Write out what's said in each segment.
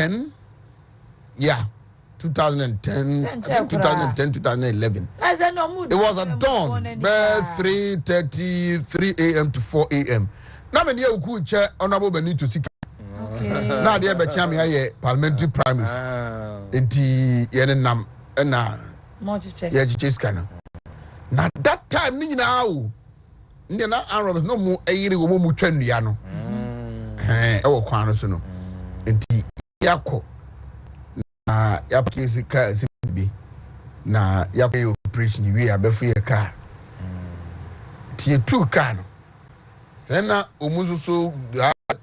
2010. Yeah. 2010, I think 2010, 2011. It was at dawn, 3:30, 3 a.m. to 4 a.m. Now, when you could chair Honorable Benito Sika. Now, the other chami parliamentary primaries. Enti yenenam na ya chiche scanner. Now, that time, me now, na Arabs no more a year ago, mu twenu no. Ewo kwano so no. Enti yako. Ya kesi ka sibi na ya pay operation we abefu ye car tie 2 car no sena omuzo so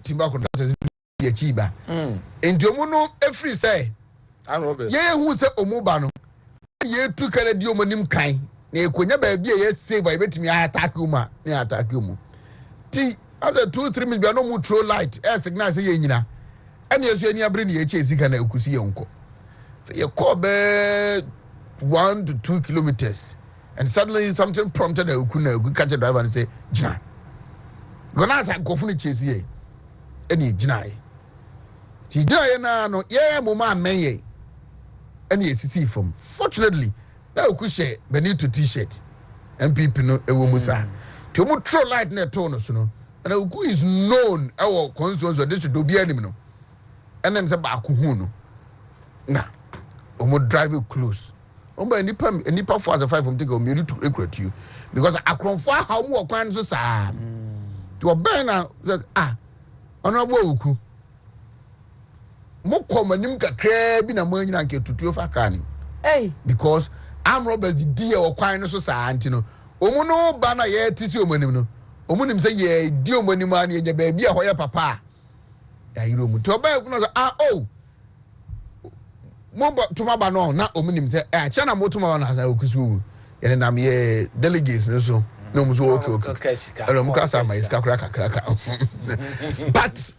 timba contractors ye chiba enti omuno every say ye hu se omuba no ye 2 car di omonim kan na ekonya ba bia ye save e betimi attack uma na attack umu ti after 2-3 minutes bia no mu throw light e signal say ye nyina ene yesu ani abre na ye che sika na ekusi ye nko you cover 1 to 2 kilometers, and suddenly something prompted a Ukuna catch a driver and say, Jina. Gonna go for the chase ye. Any Jinai. Tijana no, yeah, Mama May. Any SC from. Fortunately, now Kushe, Benito t-shirt, and people know a womusa. To mu throw light in a tone, no, and Uku is known our concerns or this to be enemy. And then Sabakuhuno. Now. Omo drive you close. Omba nipa for as a 5 from take me to recruit you because akronfo how mo kwan so sa to obey na honorable uku mo komanim kakra bi na mo nyina nke tutu fa kan because am robbers the dear or kwan so sa anti no omo no ba na ye tisi omanim no omo nim say ye di omanim an ye ba bia hoya papa ya yiro mu to obey ku no Moba tumaba no na omunim say chana motuma na say okusu ye na me delegates no so no muso okay elo mukasa ma iska kraka but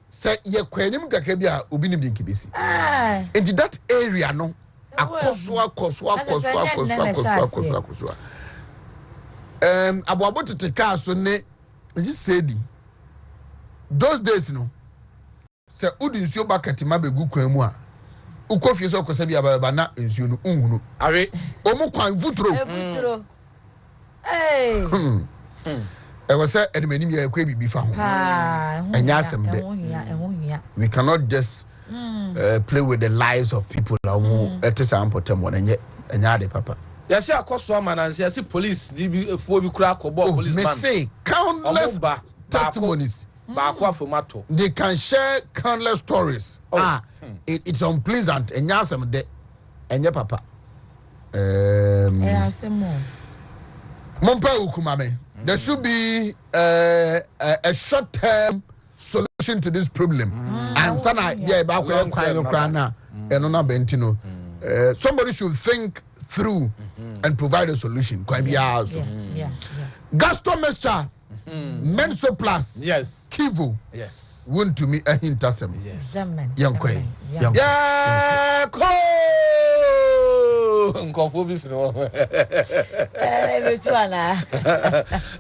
say ye kwanim kakra bia obi nim dinkibesi into that area no akoso aboabo tete ka so ne ji sedi those days no say udi nsuo bakati mabegu kwan mu a ukofie so kosa bia baba na nsuo no unhunu awe omu kwan vutro e was say enemanim ya ekwa bibi fa ho enya asem de we cannot just play with the lives of people etisa ampotem won enya de papa ya say akoso amananse ya say police di fo bi kura kobo policeman me say countless testimonies. They can share countless stories. It's unpleasant. And yasem de, and your papa. Mompa ukumame. There should be a short-term solution to this problem. And sana yeah, somebody should think through and provide a solution. Gaston Mescha. Menso Plus. Yes. Kivu. Yes. Wontumi a hintasem. Yes. Yankwe. Yeah. Ko. Nkofo bi fino.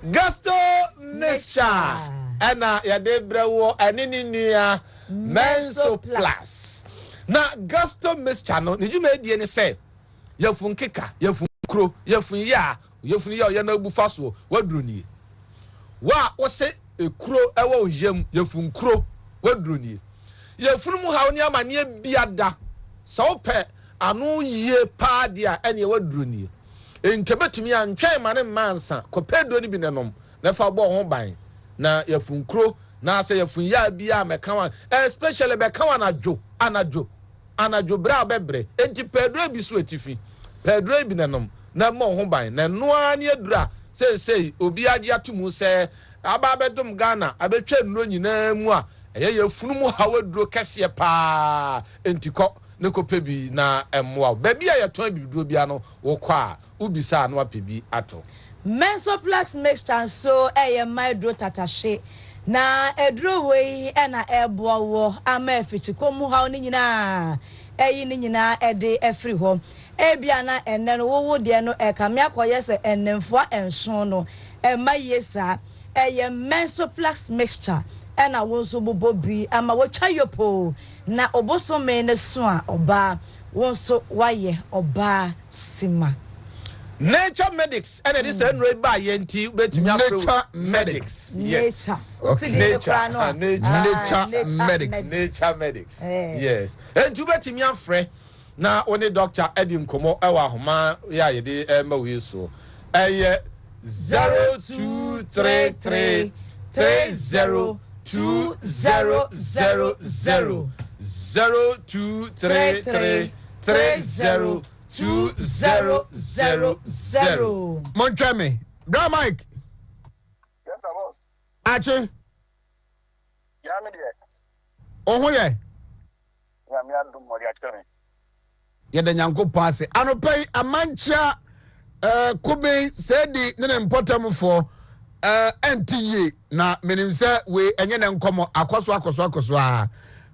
Gasto Mesha. Ana ya debrewo anini nua Menso Plus. Na Gasto Mesha no nijuma die ne say. Yafun keka, yafun kro, yafun ya na bufa so wadroni. Wa wo se ekuro ewo yem yefun kro wadroni yefun mu hawo ni amane biada so pe anu ye pa dia ene wadroni enkebetumi antwen mane mansa kopedo ni bi nenom na fa bo ho ban na yefun kro na se yefun ya bia meka especially be ka anajo bra bebre enti pedro bi so atifi pedro bi nenom na mo ho ban na noa ni adura say obi agi atumu say ababedum Ghana abetwa nro nyina mu a eye funum hawaduro kese pa entiko ne kopebi na emwa baby ayeton bibiduro bia no wokọ a ubisa na wapebi ato Mensoplex mixture so eye maidro tatashe na edro wei na eboa wo ama efichiko mu haw ni nyina eyi ni nyina ede efri ho ebia na enne no wo de no ekame akoye se ennemfo enso no ema yesa eye Mensoplex mixture ena wo so bobobi ama wo twayopo na obosome ne so a oba wo so waye oba sima Nature medics and this no ba yenti betimi afro nature medics. Yes. Okay. Nature medics. Yes. And you betimi afre na only doctor edi nkomo ewa homa ya yede ma we so. 0233 302000 0233 302000 Montreal, Bra Mike. Yes, I was. Ache. Yeah, me there. Oh, yeah. Yeah, me adu mo ya tell me. Yeah, the Yanko pass. Anope amancha kube sedi nene important for NTA na menim se we enye ne nkomo akoso a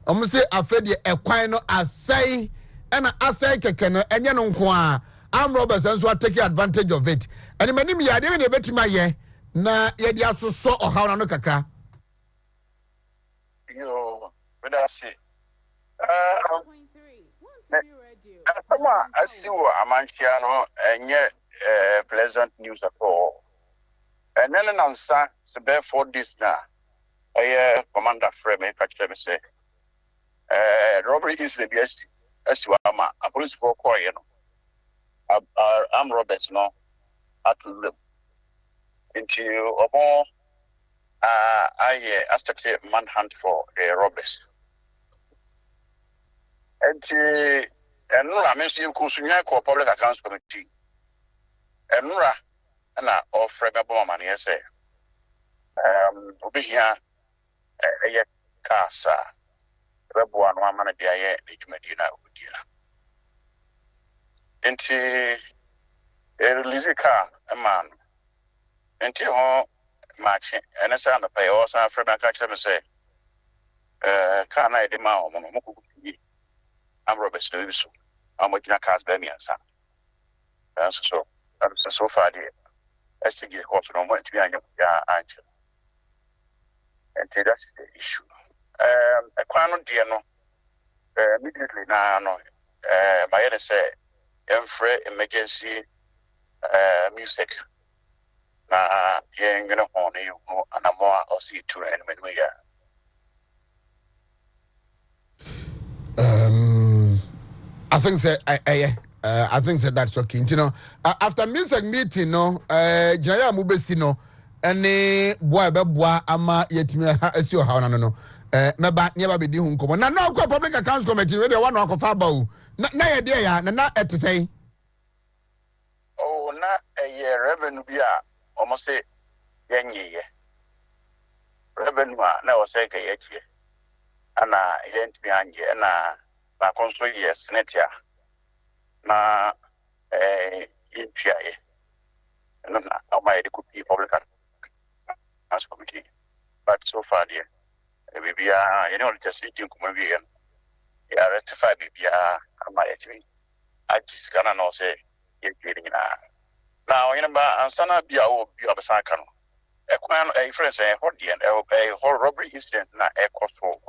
omo se afedie ekwan no asai ena asai keke no enye no nko a am robbers nso take advantage of it eni manim ya de ne betuma ye na ye dia soso ohaw na no kakra Yo, but I see. Someone I see what Amanchiano and yet pleasant news at all. And then an answer, the bear for this now. Commander Frame, catch them say, robbery is the best as you are, a police for coin. I'm Roberts, no, at them. Into or more, I started manhunt for the robbers. And I mentioned Kusunya Public Accounts Committee. And Nura, and I offer a bomb and yes, be here a casa, Rebuan, 1 man a day, Medina, into a release car, a man, until home matching, and a son of pay or some friend I catch them and say, can I demand I'm Robert Lewis. I'm with your cast by me and son. So far, dear. I still get caught on what you are, Angel. And that's the issue. A crown dear no, immediately now, no, my editor said, free emergency music. Now, you're going to honor you, and I'm more or see two and when we are. I think I think that's okay. You know, after music meeting, no, Jaya Mubesi no, any boy beboa ama yetimi asio ha no. Meba never be di hu nkomo. Na no kwa public accounts committee we dey one akofa ba o. Na ye dey ya na ete say. Oh, na revenue bi a almost say yenye. Revenue na o say ka yechie. Ana yentimi anje na na konso yes netia. Na EPI and my could be public as committee. But so far, dear, maybe just sitting Kumavian, rectify BBA, my actually. I just cannot know say, now, in about Ansana Bia or Biabasakano. A friend say, a whole robbery incident, not a cost for.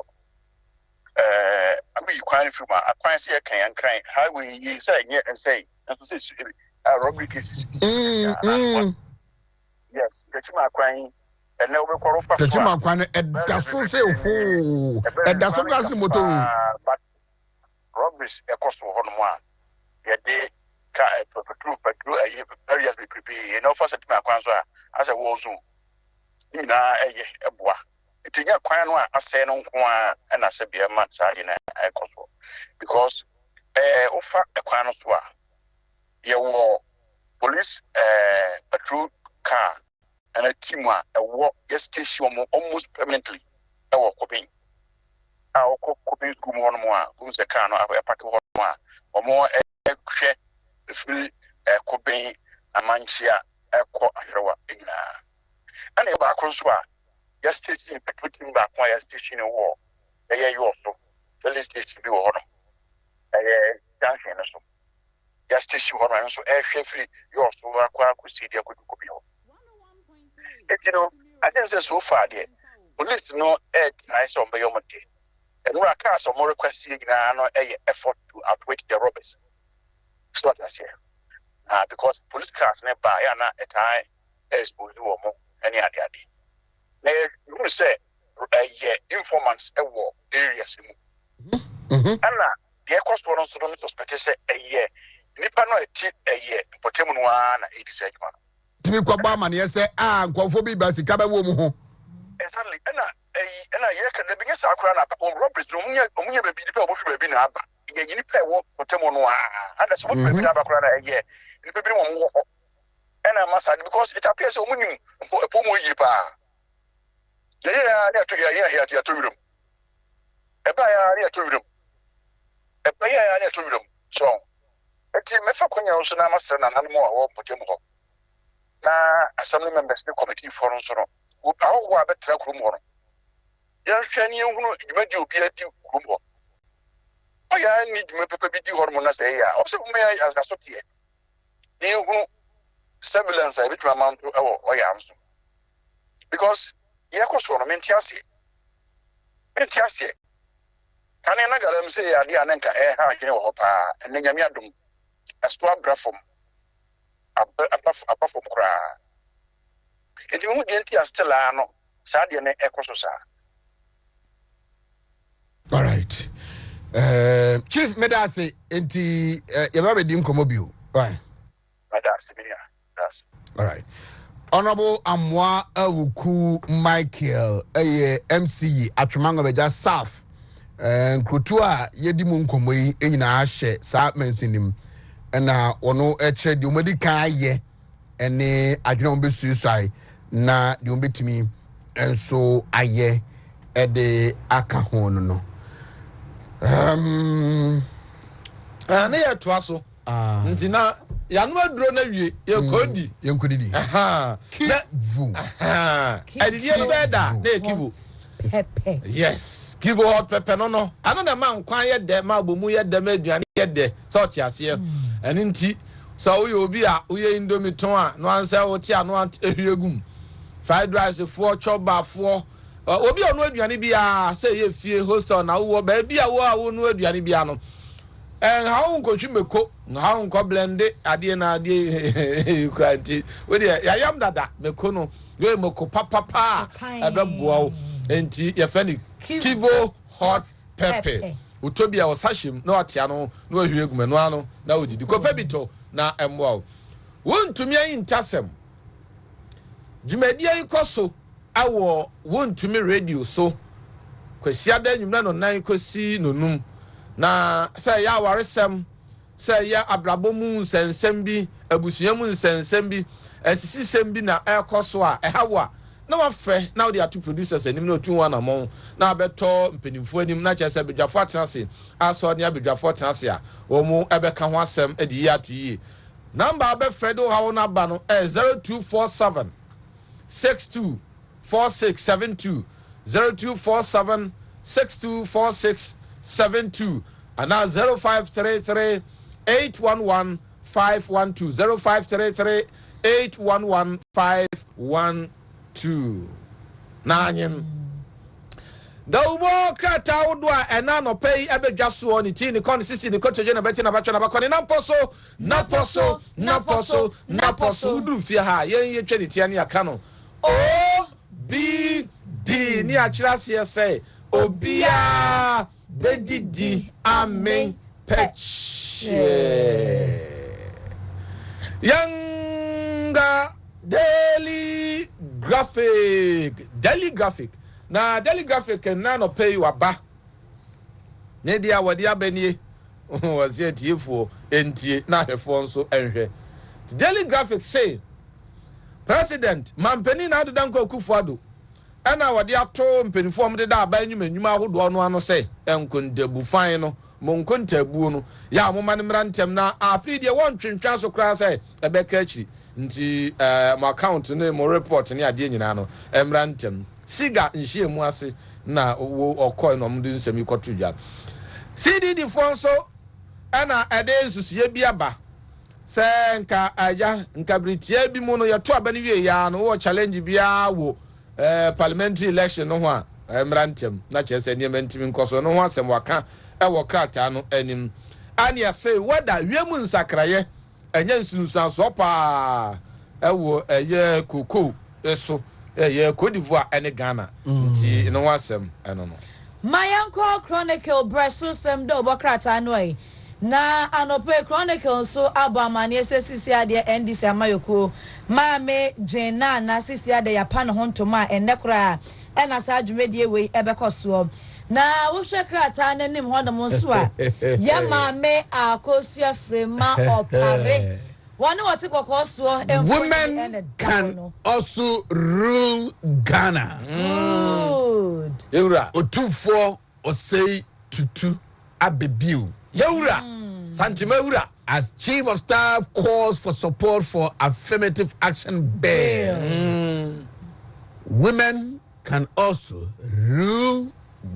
I mean, you can't from a quite see a can crank. How will you say yet and say, and to say, robbery cases? Yes, get my crying, and no quarrel for Tachima Kwan at Dasso say, who at Dasso gas motor. But robberies a cost for 1 month. Yet they can't areas be prepared. You know, first at my answer as a war zoom. You know, a bois. It's a quite one. I say no one, and I say be a man in a control because offer a quite of one. You war police patrol car and a team a walk station almost permanently. Our coping. Our coping one more. Who's the car? No, a pack of one or more. The free coping a manchia a quart and a back on just station putting back my station in war. You also the station be one. Junction so. Just station one so air free. You also work could see the good copy. You know, I think so far there. police no nice on Bayomate. And we are cast more requesting effort to outwit the robbers. That's what I say. Because police cars nearby are not a time as any other. Now, you will say, informants a war areas. And the cost for us to don't say a year. Nipa no a year, Potemon 186 man. Timi kwaba man yes say nkwofo bi ba sika ba wo mu ho. Exactly. And I can be a sacrana on robberies. Omunya baby, the people should be aba. You pay what Potemon 1, and that's what we have a year. The baby won't walk. And I must add because it appears Omunim for a pomo yipa. Yeah, here to room. A buyer near to room. A buyer near to room. So, it's a Mefaconia also, I must send an animal or Potemo. Assembly members, the committee for us. Who are better room. Young Shani, you made you be a deal. Oh, yeah, I need me to be hormone as a year. Also, may I ask us here? You surveillance, I will amount to our yams. Because Yakos for a mentiasi. Mentiasi. Can I not say, I did an anchor air, and then Yamiadum, a swab grafum, above from cry. And you won't get Stellano, Sadian Ecososa. All right. Chief Medasi enti yaba be nkomobiu. Right. That's all right. Honorable Amwa Awuku Michael MC Atwemango Beja South. Nkutua yedi mu nkomo yi enyina ahye sa mensinim na ono eche di umedi kan ye ene adwena ombe suicide na di ombetimi enso aye ede aka ho no. Na ya toa so nti na ya no aduro na wie ye kodi aha vu adidi no beda na ekivu pepper yes kivu hot pepper no ano na man kwan ye de ma bomu ye de ma aduane ye de so oti ase eni nti so wo ye obi a wo ye indomie ton a no ansa wo ti ano ehiegum fried rice for choba for obi onu aduane bia say ye fie hostel na wo ba bia wo nu aduane bia no ha unkotwi meko ha unko blend ade na ade kranti we de ya yam dada meko no we meko papa ebeboa wo enti ye fani kivo hot pepper utobia wo sashim na watia no na ahwiegum no ano na odidi kopa bito na emboa wo wontumi ayi ntasem dwumadia ikoso awo Wontumi radio so kwasiada nyumna no nan kosi nonum na say ya waresem say ya abrabomu nsensem bi abusuamu nsensem bi asisisem bi na ekoso a ehawa na wafre na they are two producers anim na otu wana mon na abeto mpenimfo anim na chese bedwafo atenase aso ne abedwafo atenase a omu ebeka ho asem edi ya tuyi number abefredo hawo na ba no 0247 624672 0247 624672 and now 0533 811 512 0533 811 512 nanyen da ubo krata wodwa ena no pay abedwa so ni ti ni Constituency ni kotoje na beti na batwa na bakoni na poso udu fie ha yen twa ni tia ni aka no OBD ni achirase say obia bedidi amen peche Yanga Daily Graphic na Daily Graphic na no pay waba ne dia wodi abanie was yet yefo entie na hefo nso enhwe Daily Graphic say President Mampeni na adodan ko Kufuado ana wodi ato mpenifo mde da aba nyuma ahodo no ano say enkontabu fan no monkontabu no ya amoma ne mrantem na afi de won twentwa so kra say ebeka achi nti my account ne mo report ne ade nyina no emrantem siga nhie mu ase na wo okoi no mde nsemi kwotudwa CDD fonso ana ade nsusuye biaba se nka aja nka britie bi mu no yeto aba ne wie ya no wo challenge bia wo parliamentary election no ho a mrantem na chese niam ntimi nkoso no ho asem waka e wo krata no anim ania say whether wiemu nsakraye enya nsunsan so pa e wo eye koko eso eye Cote d'Ivoire ene Ghana nti no ho asem eno no Mayanko Chronicle Bresu sem do bokrata no e na anope Chronicle so abamane sesisi ade NDC amayoko maame Jena na sisi ade yapan hontoma enekra ena sa adwumedie we ebekoso na wo hwekrata nanim hodom so a ya maame akosua frema opare one what kokoso women can also rule Ghana. Good. Yewura Otufo Osei Tutu Abebiu. Yewura Santima Yewura As Chief of Staff calls for support for affirmative action bill. Women can also rule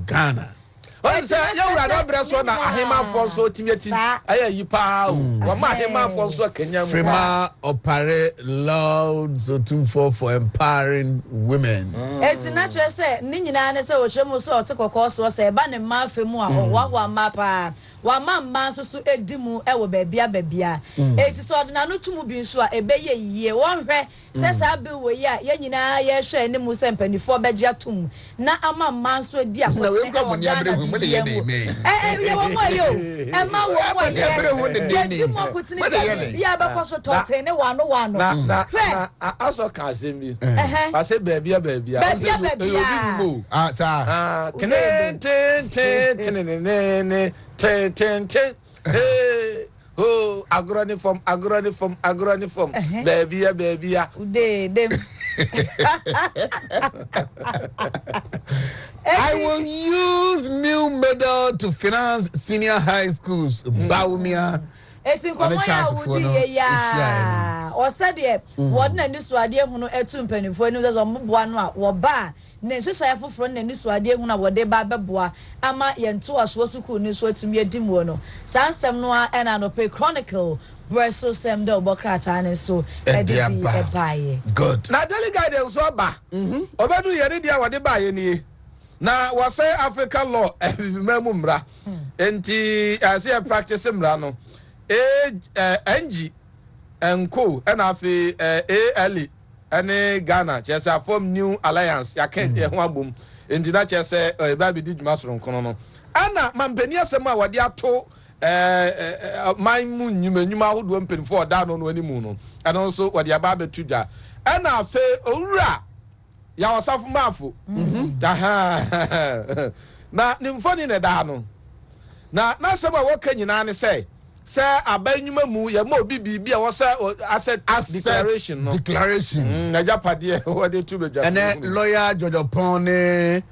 Ghana. On say Yewura do breso na ahema fo so timiati aye yipa o wa ma ahema fo so Kenya mu Frema Opare loud Otumfo for empowering women. It's natural say ni nyina ne say o chemu so otekoko so say ba ne ma afemu a wa ma pa wa ma so so edimu e wo babia eti so de na no tumu bi so a ebeye yie won hwe say sa be we ya ye nyina ye hwe ne mu se mpanifo beje atum na ama so di akote Na we kwa moni abre hu me de ye de me. Ye wo mo yo e ma wo mo ye abre hu de de ni. Ya ba ko so tote ne wano na aso ka asemi ba say babia obi mo Sir. Kene ten hey oh agroni form babia ude dem I will use new medal to finance senior high schools. Baumia. Esin komo ya wudi ya o said e wod na ni suade hu no etu mpanifo ni so mboa no a wo ba na nhyehyɛ afoforo na ni suade hu na wode ba beboa ama yento aso sukuu ni so atumi edimu no sansem no a na no pe Chronicle Breso sem de obokrata ne so edibi ebaye Good. na daily guidance so ba obedu yeri dia wode ba ye ni na we say African law mamu mra enti as a practice mra no NG enko and afi ALE ene Ghana chese form new alliance ya ken e ho abom enti na chese e ba bi di djuma soro nkono no ana mampani asem a wode ato man mu nyuma ahodo mpanifo da no animu no ana nso wode aba betu dwa ana afi owura ya wasafo mafo na nimfoni ne da no na asem a woka nyina ne say abanyuma mu ya mo bibi a was asset declaration no na japade wode tu beja and lawyer Jojo Pone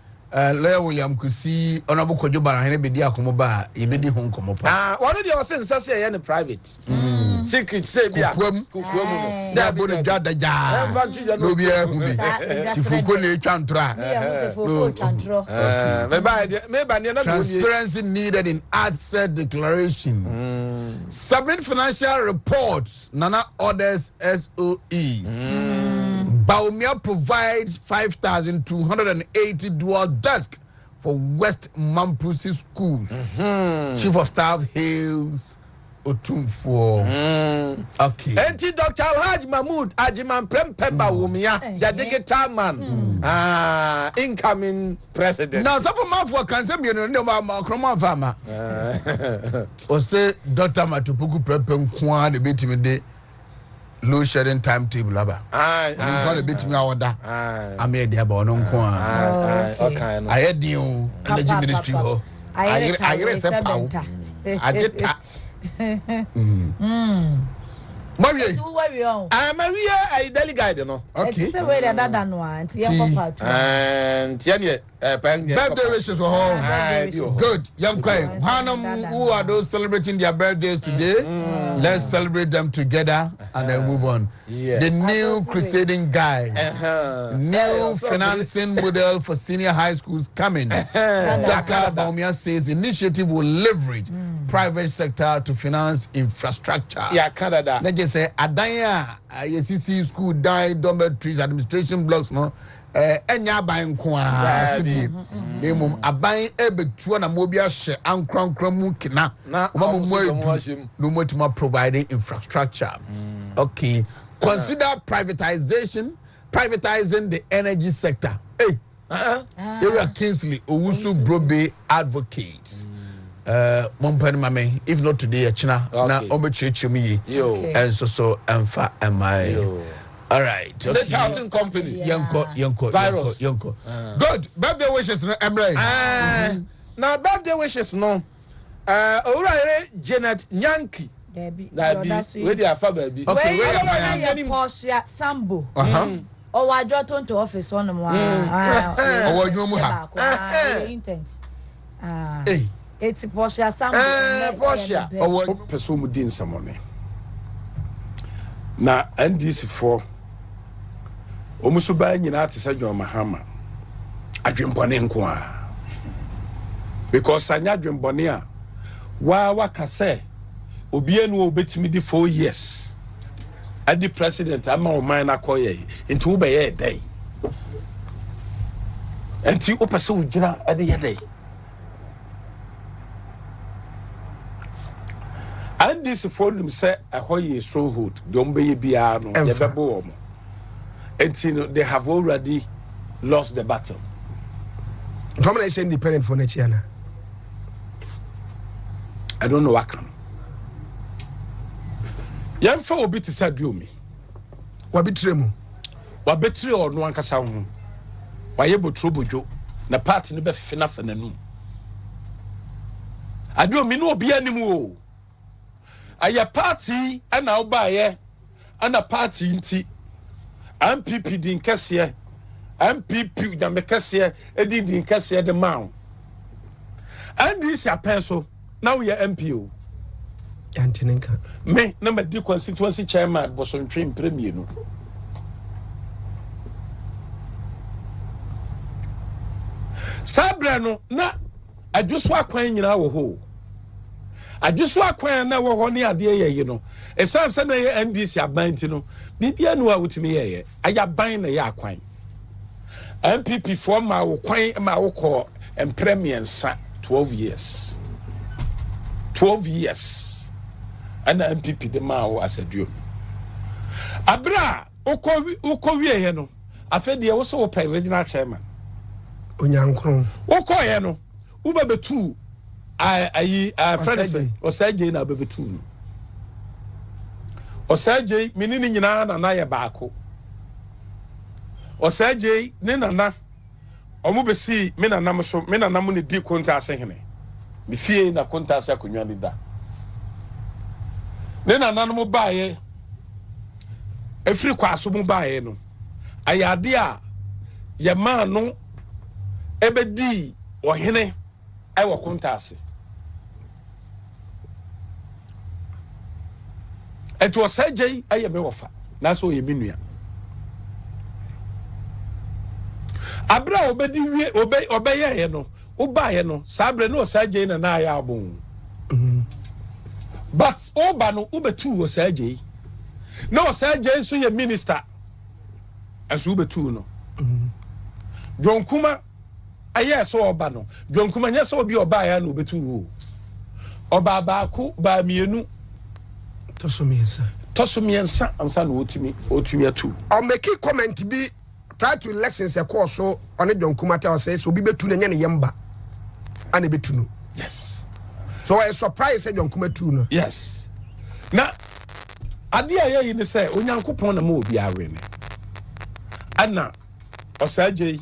lawyer William Kusi honorable Kojo Barahene bedi akomo ba e bedi ho nkomo pa one dey was nsase ya ne private secret say bia kukuam no da bo ne dwada ja no bia hu bi tifuko ne twantra me ba ne na transparency needed in asset declaration. Submit financial reports. Nana orders SOEs. Baumia provides 5,280 dual desk for West Mampusi schools. Chief of Staff hails Otumfo. Okay. Enti Dr. Alhaj Mahmoud Ajiman Prempeba Wumia, the digital man. Incoming president. Now, some of my for can say me no Kroma Farmer. Or say Dr. Matupuku Prepem Kwan the bit me de low shedding timetable laba. Call a bit me order. I made the about on Kwan. I had you energy ministry. I accept power. I did. Maria, a daily guide, no. Okay. It's a way that no and birthday wishes for home. Good. Young Quay. Hanum, who are those celebrating their birthdays today? Let's celebrate them together and then move on. The new crusading guide. New financing model for senior high schools coming. Dr. Baumia says initiative will leverage private sector to finance infrastructure. Yeah, Canada. Let's just say Adaya, ICC school died, dormitories, administration blocks, no. enya aban nko a so bi nemum aban ebetuo na mo bi ahye ankrankran mu kina mo mo edu no motima providing infrastructure. Okay, consider privatizing the energy sector. Hey, Area Kingsley Owusu Brobe advocates. Mompani mame, if not today, China na obechichimi and so emfa amai. All right. State housing company. Yonko. Good. Birthday wishes, no, Emre. Now birthday wishes, no. Alright, Janet Nyanki. That be where the alpha baby. Okay, where Portia Sambo. Oh, I dropped onto office one more. Oh, you have intense. It's Portia Sambo. Portia. Oh, person within some money. Now, and this for almost buying in artist John Mahama. I dream Bonenqua because I not dream Bonia. Why, what can say? Obienu will bet me the 4 years. At the president, I'm on mine into Ubay day. And see, Opaso Jina at the day. And this phone say a hoye stronghold, don't be biano, and they have already lost the battle. Tommy is independent for Nechiana. I don't know what can. Young fellow bit to say do me. What betrayal? What betrayal or no one can sound. Why able trouble Joe? Na part in the best enough and no. I don't mean no be anymore. Aya party and I'll buy and a party in tea. MPP din Cassia, MPP da Mecassia, Eddie din Cassia the Mount. And this a pencil. Now we are MPO. Antinenka. Me, number the constituency chairman was on train premier. Sabrano, na, I just walk when you know who. I just walk when I was on the idea, you know. A son send a NDC are buying, you know. Maybe I know what me. I am buying a yaquine. MPP for my quine, my call, and premier son 12 years. 12 years. And the MPP the Mao as a dream. Abra, Oko Vieno. I fed the also pay regional chairman. Onyankron. Oko Yeno. Uba betu. I friend or Sajay na bebetu. Or Sajay, meaning Yana and I bako. Or Sajay, Nena, or Mubesi, Mena Namaso, Mena Namuni deep contact saying. Me fear na contact Sakunyanida. Nena Nanamu baye. A free quasumu baye no. Ayadia, Yaman no, Ebedi, or Hene, I will contact. It was Sajay, I am offer. That's all you mean. Abra obey, no, obey, no, Sabre no Sajay and I are born. But Obano Ube 2 was Sajay. No Sajay, so your minister as Ube 2 no. John Kuma, I yes, Obano. John Kuma, yes, or be obey and Ube 2. Oba Baku, by me. Tosumiensa and San Wontumi too. I'll make a comment be prior to elections a course so on a John Kumata says so be between any yamba and a betunu. Yes. So I surprise said John Kumatuna. Yes. Now Adia in the say Onyankopon na mo bia we me. Anna Osaje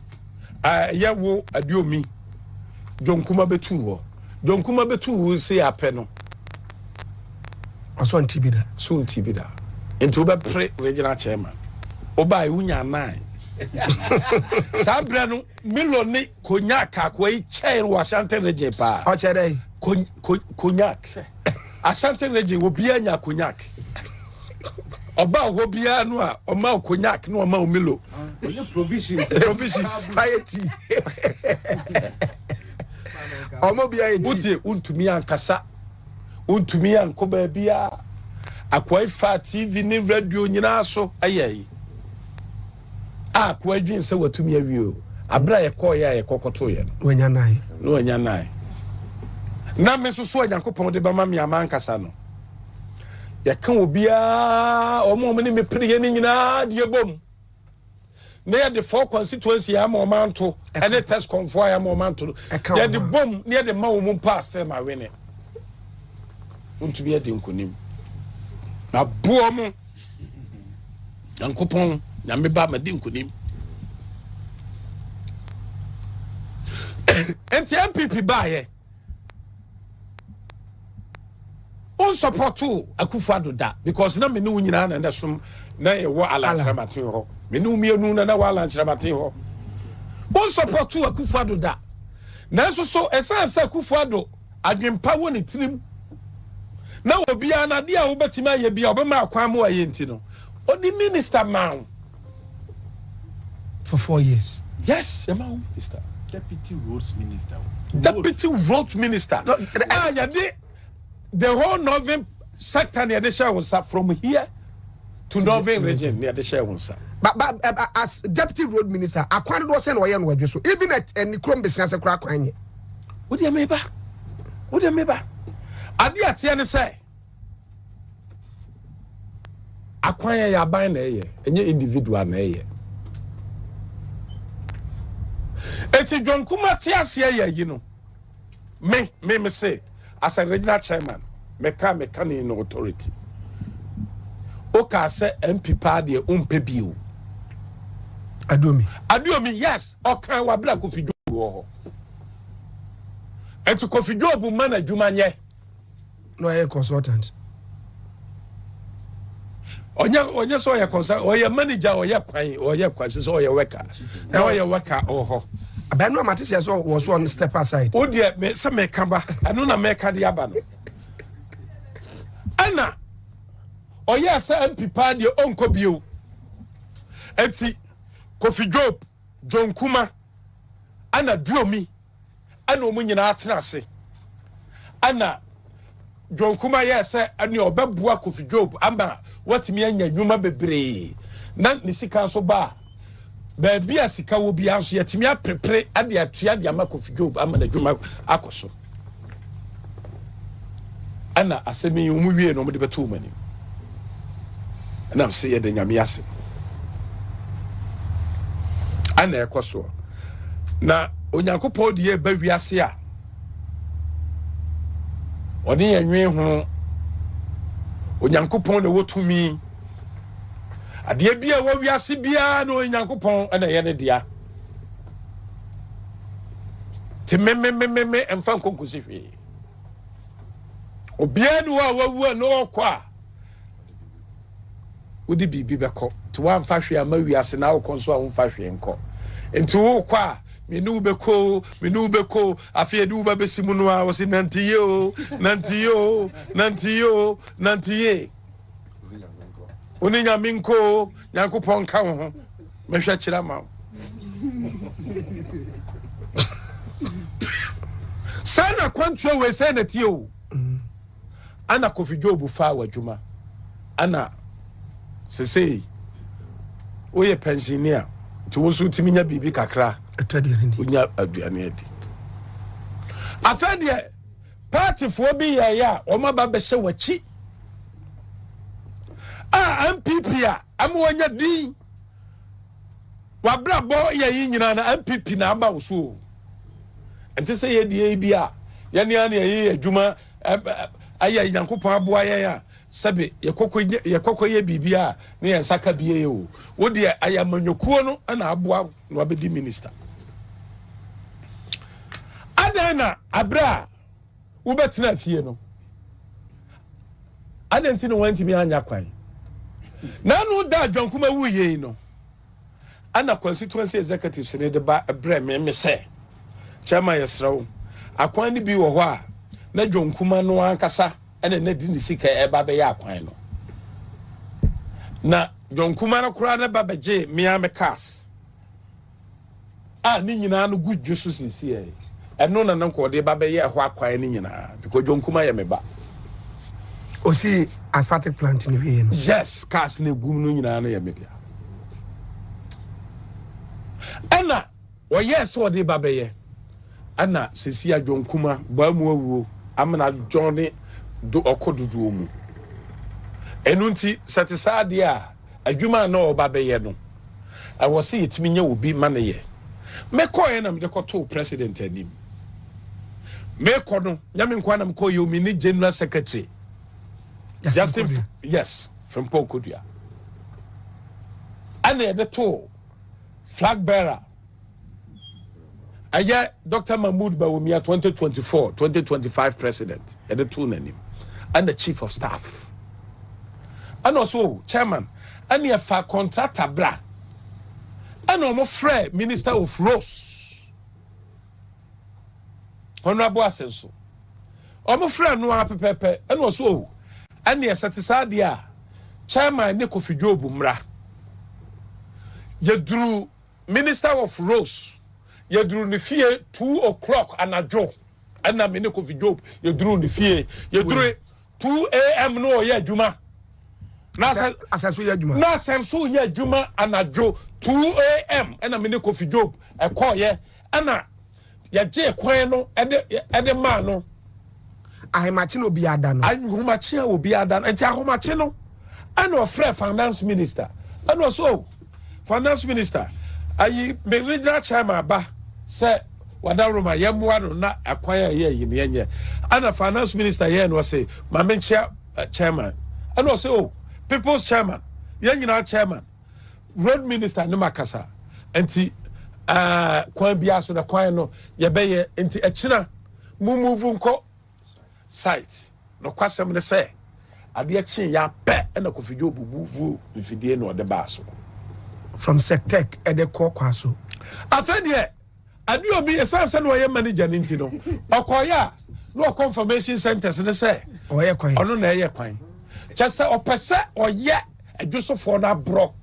yawo adiomi John Kuma betu wo. John Kuma betu wo say apeno. So on Tibida. So on Tibida. Into pre regional chairman. Oba unya 9. Sabrano Miloni cognac kwai chair Washington region pa. Ochere. Cognac. Ashanti region will be anya cognac. Oba hobia no a oma cognac no oma Milo. Provisions. Piety. Omo bia eti. Uti untumi ankasa. Untumi anko ba bia. Akwai fa TV ni radio nyina so ayai. a ko adwin se watumi awie o abra ye ko ya ye kokoto ye no nya nai na me so Nyankopɔn de ba ma me amankasa no ye kan obia omo me me pere ni nyina de bom na the four constituency am omanto ene test convoy am omanto ya the bom near the ma wo pass ma wene untumi ade nkonim na buo mu Nyankopɔn na me ba ma de nkonim enti MPP bae on support Akufo-Addo da because na me no nyina na ndesum na ye wo alantramaten ho me no mienu na wo alantramaten ho on support Akufo-Addo da na so esanse Akufo-Addo adwempa wo ne tirim na obia na de a wo betima ye bia obema akwan mo aye nti no odi minister man for 4 years. Yes, man, minister. Deputy roads minister. No, the whole northern sector near the share was from here to northern region near the share was. But as deputy road minister, I can't do send away and so even at any crumb business a crack. What do you mean? I did say. Acquire your buying a and your individual na it's a John Kumatias you know. Me say, as a regional chairman, mechanic no authority. Oka say MP party umpebiu. Adomi, yes, okay, wa black Kofi Job. And to Kofi Job manage Jumanye. No, I consultant. Onya so ya concern or your manager or your kwai or your kwasi or your worker. No your worker or but no Matisias was one step aside. Oh dear, me some me kamba. I know na make the aban. Anna. Oh yes, MP party your uncle bio. Eti Kofi Job, John Kuma, Anna Duomi, Anna Munyina Atenase. Anna John Kuma yes, and your babua Kofi Job, Amba, what me and Yuma bebre. Nan Nisika so ba. Baby asika will be answer yet me prepare at the atria the Kofi Job, Amma the Juma Akoso. Anna asemi umuwie no de beto mani. And I'm saying the Yamias. Anna Ekoso. Na Onyankopɔn de ye ba wiase a. Oni enwe ho Onyankopɔn na Wontumi. Ade bia wa wiase bia na Onyankopɔn na ye ne dia. Te me emfa nkonkosi hwe. Obia no wa wawu no okwa. Wodi bibi beko. Te wa mfa hwe ama wiase na wo konso a wo mfa hwe nko. Enti wo kwa menu beko afie du ba besimu no a wo si nantiyo Oni nyaminko Nyankopɔn ka ho mehwe kira ma sana kwantuo we say na tio ana Kofi Job fa wadwuma ana sesei oye pensioner ti wo so timinya bibi kakra unya aduane adi afade party fo bi ya o ma ba be hye wachi MPP a amwonya din wabra bo ye nyina na MPP na aba wo so enti se ye die bi a ye ne ana ye adwuma aya Nyankopɔn aboa ye a sabe ye kokko ye bibia ne ye saka bie ye o wo de aya manyokuo no na aboa no abedi minister adana abra wo betina fie no adenti no wanti mi anya kwan nanu da John Kuma wuye no ana constituency executives ne de ba abrɛ me say chairman yesrawo akwan ni bi wo hɔ a na John Kuma no ankasa ene na di ni sika e ba be ya akwan no na John Kuma na kura na ba beje me cars ni nyina no good juice sinsi e eno na nko de ba be ya hɔ akwan ni nyina because John Kuma ye me ba Osi asphaltic plant in the yes, cars ne gum no nyina na ye media. o yes o de babeye ana sesi adwonkuma ba mu awuo amana Johnny do okodudu mu enunti satisade a adwuma na obabeye no I was see it me obi maneye me koye na me de koto president anim me kono nyame nkwa na me koye o mini general secretary Justin yes from Pokodia ane de to flag bearer aya Dr. Mahmoud Bawumia 2024-2025 president at the two name and the chief of staff and also chairman and your fa contractor bra and almost free minister of Rose Honorable Asenso almost free no pepe and also and your satisfadia chairman Nico Fijobu mra you drew minister of Rose you drew the fear 2 o'clock and a joke and a minute of job you drew the fear you drew 2 a.m. no yeah Juma Nasensu ya Juma and a joke 2 a.m. and a minute of job a call yeah and a ya J Queno and the man I machino be adan I humachia will be adan and Tahomachino and our friend finance minister and also finance minister ayi me regional chairman ba say wadaroma yamwa no na akwaya ye yenye ana finance minister here no say mamenchia chairman and also oh people's chairman yenyina chairman road minister no makasa enti kwan bia so na kwan no ye beye enti echina move nko site no kwasem ne say ade echi ya pe na kofidwo bubuvu mfidie no de ba so from Sectec at the Kokwaso. I said, yeah, I do be a son or manager Nintino. Okoya, no confirmation centers in the say, or a coin, or no, a coin. Just or per se or yet, a Joseph for that broke.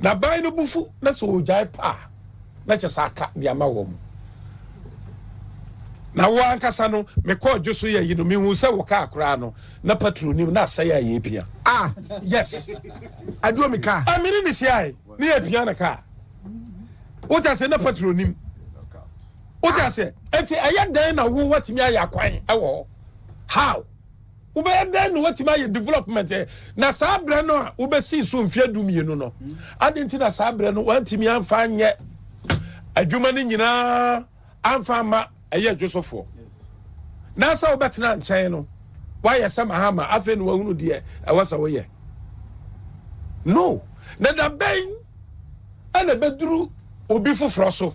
Now, buy no bufu, that's all jai pa. Let's just cut the amawom. Now, one Casano, me call Josuya, you know, me who say Waka Crano, na patronim, not say a yipia. Ah, yes, I do me car. I mean, in this year, near piano car. What I say, no patronim. What I say, and I am then a woo what me I acquire. How? Ube then what my development na sabre no ube see so mfia dumienu no adenti na sabre no wantimi amfa nye adwuma ni nyina amfa ma eye Joseph na sa obetena nchen no why yesama hama afa no wahunu de awasa wo ye no na da ben ana beduru obi foforo so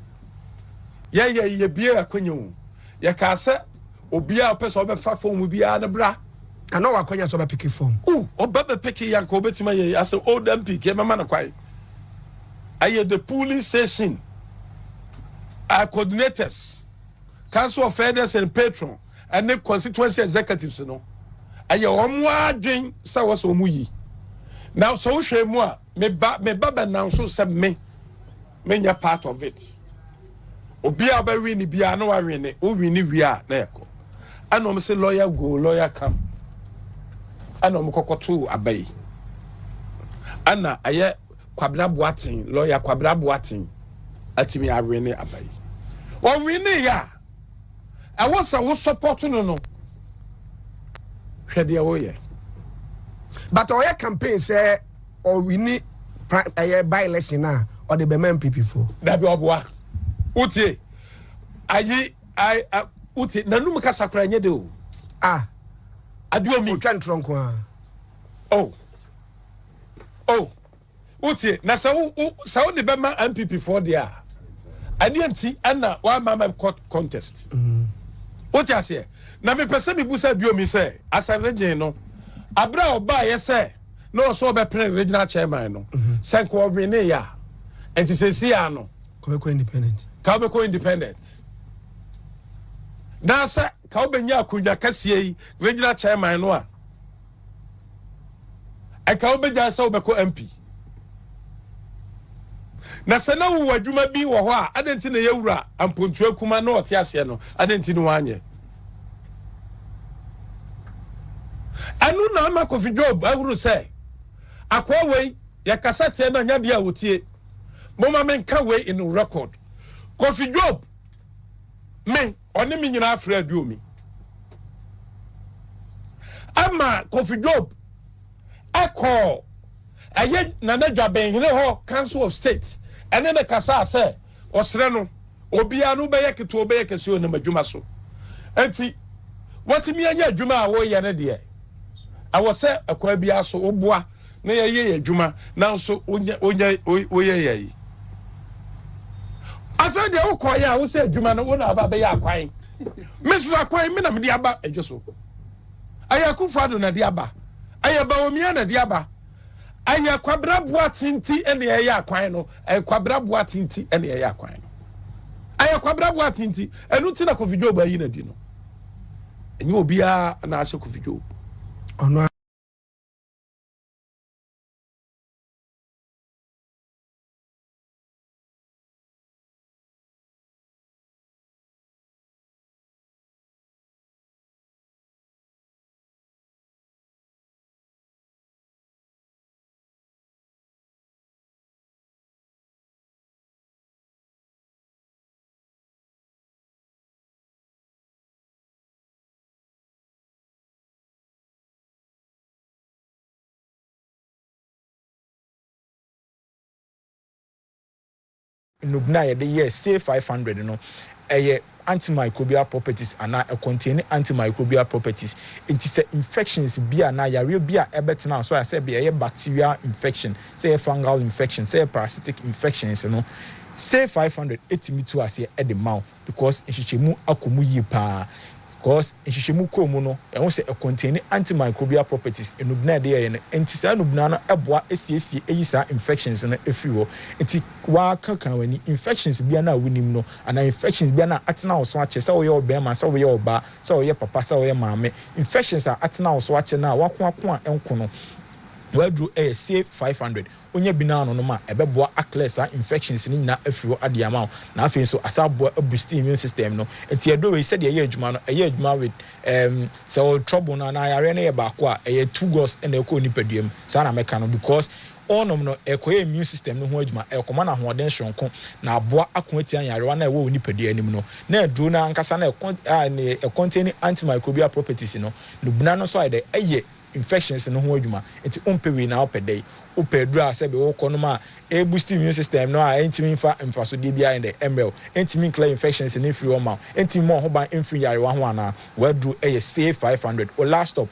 ye bia akonyo ye ka se obi a pese obefa fom bia na bra I know what Konya so be picking form. Oh, Obaba picking Yanko Betima as an old MP, came a man of quiet. I had the police station, our coordinators, council of fairness and patron, and the constituency executives. You know, I have one drink, so was Omuyi. Now, so shame moi, me baba now so some me part of it. Obia by winnie biano, I win, oh, we need we are there. I know, say lawyer go, lawyer come. Ana mkokotu abai ana aye kwabra boatin lawyer kwabra boatin atimi awene abai o wini ya I was a support no hwede wo ye but oya campaign say or we need by election na or the Bemen people for da bi oboa utie ayi utie nanum kasakra nye de o ah Aduomi can trunk one. Oh, Uti, na Saudi Bema MPP for there. I didn't see Anna one mama court contest. What I say? Na me person me busa Aduomi say as a region Abra oba yes no so be regional chairman no. Sanko win ya. And to say see no. Kobeko independent. Kobeko independent. Na sa ka obenya akunya kasie regional chairman no a ka obeja sa obeko MP na se na wo adwuma bi wo ho a adenti na yewura ampontu akuma na ote ase no adenti no wanye anu na ma Kofi Job awuru se akwa wei ya kasate na nyade a wotie moma menka wei in record Kofi Job me oni mi nyina afra aduomi ama Kofi Job akọ aye nana dwaben hene ho Council of State ene ne kasa se osre no obia no beye keto obeye kese o na madwuma so enti watimi anya adwuma a wo ye ne de awose akwa bia so oboa na ye adwuma nanso oye ye afa de wo kwa ya wo se adwuma no wo na aba be ya akwan mesu akwan me na me de aba adwoso ayakufu ado na de aba ayaba omia na de aba aya kwabra boa tinti ene ye akwan no kwabra boa tinti ene ye akwan no aya kwabra boa tinti enu ti na Kofi Job ayi na di no enyi obia na ase Kofi Job ono nubna ye de yes say 500 no antimicrobial properties and contain antimicrobial properties. It is infections be na yare be a ebetna so I say be a bacterial infection, say a fungal infection, say a parasitic infections, you know. Say 500 etimi as at the mouth because inshemu akomu yi pa because inshemu komu no e won say contain antimicrobial properties enubna de ye entisa enubna no eboa esiesie eyisa infections no efiri enti wa kan wani infections bia na wonim no ana infections bia na atena wo so ache say wo ye obema say wo ye oba say wo ye papa say wo ye maame infections are atena wo so ache na wako a enko no wadru say 500 onye bina no ma ebeboa aclesa infections ni na afiro adiama na afi so asabo boost immune system no enti edo we said ye adwuma no ye adwuma with so trouble na yare na ye ba ko a ye 2 gos na ekọ nipaduam sa na meka no because onom no ekoye immune system no ho adwuma ekoma na hoden hwonko na aboa akoati anyarewa na ewo nipadua anim no na aduro na ankasa na contain antimicrobial properties no nubuna no so ide eye infections no ho adwuma enti ompewe na opedai opedura se be wo kono ma e boost immune system no a entimi mfa so de bia in the ml entimi clear infections in free oma entimi mo ho ban enfri yarewa ho ana wadru save 500 or last stop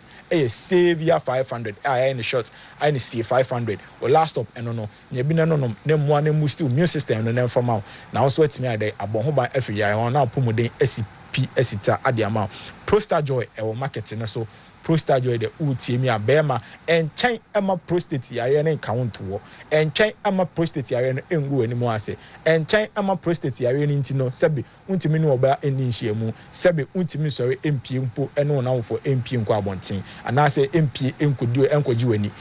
save ya 500 in the short in save 500 or last stop eno no nya bi na no na mo na boost immune system no na mfa ma na also etimi ade abon ho ban afri yarewa na apomuden SCP esita ade ama prostate joy e wo market na so prostate joy de utiemi abema enchen ama prostate yare na count wo enchen ama prostate yare no engu ani mo ase enchen ama prostate yare ni ntino sebe untimi ni oba eni nhyiemu sebe untimi sori empie mpo eno na wofo empie nko abonten anase empie enkodio enkoji wani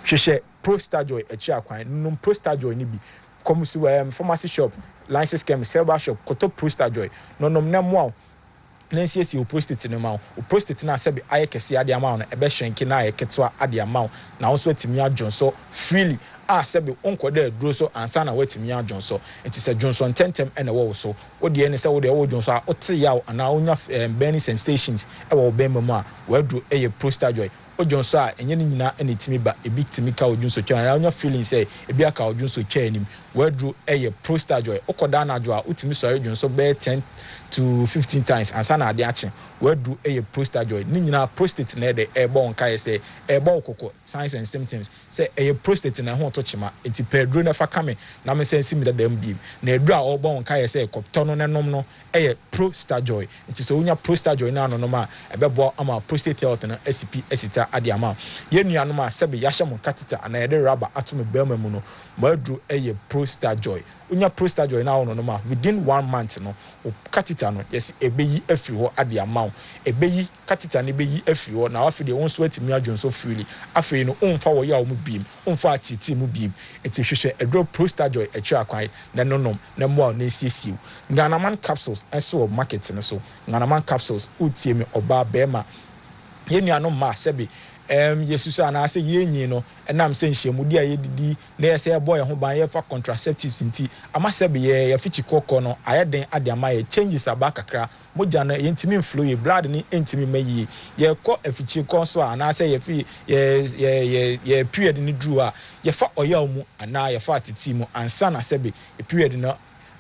hwehwe prostate joy echi akwan num prostate joy ni bi come to pharmacy shop license chemist herbal shop koto prostate joy nonom na mo nansiesi o prostate no ma o prostate na sebe ayekese ade ama no ebe hwenke na ayeketwa ade ama na wo so atimi adwonso freely sebe onkode aduro so ansa na watimi adwonso enti se dwonso ntentem ene wo so wo de ene se wo de wo dwonso a ote yaw ana onya burning sensations e wo bemma mu a waduro eye prostate joy ojonso a enye ni nyina ene timi ba ebi timi ka ojonso twa na onya feeling say ebi aka ojonso twa anim waduro eye prostate joy okoda na adwo a utimi so ojonso be 10 to 15 times ansa na ade ache waduro eye prostate joy ni nyina prostate na de ebo nka ye say ebo okoko signs and symptoms say eye prostate na ho to chima enti pedro na fa kame na me sense mi da dem bi na edura obo nka ye say kopto no nenom no eye prostate joy enti so unya prostate joy na no ma ebebo ama prostate health na SCP esita ade ama ye nuanom a sebe yahye mo catheter ana ye de rubber atom bema mu no madru eye prostate joy unya prostate joy na no ma within 1 month no o catheter no yes ebeyi afiri ho ade ama ebeyi catheter ne beyi afiri ho na afiri de won so atimi adwonso freely afiri no umfa wo ya wo mu biem umfa atiti mu biem eti hwehwe edro prostate joy echi akwan na nonom na mo na esiesie nganaman capsules eso market no so nganaman capsules utiemi oba bema ye nuano ma sebi yesusu ana ase yenyi no enam se nhyiamudi a yedidi na yese ebo ye ho ban ye fa contraceptives nti ama sebi ye fichi kokko no ayeden ade ama ye changes aba kakra moja no yentimi flow ye blood ni entimi mayi ye ko afichi ko so ana se ye fi ye period ni dru a ye fa oya mu ana ye fa atiti mu ansa na sebi period no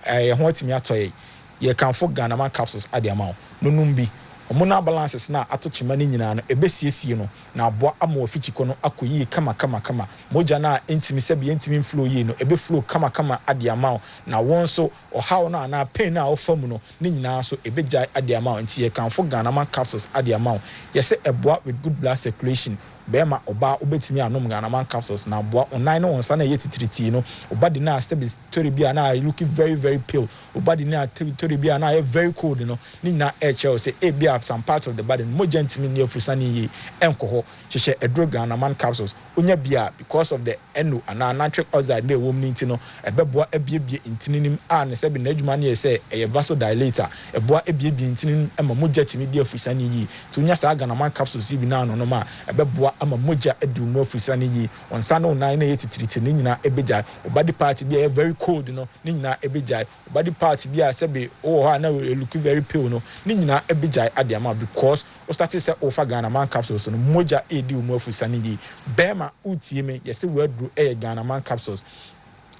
ye ho atimi atoye ye kan fo Ghana man capsules ade ama no numbi omuna balances na atochima ni nyina no ebesiesie no na aboa ama ofichiko no akoyi kama moja na entimi sebi entimi flow yi no ebe flow kama ade ama na wonso ohaw no na pain na ofamu no ni nyina so ebeja ade ama nti ye kanfo Ghana man capsules ade ama yese eboa with good blood circulation bema oba obetimi anom Ghana man capsules na aboa onan no wonsa na yetitiriti no obadi na sebi story bia na looking very very pale obadi na story bia na very cold no ni nyina eche say ebia some parts of the body moja ntimi ne ofusani yi enkoho hwehwe edro Ghana man capsules onya bia because of the eno and nitric oxide na ewom nti no ebeboa ebiebie ntininim a ne sebi na adwuma ne say eye vasodilator eboa ebiebie ntininim ema moja timi de ofusani yi ti onya sa Ghana man capsules bi na no ma ebeboa ama moja edu no ofusani yi onsa no nan na yetitiriti ne nyina ebeja body part bi very cold no ne nyina ebeja body part bi a sebi ha na look very pale no ne nyina ebeja adiama because o started say over Ghana man capsules no moja edi umu ofusani yi bema utie me yesi wadru Ghana man capsules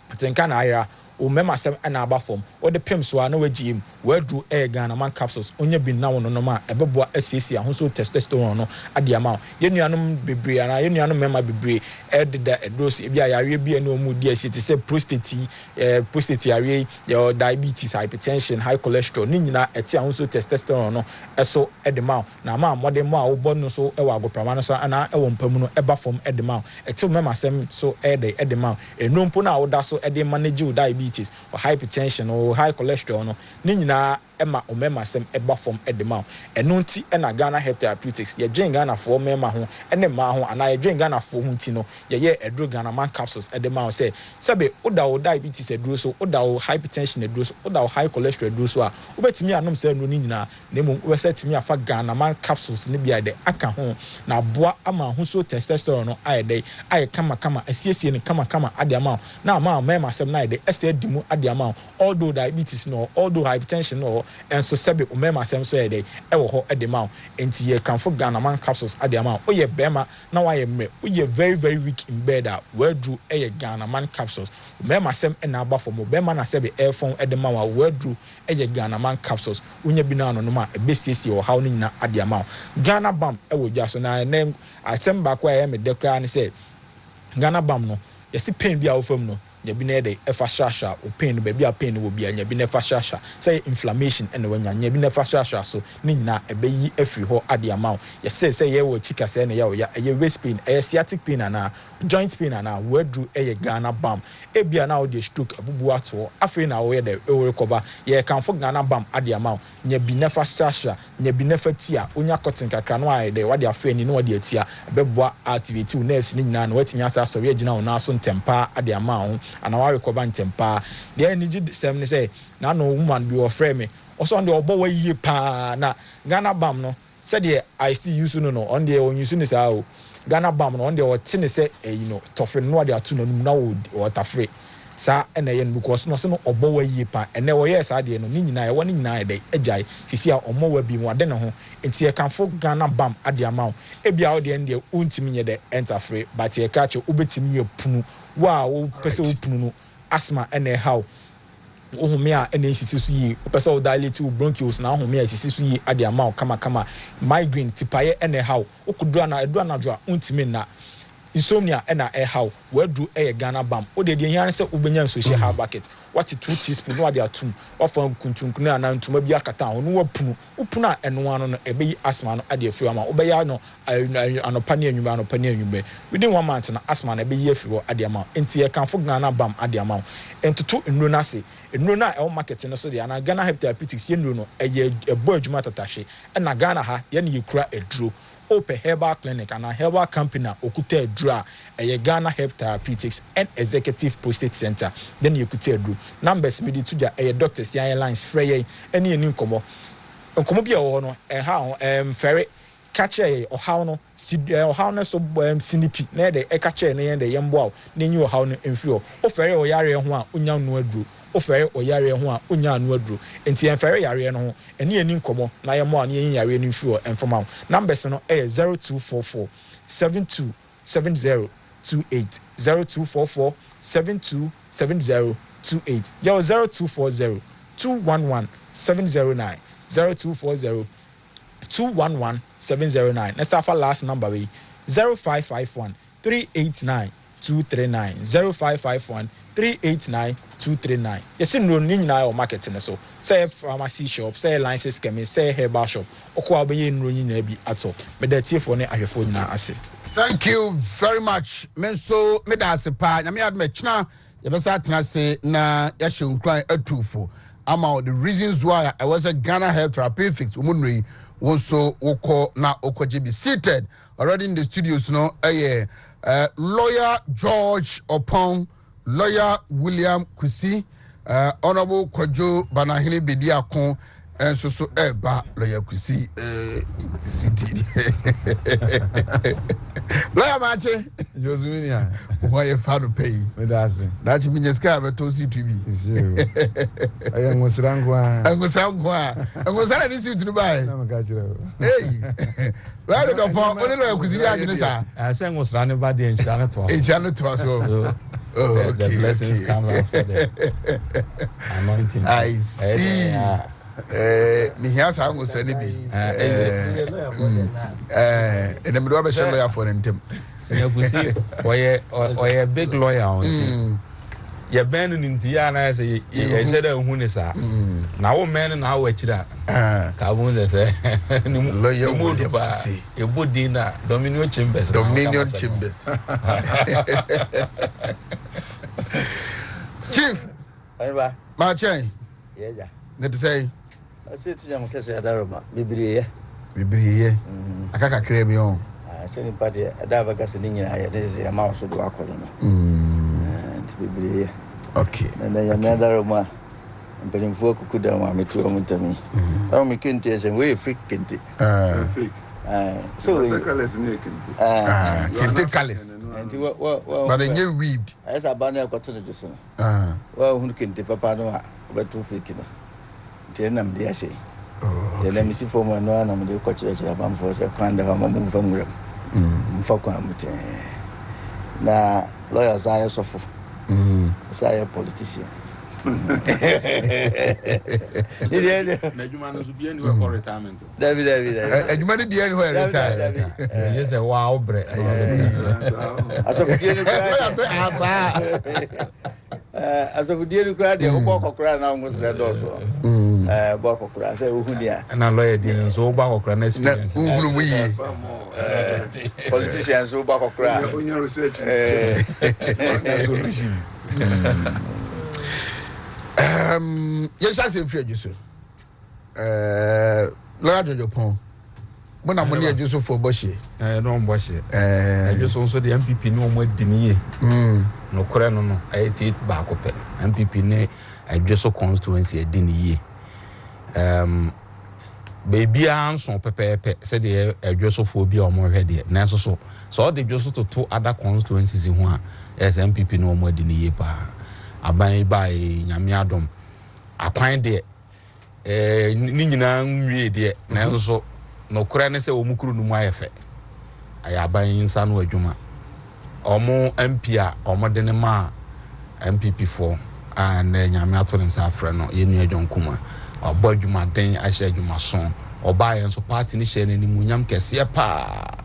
atenka na aya o mema sem na aba form o de pem so na wagim wadru Ghana man capsules onya bi na wono no ma ebeboa asiesie ahoso testosterone no adiama yenuanom bebre ana yenuanom mema bebre ededa edose bia yare bia na omu di asite say prostate yare your diabetes hypertension high cholesterol ni nyina eti ahoso testosterone no eso edema na ma modern mo a wo bo no so ewa agoprama no so ana ewo mpamu no eba form edema eti mema sem so edema enompo na wo da so ede manage diabetes or hypertension or high cholesterol no ni nyina ema omema sem eba form edema eno nti na Ghana Health Therapeutics ye dwen Ghana for mema ho ene ma ho ana ye dwen Ghana for ho nti no ye edro Ghana man capsules edema say sebe oda o diabetes edro so oda o hypertension edro so oda o high cholesterol edro so a obetimi anom say no ni nyina na mum we setimi afa Ghana man capsules ni bia de aka ho na boa ama ho so testosterone no ayede aye kama asiesie ni kama ade ama na ama mema sem na ayede ese dimu ade ama although diabetes no although hypertension no and so sebe umema sem so yede ewo ho edema enti ye kanfo Ghana man capsules adema oye bema na wa ye mre oye very very weak in bed a wadru eye Ghana man capsules umema sem na aba for mo bema na sebe airphone edema wa wadru eye Ghana man capsules unya bi na no ma ebesiesi wo haw ni nyina adema Ghana bam ewo jaso na ne asem ba kwa ye me dekra ne say Ghana bam no yesi pain bi a wo fam no nyabi na dey efa shasha o pain ba bia pain wo bia nyabi na efa shasha say inflammation ene wanya nyabi na efa shasha so ni nyina ebeyi afiri ho ade amount ye say ye wo chika say ne ya ye waist pain sciatic pain ana joint pain ana wadru eye Ghana bam e bia na wo dey stroke abubu ato afi na wo ye dey recover ye kanfo Ghana bam ade amount nyabi na efa shasha nyabi na efa tia onya cotton kakra no aye dey wade afa ni no wade atia beboa activate nerves ni nyina na watimi asa so ye gina wo na so ntempa ade amount and I recover temper. The energy sem say na no woman be offer me. Also on the obo ye pa na Ghana bam no said the I still use no on the on use this how Ghana bam no on the what say toughen no they are too no now water free. Sa ene because no se no obo ye pa ene wo yes ade no ni nyina ye woni nyina de agai sisi a omo wa bi mu ade ne ho enti ye kanfo Ghana bam ade amaw e bia wo de ende untimi ye de enter free but ye ka che ubetimi ye punu wa wo pese wo punu no asthma ene how ohumi a ene sisi so yi pese wo dilate wo bronchioles na ohumi a sisi so yi ade amaw kama migraine tipaye ene how okudura na edura na dra untimi na insomnia ena how wadru Ghana bam o de yan se ubenya social hard bucket what 2 teaspoon no ade atum ofan kuntunkunu ana ntuma bi akata ho no wapunu upunu a eno ano no ebeyi asthma no ade afiri ama obeya no anopane anwumbe within 1 month na asthma na ebeyi afiri ho ade ama enti ye kanfo Ghana bam ade ama entutu nnuro na se nnuro na e market no so de ana Ghana Health Therapeutics ye nnuro no eye ebo adwuma tatashe na Ghana ha ye ne yekura eduro Open Herbal Clinic and a Herbal Company okuta edra a Ghana Health Therapeutics and Executive Prostate Center then you could tell numbers me to a doctors lines frey any nkomo bia wo no how ferry catcher or how no so sinipi na de e catcher na de yembo na nyi o how no enfio o fere o yare ho a onya no aduro o fere o yare ho a onya no aduro enti en fere yare no ho eni ani nkomo na yemo a na yin yare no enfio enfoma numbers no 0244 727028 0244 727028 yo 0240 211 709 0240 211 709. Let's have our last number 0551 389 239 0551 389 239. Yes, no need now marketing so. Say pharmacy shop, say license chemist, say herbal shop. Okwa be no need be at all. Me that for ne ahwefo nyina ase. Thank you very much. Men so me da se pa. Na me ad me chna ye be sa tena se na ya hye nkran atufo. Ama the reasons why I was a Ghana Health Therapeutics umunri wonso woko na okoje be seated already in the studios no lawyer George Opon, lawyer William Kusi, honorable Kojo Banahini Bediakon and so ba lawyer Kusi seated. Lawyer Mache Josuminia, why you found to pay? That means you have a tosi to be. I am Musrangwa. I was I this to buy. Hey, where the upon only lawyer Kusi. I sang was running by the channel to us. The blessings come after the anointing. I see. Me here sound was any be. And the middle of a lawyer for them. You see, why a big lawyer on you're banning in Tiana, say, I said, who is that? Now, man, and now, which that Kabun say, lawyer, you put dinner, Dominion Chambers. Chief, Marchain, yeah, let's say. I said to them, Cassia Daroma, Bibria. I can't crave me on. I said in party, a dava gasoline, I had a mouse of Aquadona. And Bibria. Okay. And then another Roma, and putting four could want me to Wontumi. Oh, me can't tell you, we freaking it. So, Kinticalis. And what, But then you weaved. As a banner got to the Jason. Well, who can tip Papa, but 2 feet. Tell them, dear say. Tell them, see for my no, I'm the coach of a for a kind of a move from them. For now, lawyers are suffer. As I a politician. Retirement. David, and you might be anywhere. Yes, a wow bread. As of dear crowd, the Boko crowd now was red also. Boko crowd, say, and I lawyer didn't so Boko crowd experience. Politicians who Boko crowd. On your research, yes, I say, Fred, you sir. Lord Opon. When I'm only just for Bushy. No, Bushy. I just also the MPP no more denier. No, Corano, I ate back up. MPP ne, I just so constituency a denier. Baby, I'm so pepe, said the Jossophobia or more ready. Nanso so they just to 2 other constituencies in one as MPP no more denier. Aban by Nyamiadom. Akwan de ni nyina nwie de nanso no kora ne se omukuru no mu ayefe ayaban insa no adwuma omo MP a omo de ne ma MPP4 and Nyamiato nsa afre no yenu adwonkuma obo adwuma den ahye adwuma so oba yen so party ni hye ne munyam kese pa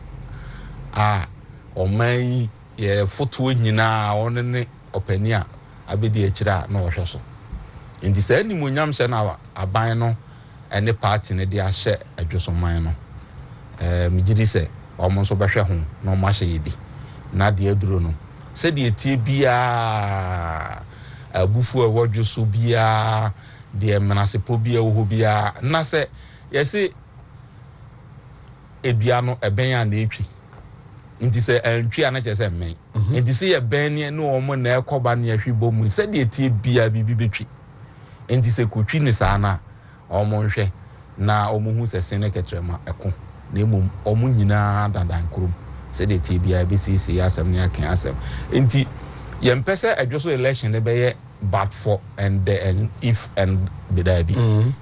oman ye foto nyina one ne opania abedi akira na ohwe so enti se ni munyam hye na aban no ene party ne de ahye adwosoman no migidi se omo so behwe ho na omo ahye yebi na de aduro no se de etie bia abufu awodwoso bia de menasepo bia wo bia na se yesi edua no eben ya na etwi nti se antwi ana chese men nti se ye ben ne no omo na ekoba na hwibom mu se de etie bia bibi betwi nti se kotwi ne saa na omo nhwe na omo hu se sene ketrema eko na emom omo nyina dandan krom se de tibia BCC asem ne akan asem enti yempese adwoso election de be bad for and if and the dabi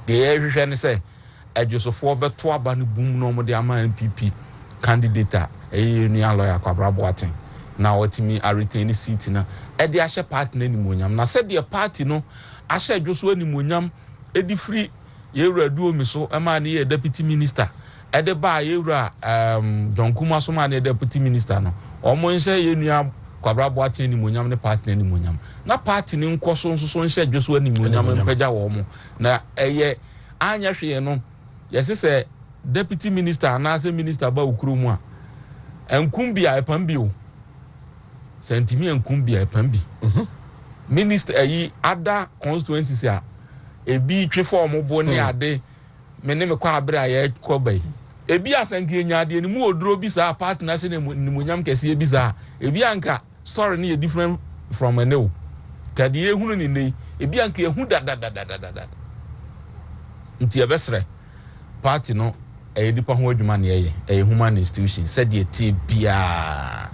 the ehwehwe ne say adwoso for beto aba ne bum no mo de ama NPP candidate nua lawyer Kwabra Boateng na watimi a retain seat na e de ahye party na nimonyam na se de party no ahye adwoso nimonyam e di free yewura duomi so e ma ne ye deputy minister e de ba yewura John Kuma so ma ne deputy minister no omo nhye ye nua Kwabra Boateng nimonyam ne party na nimonyam na party ni nkoso nso nhye adwoso nimonyam mpagya wo mo na eye anya hwe no yesi se deputy minister na se minister ba ukuru a enkumbi a epambi o sentimi enkumbi a epambi minister ayi ada constituencies a ebi twe form bo ne ade me ne me kwa abre aye kobai ebi asanke nya ade ni mu oduro bi sa part na se ne munyam kese bi sa ebi anka story ne different from eneo tade ehunu ni nei ebi anka ehu da nti ebesre party no dipa ho adwuma ne eye human institution said ye ti bia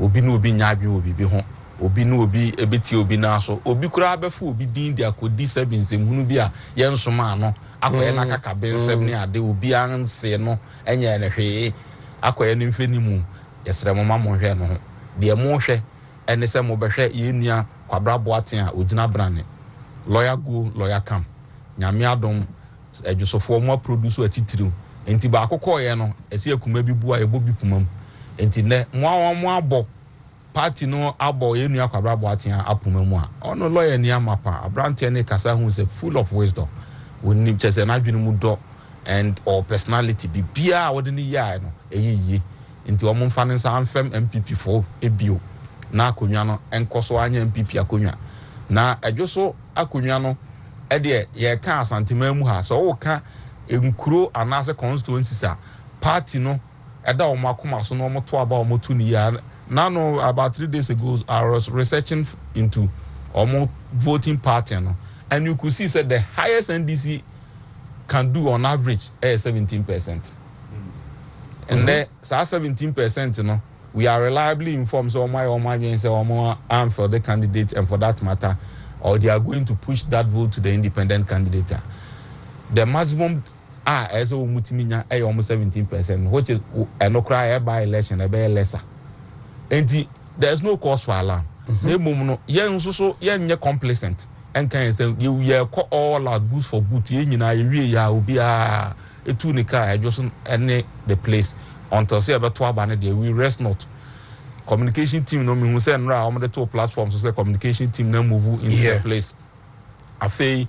obi no obi nya adwen obi bi ho obi no obi ebeti obi na so obi kura abefu obi din dia kodi 7 nsem hunu bi a ye nsoma no akoye na kaka ben 7 ne ade obi anse no enye ne hwe akoye ne mfeni mu yesre mo mamo hwe no ho de mo hwe ene se mo behwe ye nua Kwabra Boateng a ogina brane lawyer go lawyer come nyame adom adwosofo mo produce atitiriw enti ba akokọ ye no ese akuma bi bua ebo bi kumam enti ne mo abo party no abo ye nua Kwabra Boateng apuma mu a ono lawyer ni amapa abrante ne kasa hu se full of wisdom woni chese na adwene mu do and or personality bi bia wode ne ya no eyeye enti o mo mfa ne nsa amfem MPP for ebio na akonwa no enkoso anya MPP akonwa na adwoso akonwa no ede ye ka asantema mu ha so wo ka enkuro anase constituencies a party no eda o makoma so no mo to aba o mo tu ni ya now about 3 days ago I was researching into almost voting pattern and you could see that the highest NDC can do on average 17%. And then 17%, you know, we are reliably informed so my and say and for the candidate and for that matter, or they are going to push that vote to the independent candidate. The maximum as almost 17%, which is no cry by election, a better lesser. And there's no cause for alarm. Yen so yen complacent and can say you call all our goods for good. Yen ya will be a tunica just any the place until say about 12 banner we rest not. Communication team no me who send on the two platforms so say communication team now move into the place. Afei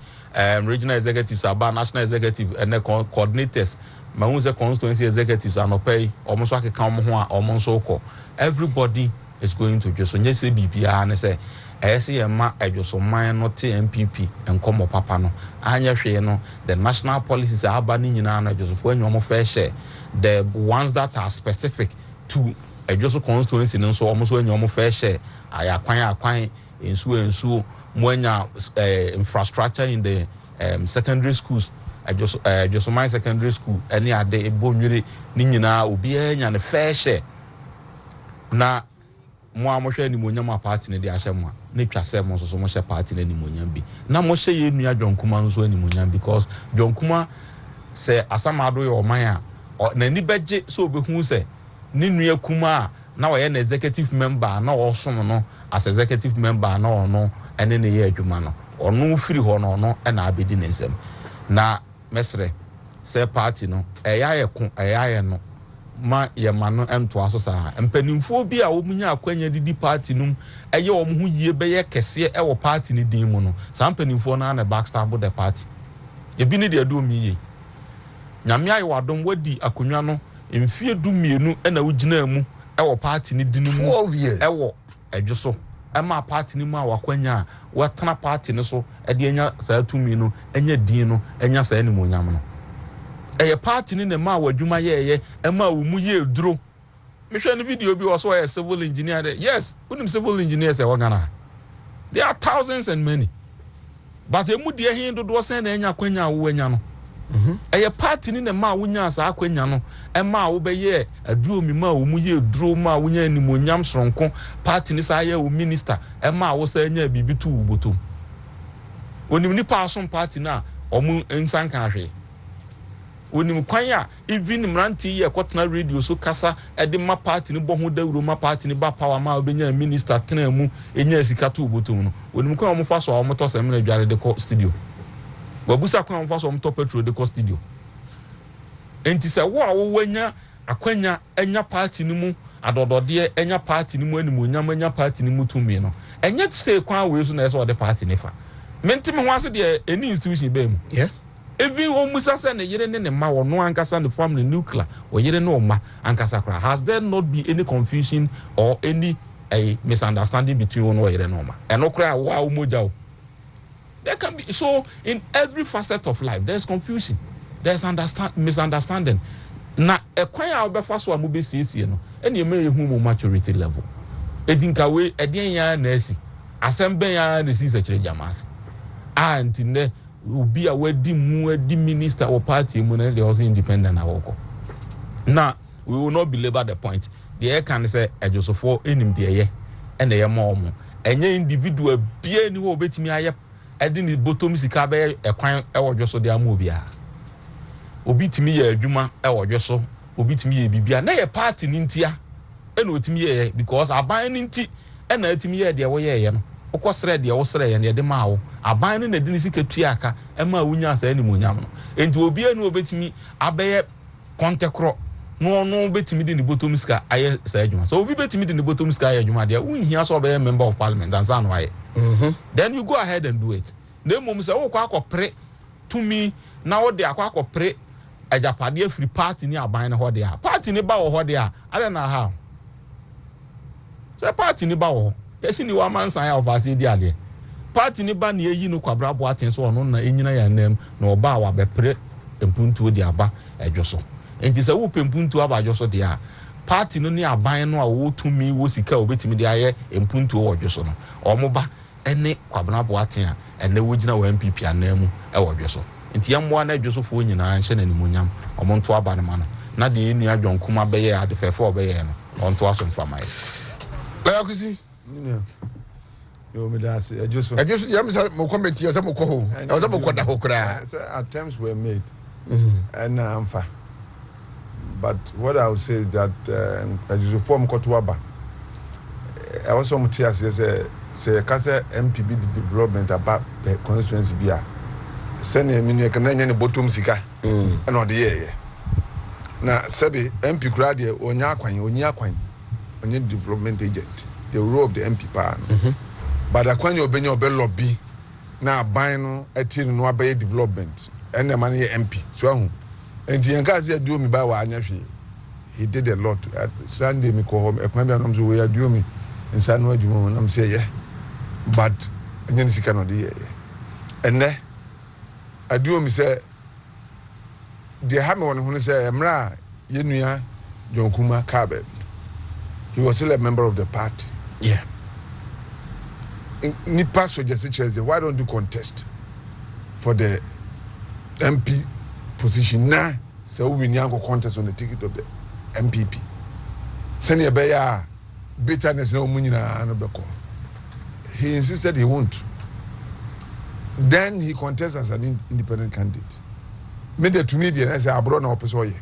regional executives about national executive and the coordinators my own constituency executives are not pay almost like a come almost so call everybody is going to just on say BPR and say SEMA just on my not MPP and come papa no anya hwe no the national policies are banning nyina just when you fair share the ones that are specific to just constituency no so almost when you fair share akwan ensu mwenya infrastructure in the secondary schools just my secondary school any ade ebonwire ni nyina obi anya ne fair share na mo amohwe ni monyam party ne de ahye mo na twase mo so mo hye party ne ni monyam bi na mo hye ye nua Dwonkuma nso ni monyam because Dwonkuma se asamado ye oman a na ni beje so obehu se ni nua kuma na wo ye na executive member na wo som no as executive member na ono ene ne ye adwuma no ono firi ho no ono na abedi ne nsem na mesre se party no eya no ma ye mano ento aso sa empanimfo bi a wo munya akwanya didi party num eye wo mu yie be ye kese e wo party ni din mu no sa empanimfo na backstab the party ebi ne de do mi ye nyame ayi wadom wadi akonwa no emfie du mienu na wugina mu e wo party ni din mu 12 years e wo edwoso ema party ni mu a wakwanya watena party ni so e de enya sa tumi no enya din no enya sa ni monyam no eye party ni ne ma wadwuma ye ema wo mu ye duro mehwe ne video bi was why civil engineer there. Yes unim civil engineers e wagana there are thousands and many but emu de hin dodo sen na enya kwanya wo anya no ɛyɛ party ni na ma wonya asa akwanya no ɛma wo bɛyɛ aduomi ma wo mu yɛ duro ma wonya animonyam soronko party ni sa yɛ wo minister ɛma wo sa nya bibi tu wo botom onim ni paason party na ɔmo nsan kan hwe onim kwan a even mranti yɛ kɔtena radio so kasa ɛde ma party ni bɔ ho dawuro ma party ni ba power ma obenya minister tena mu enya sika tu wo botom no onim kwan ɔmo fa so ɔmo to sɛ me na dware de kɔ studio wabusa kwan ɔmo fa so ɔmo to petrol de kɔ studio enti sɛ wo a wo wanya akwanya enya party ni mu adodode enya party ni mu animonyam enya party ni mu tumi no enya tse kwan we so na ɛsɛ ɔde party ni fa menti me ho ase de any institution be mu even o musa say ne yere ne ne ma wo no ankasa ne family nuclear o yere ne o ma ankasa kra has there not be any confusion or any misunderstanding between one or yere no ma eno kra wa o moja o there can be so in every facet of life there's confusion there's misunderstanding na ekwan a obefa so amu be siesie no ene e ma ehu mu maturity level edinka we eden ya na asi asem ya na si sekire jamase anti ne obi a wadi mu adi minister or party mu na they also independent na woko na we will not belabor the point the can say ejosofo enim de ye ene ye ma omo enye individual bia ni wo betimi aye edi ni bottom sika be ekwan ewodwoso de ama obi a obi timi ye adwuma ewodwoso obi timi ye bibia na ye party ni ntia ene otimi ye because aban ni nti ene atimi ye de wo ye no okosre de wo sre ye ne de ma wo aban na de ni sika tuaka ema wunya asa ni munyam no enti obi enu obetimi abeye kontekro no betimi de ni bottom sika aye sa adwuma so obi betimi de ni bottom sika aye adwuma de unhia so obeye member of parliament and san why then you go ahead and do it na mum se wo kwa akopre tumi na wo de akopre ajapade free party ni aban na ho de a party ni ba wo ho de a ada na ha so party ni ba wo yesi ni wa mansan ya ofase di ale party ni ba na eyi no kwabra bo aten so ono na enyina ya nam na oba wa bepre empuntuo di aba edwoso enti se wo pempuntuo aba adwoso de a party no ni aban no a wo tumi wo sika obetimi de aye empuntuo wo dwoso no omo ba ene kwabra bo aten a ene wo gina wa MPP anamu e wo dwoso enti yamwa na dwoso fo nyina nhye na nimonyam omo nto aba ne ma no na de enu adwonkuma be ye ade fefo obeye no onto aso mfama ye la kusi yo me das I just yam say mo committee say mo ko ho I was mo ko da ho kra attempts were made and amfa but what I would say is that I just form Kotuaba I was some tears say kase MPB development about the constituency bia send me no kan nya ne bottom sika and o de ye na sabi MP kra de onya akwan onye development agent the role of the MP pa but akwanya obenya obe lobby na aban no ati no abaye development ene man ye MP so ahu enti yanka se aduo mi ba wa anya hwe he did a lot at Sunday mi ko home ekwan bia no so we aduo mi nsa no adwuma na say ye but anya ni sika no de ye ene aduo mi say de ha me won hu say emra ye nua Jonkuma Kabe he was still a member of the party yeah Nipa suggested why don't you contest for the MP position now? So we need to contest on the ticket of the MPP. Senior Beya bitterness no money na beko. He insisted he won't. Then he contested as an independent candidate. Made the to me the say abro na opesoye.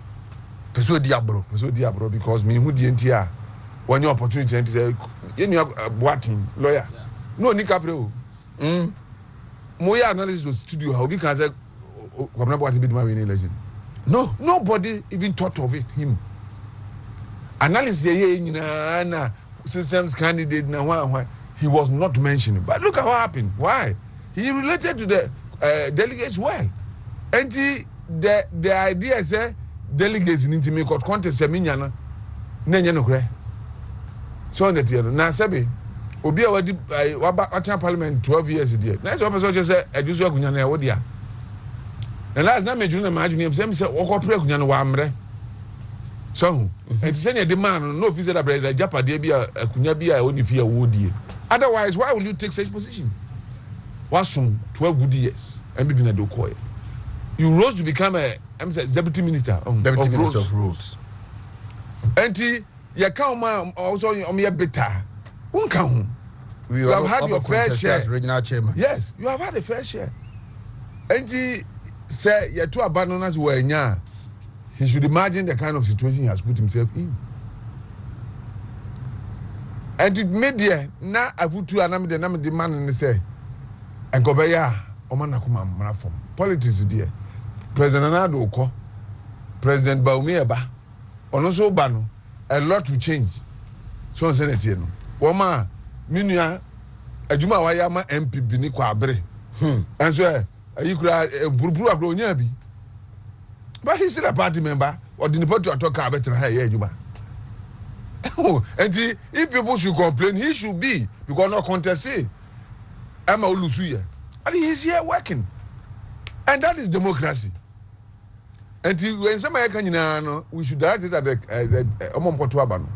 Peso diabro because me who the NTR when your opportunity and say you boating lawyer. No ni kapre moya analysis of studio how we can say kwabna what be my winning election. No, nobody even thought of it him. Analysis ye nyina na systems candidate na why he was not mentioned. But look at what happened. Why? He related to the delegates well. And the idea say delegates need to make contest minyana na nya no kre. So that you na sabi obi a wadi waba parliament 12 years there na so person just say ajusu akunya na wo dia and last na meju na majuni say okopre akunya no wa amre so and say the man no fit say that brother japade bia akunya bia oni fi wo die otherwise why will you take such position wasum 12 good years and be na do koy you rose to become a deputy minister of roads. And you come also on bitter. Won't come. You have had your fair share as regional chairman. Yes, you have had a fair share. And say you two abandoners were nya. He should imagine the kind of situation he has put himself in. And it made na avutu anam the man and say and go beya omana kuma mara from politics there. President Nana Oko, President Baumia Ba, ono so ba no a lot will change. So Senate no. Woma minua adwuma wa ya ma MP bi ni kwa abere. And so ayi kura buruburu agro nya bi. But he's still a party member or the party talk about here adwuma. And if people should complain, he should be because no contest say I'm a Olusuye. And he's here working. And that is democracy. And when somebody can, we should direct it at the Omompotuabano.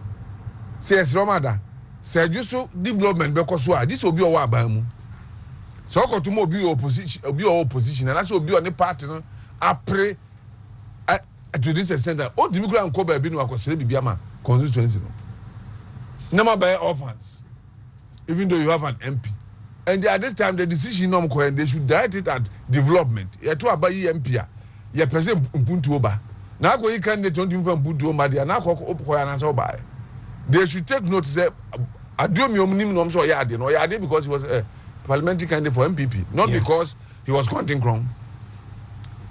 Say, Romada, say, just so development because this will be our Bamu. So, to be opposition, and that's will be on the partner. I pray to this extent that all the Mukra and Kobe Binu Biama constituency. Number by orphans, even though you have an MP. And at this time, the decision they should direct it at development. You to about MP. You present Ubuntu Oba. Now go you can they don't even Ubuntu Oba. They are now called They should take notice that I do me omnim so yadi no yadi because he was a parliamentary candidate for MPP, not because he was counting crown.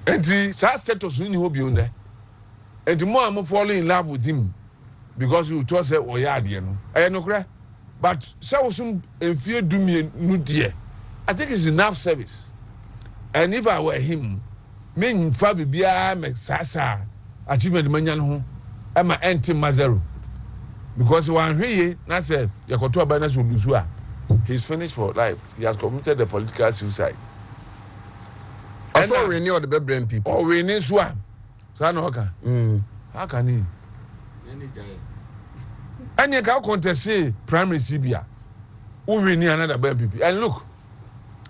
And the status in Hobi there. And the more I'm falling in love with him because you told say oh yadi no. I no cry. But so some fear do me no dear. I think it's enough service. And if I were him, me fabi bia me sasa achievement manyan ho e ma enti mazero. Because one hweye na say yakoto abana so dusu a he's finished for life. He has committed a political suicide. And so we need the brain people. Oh we need so no can. How can he? And you can contest primary CBA. Who we need another brain people. And look,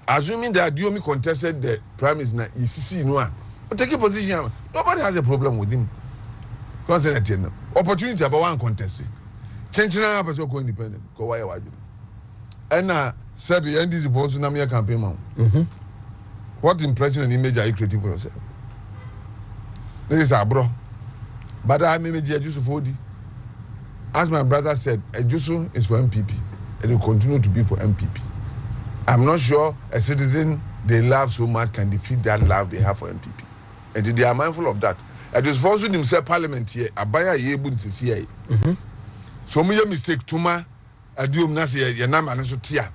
assuming that Diomi contested the primaries na ECC no but take a position. Nobody has a problem with him. Consider opportunity about one contest. Chenchina person go independent. Go why you. And Sebi NDC for Tsunami campaign man. What impression and image are you creating for yourself? This is our bro. But I image Ejusu 4D. As my brother said, Ejusu is for MPP and will continue to be for MPP. I'm not sure a citizen they love so much can defeat that love they have for MPP. And they are mindful of that. Ejusu also himself parliament here, Abaya Yebu to CIA. So me mistake tuma adium na say your number and so tia.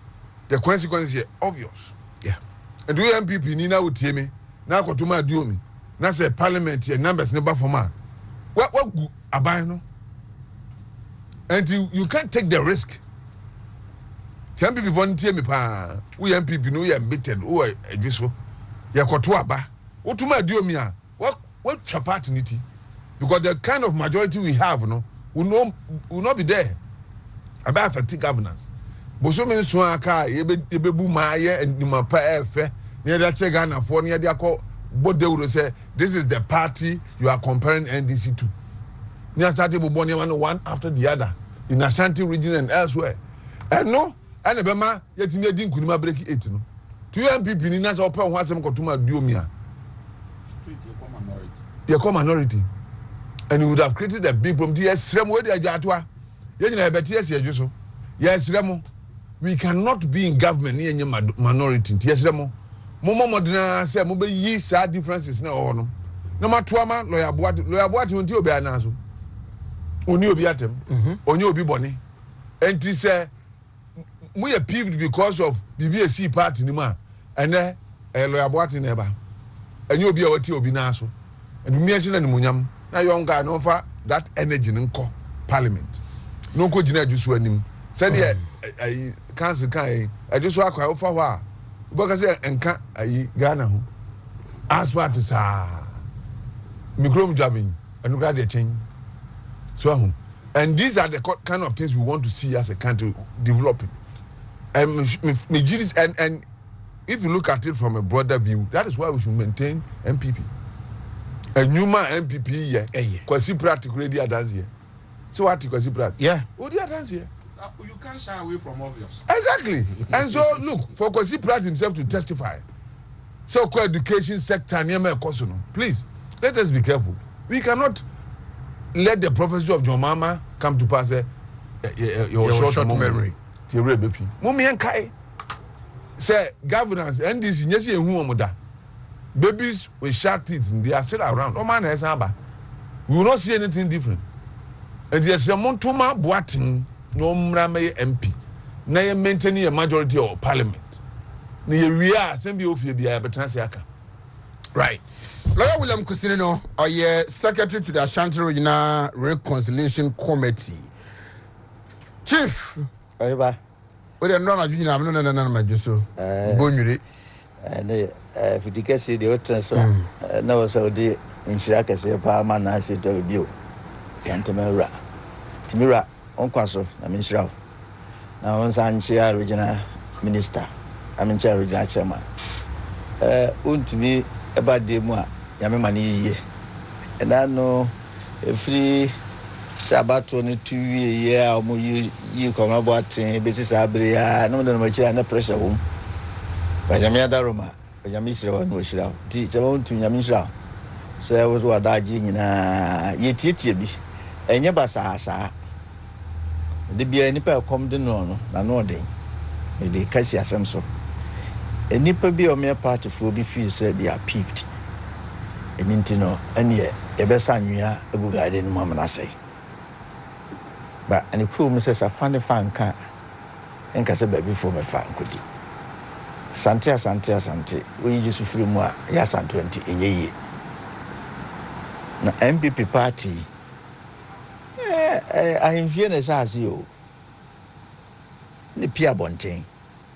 The consequences are obvious. Yeah. And we MPP ni na utie me na akotuma adium na say parliament here numbers never for man. What abaya no? And you can't take the risk. MPP volunteer me pa. We MPP no we embitted. Oh Ejuso. Ya koto aba. Otuma adium ya. What chapaternity? Because the kind of majority we have no will not be there. About affecting governance. But so many swaka yebebu maye and nimapa efe near that Chegana for near the call but they would say this is the party you are comparing NDC to. Near started one after the other in Ashanti region and elsewhere. And no, and Bema yet me didn't kunima break it no. To you MPP in Nasa open what some kotuma diomia. You come minority. And you would have created a big problem. Yes, we cannot be in government near minority. Yes, Remo. Momo Modena said, Mobe ye sad differences no. No matter what, lawyer Boat until you be an answer. Only be at him, on you be bonny. And he said, we are peeved because of the BSC party, Nima, and then a lawyer Boat in ever. And you'll be a T. Obinaso. And me and Munyam. Now young guy no offer that energy in parliament. No go jina jusu anim. Said I council kai I just walk offer wa. Because say enka ayi Ghana ho. As what is micro jabbing and grad the change. So and these are the kind of things we want to see as a country developing. And if you look at it from a broader view, that is why we should maintain MPP. Enyuma MPP ye. Kwasi practical dey dance here. So what Kwasi practical? Yeah. Who dey dance here? You can't shy away from obvious. Exactly. And so look, for Kwasi Pratt himself to testify. So education sector please let us be careful. We cannot let the prophecy of your mama come to pass. Your short memory. Say governance and this yes babies with sharp teeth, they are still around. We will not see anything different. And yes, Wontumi Boateng no mrame MP. Na ye maintaining a majority of parliament. Right. Lawyer William Kusinino, or ye secretary to the Ashanti Regional Reconciliation Committee. Chief. Arriba. We are not doing no majuso. Bonuri. And if you can see the transfer, no, so the in Shiraka, Palma, Nancy, to review. Santa Mira. Timira, on Quasso, I mean, Shroud. Now, once I'm chair regional minister. I'm in charge of chairman. Wontumi about the moi, Yamani, and I know a free Sabbath 22 year or more you come about basis Abria, no much and pressure room. But Yamia Daroma, Yamisra, no shroud, teach about to Yamisra. So I was what I did in a yet, and Yabasa. The be any pair come to no, no day. Maybe Cassia Samson. A nipper be on mere party for be feel said they are peeved. And intino, and yet, a besania, a good guide in Mamma say. But any crew Mrs. a funny fan car, and Casaba before my fan could it. Sante, we used to free more, yes, and 20 a year. Now, MPP party, I am Vienna as you. The Pia Bonting.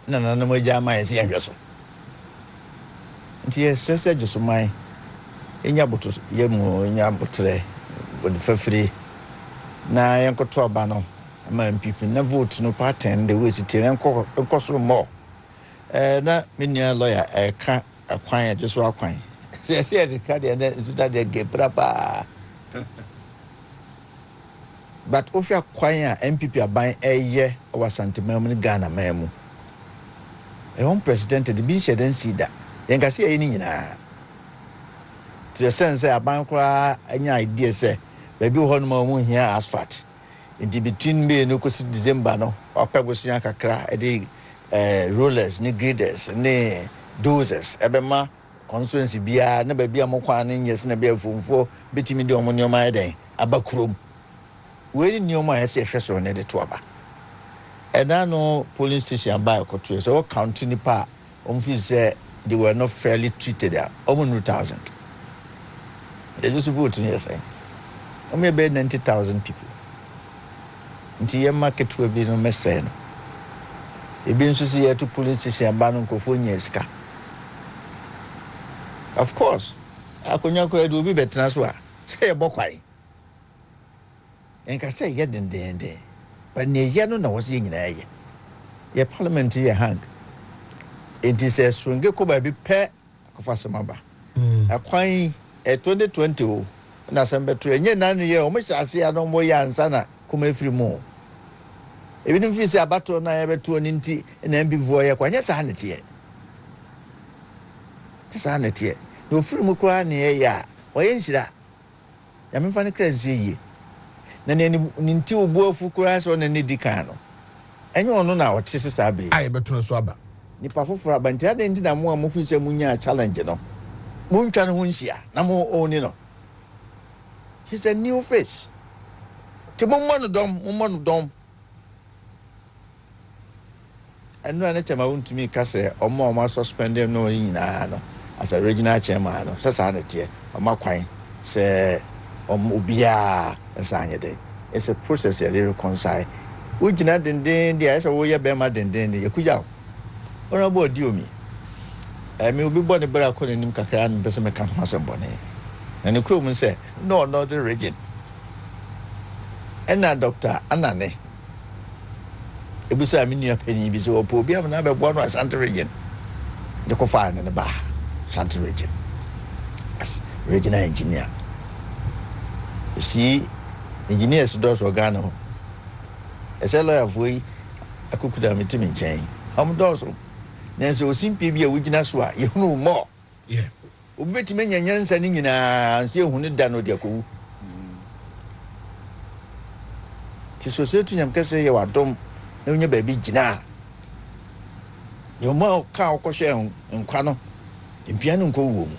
No more jama is young. Tia stressed just my in your bottles, Yemo, in your bottle, when free. Na yanko to abano, man people never vote no part and the way it and cost more. Na minia lawyer, I can't acquire just walk quine. Say, the card and then that they get brapa. But if you acquire MPP are buying a year or something, Ghana memo. A home president the beach didn't see that. Then can see any to the sense a bank any idea say baby one more here as fat. In between me and December no or Pebosian Kakra rollers, ni graders, ni dozers, ebema constituency bia na baby amokwan yes na bia fomfo betimi de omonyo mai den abakrom. We ni omo ese hweso ne de to aba. And I know police station by Kotu, so counting part say they were not fairly treated there, almost 100,000. They just vote in here saying, only about 90,000 people. Until your market will be no mess. It been to see to police station ban Kofonyeska. Of course, I couldn't will be better as well. Say a bokwai. And can say, yet in the but near Yano was in a ye parliament ye hang. It is a swing go by be pair of Fasamaba. A quine a 2020 December 3 and none year, almost I see I don't boy and sana come every more. Even if you say a battle, I ever to an inti and then before you quite sanity. Sanity. No free mukra near ya. Why ain't that? I'm in funny crazy. Na ninti obuo fukura so na ne dikano enye ono na otese sabe ai beto so aba nipa foforo abanti ade ndi na mo amofu se munya challenge no muntwa ne ho nhia na mo oni no he's a new face te mo no dom eno na chama Wontumi kase omo suspend him no nyina no as a regional chairman no sasa na tie omo kwan se obia nsanyede. It's a process you reconcile. We do not den there is a way bema den you could yaw. Or about you me. I may be born a better calling him Kakra and Bessemer Hanson Bonnet. And the crewman said, no, not the region. And now, Doctor Anane. It was a mini penny, be so poor, be another one was Santa region. The coffin in the bar, Santa region. regional engineer. You see, engineers does organo. As a lawyer for a cook to a team in chain. How does so simply be a witness, you know more. Yeah. Ubeti menya nyansa ni nyina nsie hunu da no de akowu. Ti society nyam kase ye wadom na onya ba bi gina. Yo ma ka okwohwe nkwa no. Impia no nko wo mu.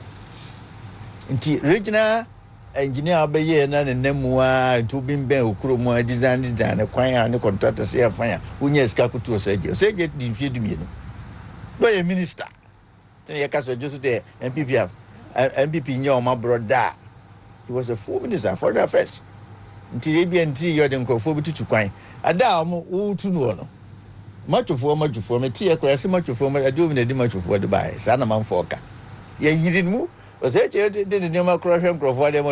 Nti regional engineer abeye na ne namu a nto bimben okuro mu design kwan a ne contractor se afanya. Onya sika kutu osaje. Osaje di mfie dumienu. No ye minister. Then you can't just the MPP knew my brother. He was a full minister for the affairs. Until ABNT, you're the Nkrophobia to Quine. A dam, who to know. Much for me, tea, so much for me, I do the much for the buy. Sanaman Forka. Yeah, you didn't move. Was it didn't know Croatian Crawford? A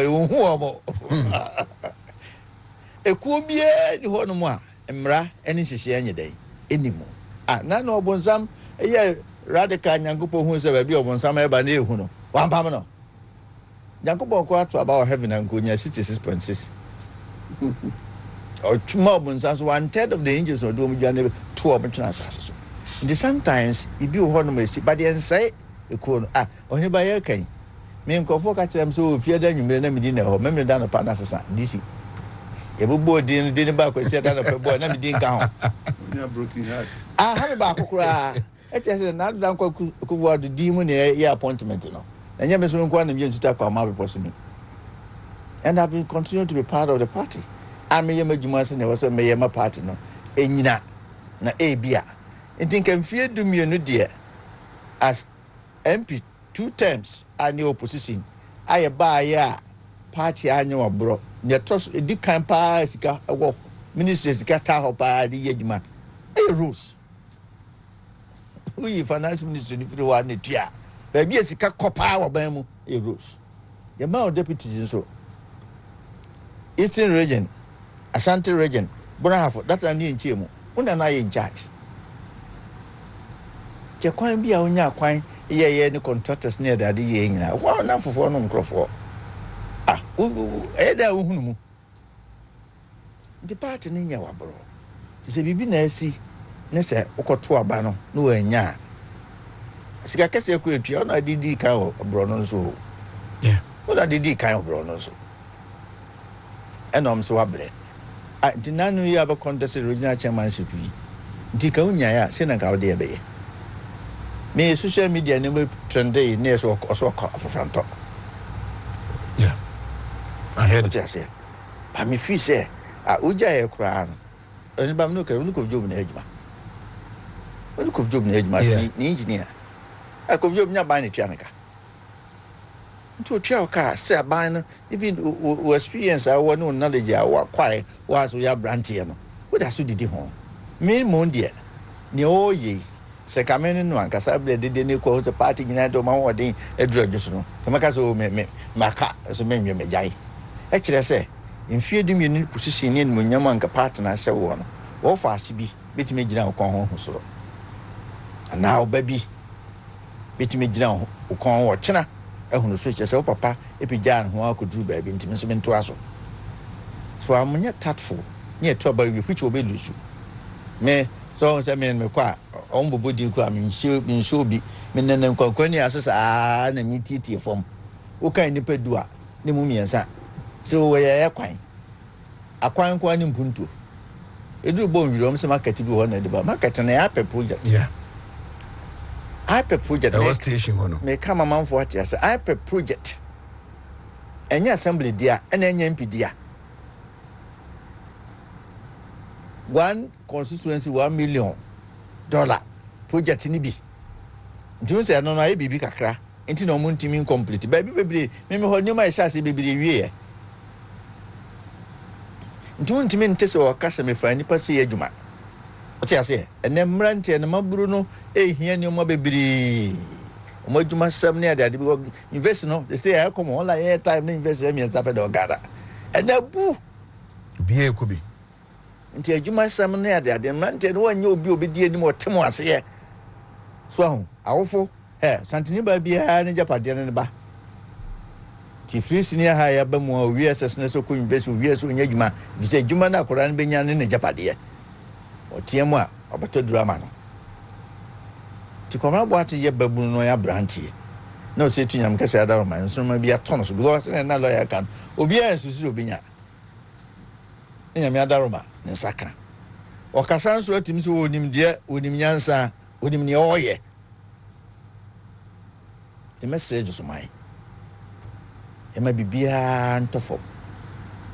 cool beer, the Hornoma, and Mra, any any day, anymore. Ah, none of Bonsam, a year. Radical Yankupo who is a baby of some ebony who one pamano. Yankupo quite about heaven and Gunya 66.6. Or two more bonsas, 1/3 of the angels or doom Janel 2 opportunities. Sometimes you do honor, but then say, you could only by a cane. Me and Kofoka them so fear than you may never dinner or memory down upon us. DC. A boy didn't back or set down a boy, never didn't count. Broken heart. I have a back cry. It is not done the demon appointment, you know. And you must want to use that for my person. And I've been continuing to be part of the party. I may imagine myself was a mayor party, no. Enina, na Abia. And think I'm feared to me, no dear. As MP 2 terms, I knew opposition. I buy ya party annual bro. Near toss a dick kind pass, a walk. Ministers got out by the Yedman. A rules. We finance minister if you want it, yeah. Baby, as a copa bamboo, a rose. The amount of deputies so Eastern region, Ashanti region, Bonafo, that's a new chimo. When am I in charge? Jaquan be on your quine, any contractors near the idea. One enough for one crop. Ah, Eda Uhumu. The party in your bro. To say, be nasty. Nese okoto abano no anya sika kese akuetu ona didi kan obro no so yeah ona didi kan obro no so enom so wabre dinanu ya ba contest regional chairmanship yi ndika unya ya se na ka wode ebe me social media ne me trendy ne so afranto yeah I heard it say pa me fi say uja e kura no oni ba no ka unuko job na ejuma when could job near my engineer? I could job near buying a Tianica. To a chair car, say buying even who experience our no knowledge, our quiet was we are brantium. What has to do home? Me mondia. Neo ye, Sacameno, and Casabla didn't call the party in Adoma or day a drudge. Tomakaso me Maca as a menu may jay. Actually, I say, in fear the unit position in Munyamanka partner shall one. Or fast be, bit me down con home so. And now, baby, bit me down, who can't watch China, who switch as papa, if you jan who could do baby intimacy to us. So I'm not tactful, near trouble which will be loose. Me, so I mean, me qua, on body cram in show be, meaning and conconi as and a meat form. Who can you do? The mummy and son. So we are quine. A quine quine in Puntu. It do bone rooms market to be one at the market and a apple project. Yeah. Hyper project. The station one. May come a month for what yes, hyper project. And your assembly dear, and then MP dear. One constituency $1 million project in Ibi. Don't say I don't know a baby kakra. Ain't no Wontumi incomplete. Baby, maybe hold you my chassis baby year. Don't mean test or customer for any passy ejuma. What I say, and then Branty and Mabruno, here no more baby. Mojuma some near that invest no, they say I come all I time invest in Zapado Gada. And now boo be a could be. Until you must summon near that, the man tell one you'll be obedient more Timos here. So, awful, Santini by be a Japadian in the bar. ti free senior high ba mu o wiase sene so ko university wiase onya djuma vise djuma na akora no benya ne japade o tie mu a obato drama no ti komra bo ate ye babu no ya brantie na o se tunyam kase adaro man so ma bia tono so because na lawyer kan obi a susu obinya nyam ya adaro ma nsaka o kasa so atimi so onim de onim nyansa onim ne oye the message so mai ema bibia ntofo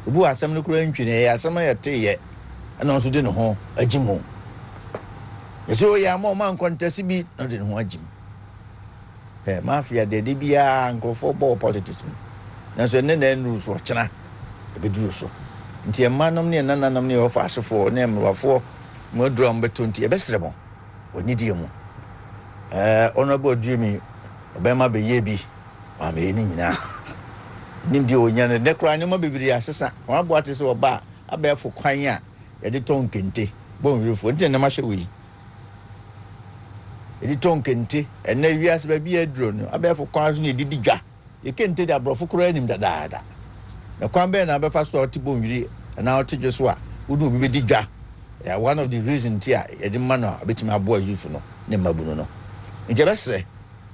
obu asem no kura ntwene ya asem ya teye ana so de no ho agimu yeso ya mo man contest bi no de no ho agimu mafia de bia nkofo ball politics na so ne na nru so chena ebeduru so nti emanom ne nananom ne ofa asefo ne mrofo mo drum beto nti ebesere mo onidi mu honorable Wontumi obema be ye bi wa me ni nyina nim di onya ne kra ne mo bibiri asesa wa bo ate so oba abefo kwan a ye de ton kente bon wirefo nti ne ma hwe wi edi ton kente ena wiase ba bi aduro no abefo kwan so ne didi dwa ye kente de abrofo kra anim dadaada na kwan be na abefa so oti bon wiri na oti dwo so a wudu bi di dwa one of the reason tia ye de ma no abetimi abo ayufu no ne mabunu no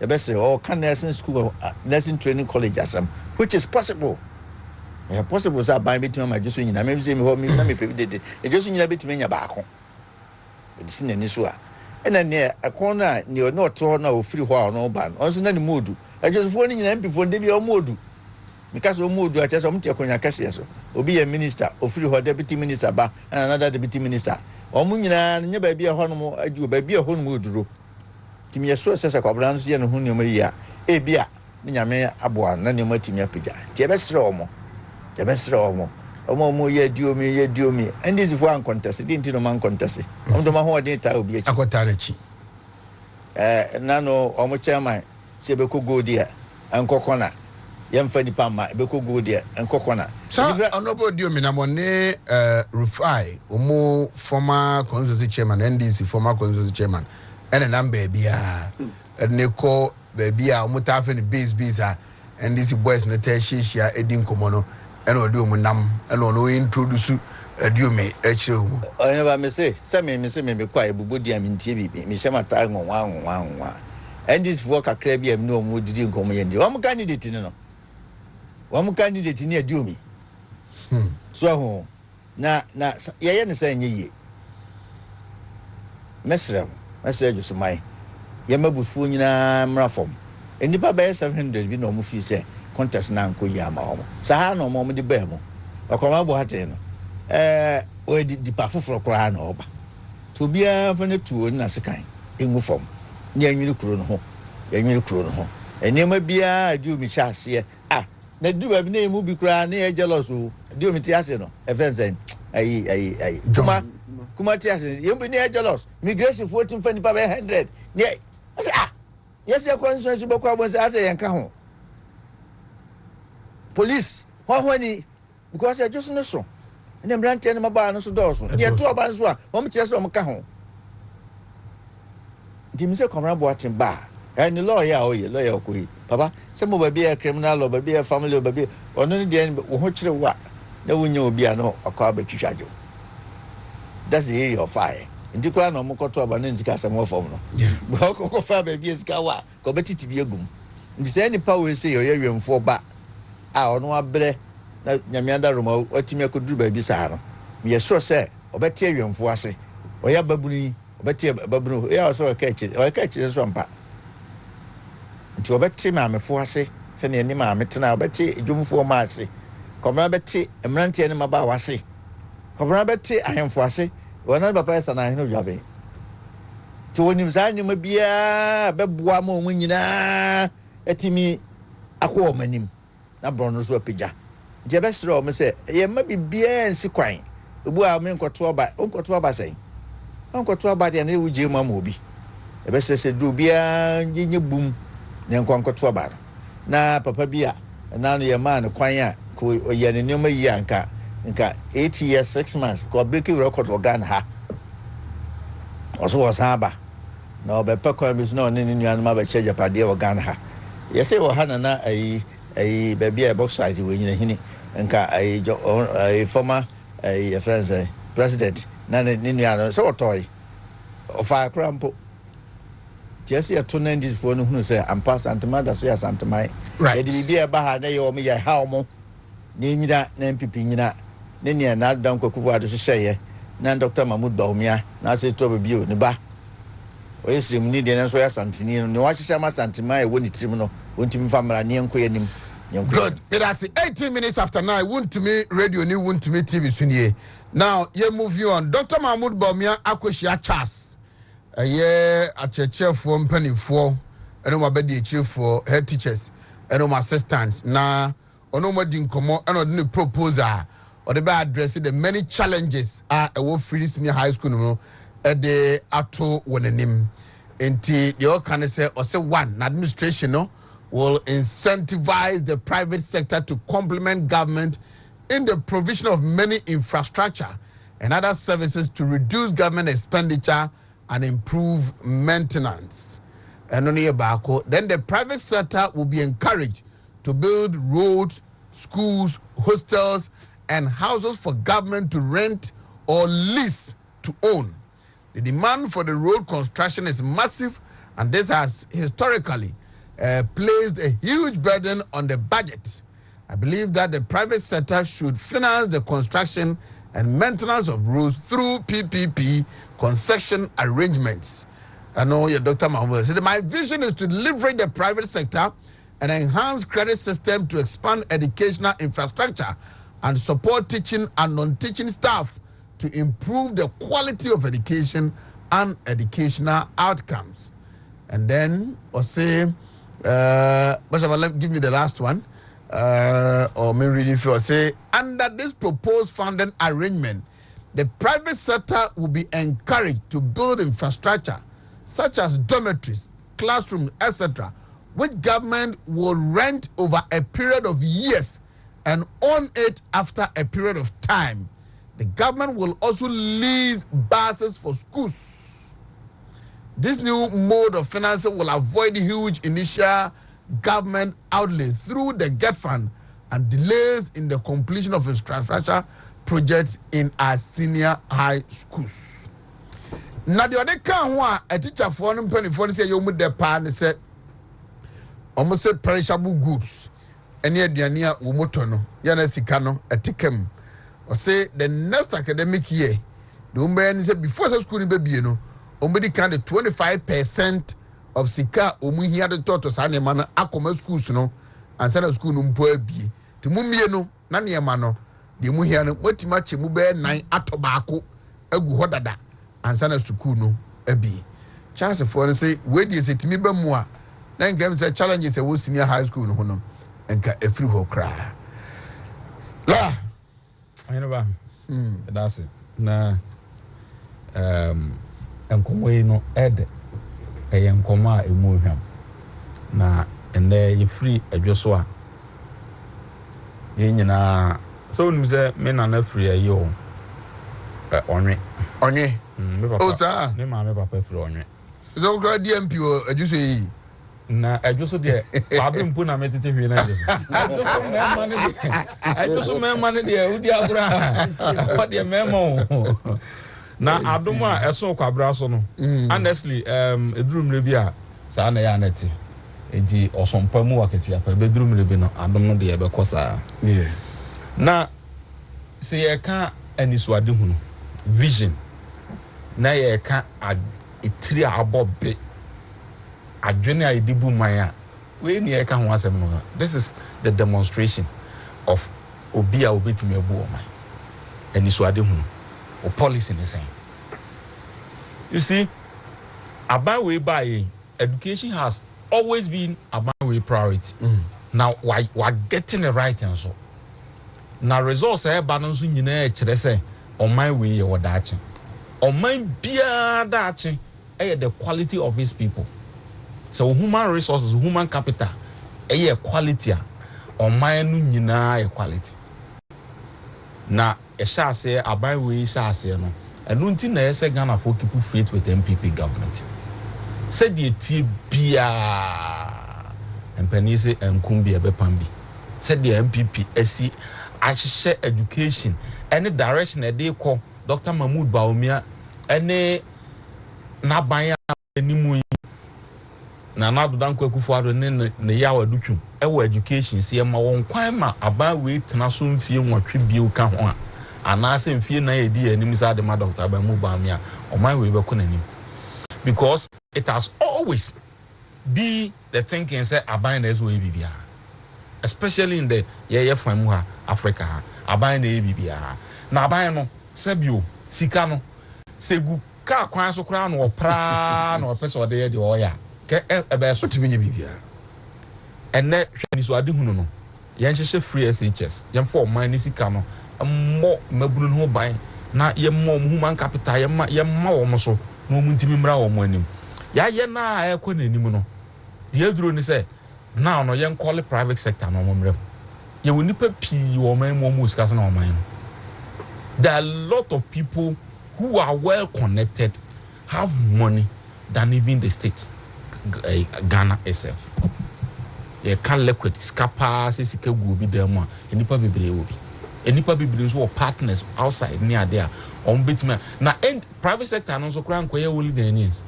Jebese or can nursing school nursing training college asam which is possible. Yeah, possible so buy between my just in maybe say me na me pay dede. E just in between nya baako. E dis na ni so a. E na ne akona ni no to na ofiri ho a no ba no. Onso na ni modu. E just fo ni nyina mpifo nde bi o modu. Because o modu a chese o mte akonya kase so. Obi ye minister, ofiri ho deputy minister ba and another deputy minister. O mu nyina nya ba bi e ho no mo aju ba bi e ho no mo duro. Timi yeso sesa kwabran so ye no hu ne mo yi a e bia ne nyame aboa na ne mo timi apija ti e be sere omo omo ye duomi and this for an contest didn't no man contest om do ma ho de ta obi achi akota na chi na no omo chairman se be ko go dia ankoko na yemfa ni pama be ko go dia ankoko na so honorable duomi na mo ne Rufai omo former constituency chairman NDC former constituency chairman and a number bia ne ko baby a mutafe ni base and this boys no tell shia edin komono and o do munam and no introduce Duomi echire hu o ne ba me say me kwa ebubodi am ntie bi me shema ta nwa and this for kakra bi am no mu didi nkomo ye ndi wa mu candidate no wa mu candidate ni Duomi so ho na ye ne say nye message so mai yemabufu nyina mrafom enipa be 700 bi no mu fi se contest na nko yi ama omo sa no mo de ba mu akoma bo hate no o di pa foforo kora na oba to bia fa ne tuo na sekan engu fom nya nwiri kuro no ho enema bia Duomi chase na du ba bi na emu bi kura na ye jealous o Duomi ti ase no efensen ayi kuma ti ase yembi ne jealous migration 14 fa nipa be 100 ne yes ya constituency be kwa bonse ase yanka ho police hwani because I just no so ne mbrante ne maba no so do so ye to oba nso a o mkire so o mka ho ndimise komra bo atin ba and the lawyer lawyer ko yi papa se mo ba bi a criminal law ba bi a family ba bi ono ne de wo ho kire wa na wonya obi a no akwa ba twitwajo. That's the area of fire. In the crown of Mokoto Abaninska, some more from no. Boko Faber be as Kawa, Cobeti to be a gum. This any power say your area for back. I no abre, Yamianda Romo, what Timia could do by Bissaro. Me a sure say, or Betarian for us, or ya babuni, or Betia babu, I also catch it, or catch it as one part. To a Betima, for say, send any mamma, Metana, Betty, Jum for Marcy. Come Betty, a Manti and Mabawasi. Kobra I am for say one other person I know jabe to when you may be a bebwa mo nyina etimi akwo manim na brono so apija je besro me say ye ma bibia ensi kwan ebu a me nkoto oba say onkoto oba de na ewuje ma ma obi e bese se du bia nyenye bum ne nkoto oba na papa bia na no ye ma ne kwan a ko ye ne nyoma yi anka 8 years 6 months ko breaking record organ ha also was haba no be pekwa bis no ni nuan ma be cheja pade organ ha ye say o hana na ai baby a box site we nyina hini nka a former a friends president na ne nua no so otoy ofa krampo just ya to nan this for no hunu say ampa santimada so ya santimai e di bibia ba ha na ye o me ya ha omo ne nyina na MPP nyina ne ne na dan kwakufu ado hyehyeye na Dr. Mahmoud Bawumia na say to babio ne ba o yesrim ni de na so ya santini no ne wa hyehya ma santimai e woni tirim no wontimi famra ne enko yanim. Good. It has 18 minutes after 9. Wontumi radio ni Wontumi TV sunie. Now, you move you on. Dr. Mahmoud Bawumia akweshia Charles. A cheche for penny for and my bedi chief for head teachers and my assistants. Now, ono mo din komo and no proposal or the bad address the many challenges are a free senior high school no the ato wonenim. Enti the all can say or say one administration no will incentivize the private sector to complement government in the provision of many infrastructure and other services to reduce government expenditure and improve maintenance. And only about then the private sector will be encouraged to build roads, schools, hostels, and houses for government to rent or lease to own. The demand for the road construction is massive, and this has historically placed a huge burden on the budget. I believe that the private sector should finance the construction and maintenance of roads through PPP concession arrangements. I know your Dr. Mahmoud said, my vision is to leverage the private sector and enhance credit system to expand educational infrastructure and support teaching and non-teaching staff to improve the quality of education and educational outcomes. And then, or say, give me the last one. Or me reading for say, under this proposed funding arrangement, the private sector will be encouraged to build infrastructure such as dormitories, classrooms, etc., which government will rent over a period of years and own it after a period of time. The government will also lease buses for schools. This new mode of financing will avoid huge initial government outlay through the GET fund and delays in the completion of infrastructure projects in our senior high schools. Now the other can a teacher for them penny for say you move the pan said almost said perishable goods. Any aduania umotono yana sikano etikem or say the next academic year the umbe say before school baby no umbedi can the 25% of sika omu here the toto sane man akoma schools no and send school no mpo abi ti mumie no na ne ma no de mu here no wetima che mu be 9 atobaako agu hodada and send school no abi chance for say we dey say timi ba mu a then game say challenges e wo senior high school no no enka efri ho kra la ayina ba that's it na enkomwe no ede nkoma emu hwam na ene ye free adwoso a ye nyina so nim se me na free ayo onwe osa me ma me papa free onwe so gra DMP adwoso yi na adwoso de babe mpu na metete hwe na adwoso me ma ne de udi agura o de me ma na adoma eso kwabra so no honestly edurum rebi a sa na ya neti enti osompa mu wakati apa bedrum rebi no adom no de ye bekosa na se ye ka aniswade hu no vision na ye ka etiri abobe adwene a edibu maya we ni ye ka ho asem no this is the demonstration of obi a obetimi abu o man aniswade hu or policy in the same. You see, about way by education has always been about way priority. Now, why getting the right answer? Now, results are balance in the say on my way or that. On my beer that the quality of his people. So human resources, human capital, quality on my new quality. Now, a shall say about we shall say no. And until na say Ghana for keep faith with MPP government. Said the T bia and penny say and kumbi a bepambi. said the MPP esi ahyehyɛ education any direction e dey call Dr. Mahmoud Bawumia any naban animu na do danko akufuado ne yawa dutwum e wo education se ma won kwan ma aban we tena so mfie nwotwe bio ka ho a anase mfie na edi anim sa de ma Dr. Mahmoud Bawumia o man we be ko nanim because it has always be the thinking say aban na ezo ebibia especially in the famu ha Africa ha aban na ebibia na aban no sebio sika no segu ka kwan so kra no opra na opese ode ye de oya ke ebe so timi nye bibia enne hwani so ade hunu no yen hyehye free SHS yen for man ni sika no mo mabunu no ban na yen mo human capital yen ma wo so no mu ntimi mra wo mo anim ya ye na ekọ na anim no de aduro ni say now no yen call private sector no mo mrem ye woni pa pi wo man mo sika na wo man. There are a lot of people who are well connected, have money than even the state, Ghana itself. You can't liquid scapa says it will be there more. Any people will be. Any people who are partners outside near there on bitumen. Now, private sector and also crown Ghanaians.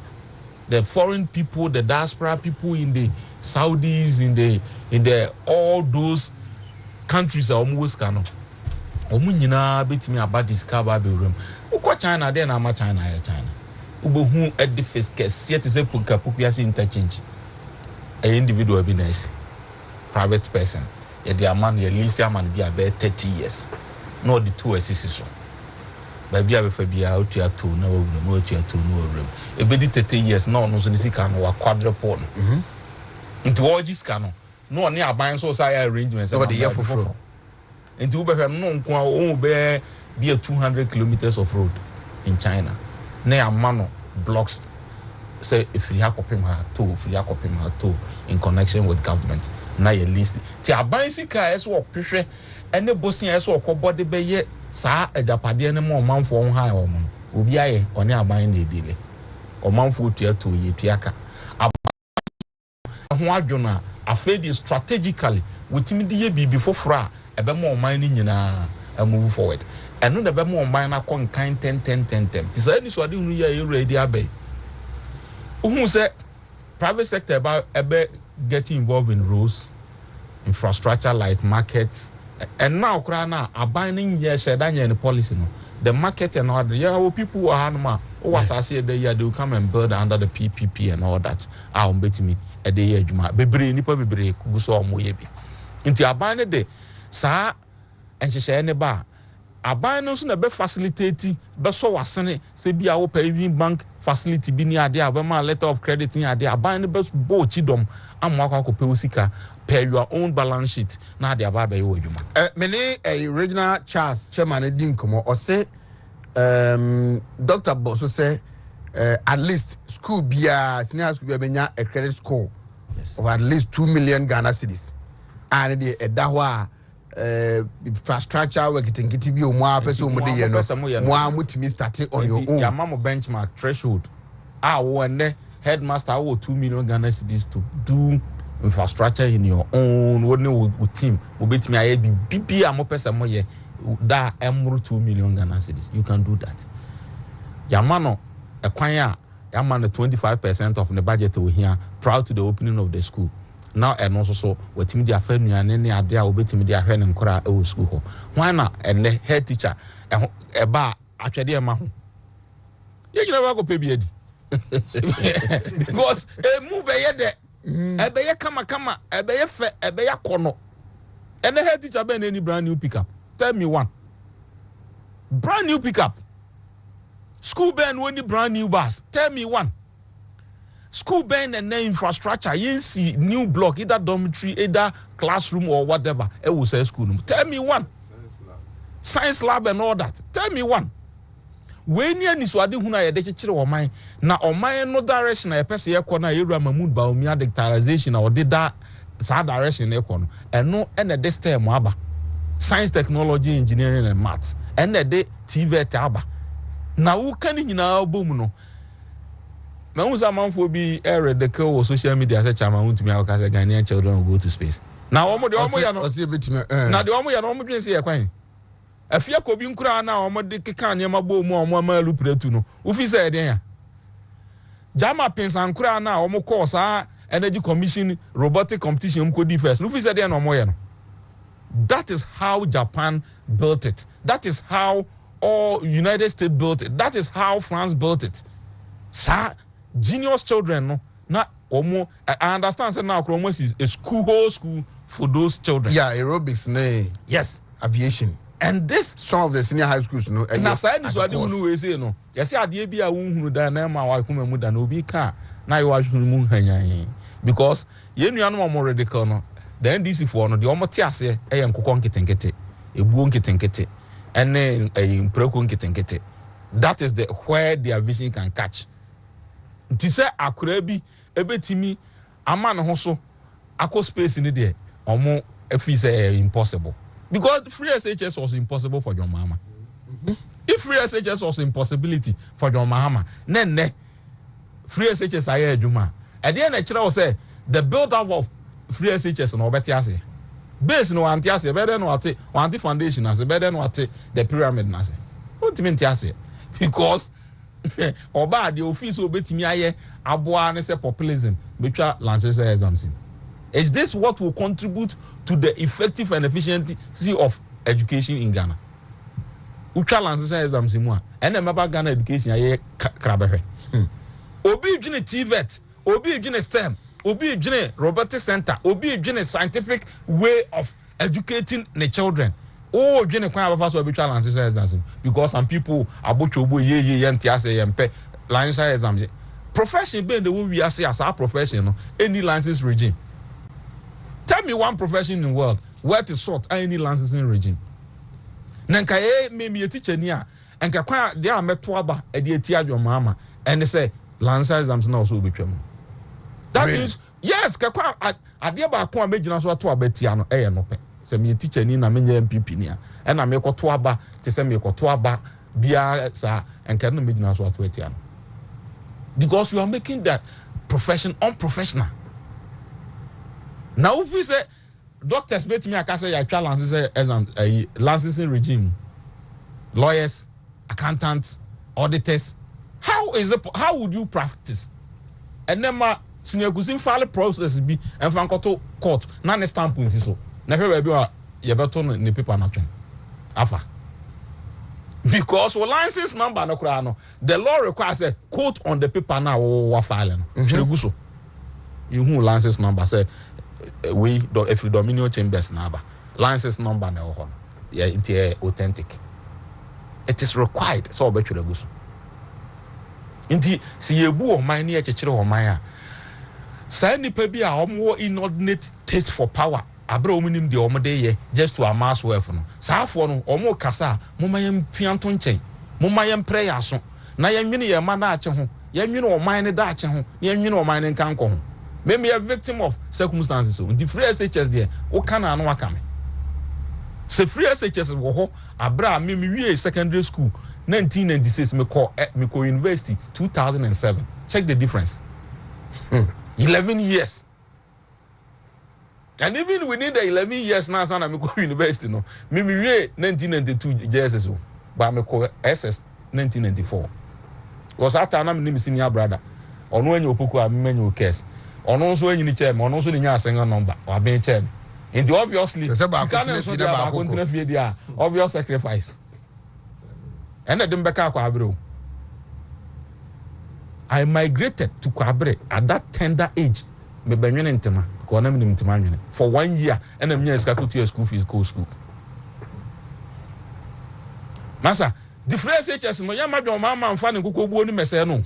The foreign people, the diaspora people in the Saudis, in the all those countries are almost cannot. Omunyina betimi about discover be room. Uko China there na ma China ya China. Ubohu edifice kese te se puka se interchange. A individual be nice. Private person. Ya the man ya lease man be about 30 years. No the two assist so. Baby abi fa bia otua to na wo room, no otua to no room. E be di 30 years no so ni sika no wa quadruple no. Into all this can no ni aban so say arrangements e the year for. Into Uber no nko be 200 kilometers of road in China. Na amano blocks say if you have to in connection with government. Na ye list. Ti abansika eso opehwe ene bosin eso okobode be ye saa ajapade ne mo manfo ho ha o mo. Obi aye one aban na edile. O manfo tuato ye tuaka. Ho adwona afedi strategically witimi de ye bibi foforo ebe mo man ni nyina move forward eno na ebe mo man na kon kan 10 ti say ni so de hunu ya ready abai who say private sector about ebe getting involved in roads infrastructure like markets and now kra na abaning ye sheda nya policy no the market and all the people who are no was asase dey they will come and build under the PPP and all that on betimi e dey adwuma bebre nipa bebre guso omo ye bi nti abane de sa enhyehyɛ ne ba aban no so na be facilitate be so wasene se bia wo pay bank facility bi ni ade abema letter of credit ni ade aban no be bo chidom amwa kwa kopɛ osika pay your own balance sheet na ade aba be wo adwuma mene regional Charles chairman din komo o se Dr. Bosso say at least school bia senior school bia benya a credit score of at least 2 million Ghana cedis and the edahwa infrastructure work tinkiti bi o mo apese o mo de ye no mo amutimi start on your own yamamo benchmark threshold wo ne headmaster wo 2 million Ghana cedis to do infrastructure in your own with team obetimi aye bibi amopese mo ye da emru 2 million Ghana cedis you can do that yamano ekwan a yamano 25% of the budget we here prior to the opening of the school. Now and also so what media family and any idea obetimi dia hwe ne nkora e school ho why na and head teacher e ba atwede ma ho ye gina ba ko pe bi adi because e move ye de e be ye kama e be ye fe e be ye kono and head teacher be any brand new pickup tell me one brand new pickup school ben any brand new bus tell me one school ben and infrastructure you see new block either dormitory either classroom or whatever it will say school tell me one science lab and all that tell me one when you ni so ade huna ye de kekere o man na o man no direction na pese ye kɔ na Ewura Mahmoud Bawumia dictarization or did that sa direction e kɔ no eno ene de stem aba science technology engineering and maths ene de TVET aba na wo kan nyina obom no na unsa manfo bi read the call social media say chama Wontumi akasa Ghanaian children will go to space Now, omo de omo ya no. Osi betime. Na de omo ya no omo dwen se ye kwan. Afia ko bi nkura na omo de keka ne mabo mu omo amalu pretu no. Ufi se eden ya. Jama pensan nkura na omo ko sa energy commission robotic competition ko di first. Ufi se eden na omo ye no. That is how Japan built it. That is how all United States built it. That is how France built it. Sa genius children no. Na omo I understand say now Kromos is a whole school for those children. Yeah, aerobics nay. Yes, Aviation. and this Some of the senior high schools no. na say ni so ade hunu we say no. Yes ade bia wo hunu da na ma wa kuma mu da na obi ka na ye wa hunu mu hanyan. Because ye nua no mo radical no. The NDC for no de omo te ase e ye nkokon ketenkete. Ebuo nketenkete. Ene mpreko nketenkete. That is the where their vision can catch. Nti say akura bi ebetimi ama ne ho so akọ space ni there omo afi say impossible because free SHS was impossible for your mama. If free SHS was impossibility for your mama ne free SHS aye adwuma e dey na kire wo say the build up of free SHS no obeti ase base no anti ase better no ate anti foundation ase better no ate the pyramid na ase ultimately ase because oba the office obetimi aye aboa ne say populism betwa lances exams. Is this what will contribute to the effective and efficiency of education in Ghana? Utwa lances exams mu a ene maba Ghana education aye krabehwe. Obi gene TVET, obi gene STEM, obi gene robotic center, obi gene scientific way of educating the children. Oh, gene kwan abafa so betwa lances exams because some people abochobo ye ntiase yempe lances exams. Profession being the way we are say as our profession, any license regime. Tell me one profession in the world where to sort any licensing regime. Nanka me a teacher near and kakwa they are metwaba at the tia your mama and they say license exams now so be true. That really? Is yes, kakwa at the about kwa major so to abetiano no pe. Say me teacher ni na menye MPP nia and I make to aba to say me to aba bia sa and can no major so to etiano. Because you are making that profession unprofessional. Now, if we say doctors bet me, I can say I try a licensing regime, lawyers, accountants, auditors. How would you practice? And then my senior cousin file process be and from court, none stamp in so. Never be you better in the paper not afa. Because license number no krano, the law requires a quote on the paper now or filing. You who license number say we do if dominion chambers number license number no yeah it's authentic. It is required so betu reguso. Inti si yebu o man ni echechire o man a say nipa bi a omo inordinate taste for power abra omunim de omo de ye just to amass wealth no saafo no omo kasa mo mayem fianto nchen mo mayem prayer so na yenwene ye ma na ache ho yenwene o man ne da ache ho yenwene o man ne nkanko ho maybe a victim of circumstances so the free SHS there o kana no aka me se free SHS wo ho abra me wie secondary school 1996 me ko university 2007 check the difference 11 years. And even within the 11 years now, son, I'm going university. No, me 1992 JSS, but I'm going SS 1994. Because after I'm name senior brother, or when you poke a menu case, or also when you chairman, or also in your single number, or being chairman. And obviously, obvious sacrifice. And I didn't back up Kwabro. I migrated to Kwabre at that tender age. Me benyen ntema ko na me ntema nwene for 1 year and am nya ska to school fees go school masa the free SHS no ya madwo mama mfa ne kokogbuo ni mese no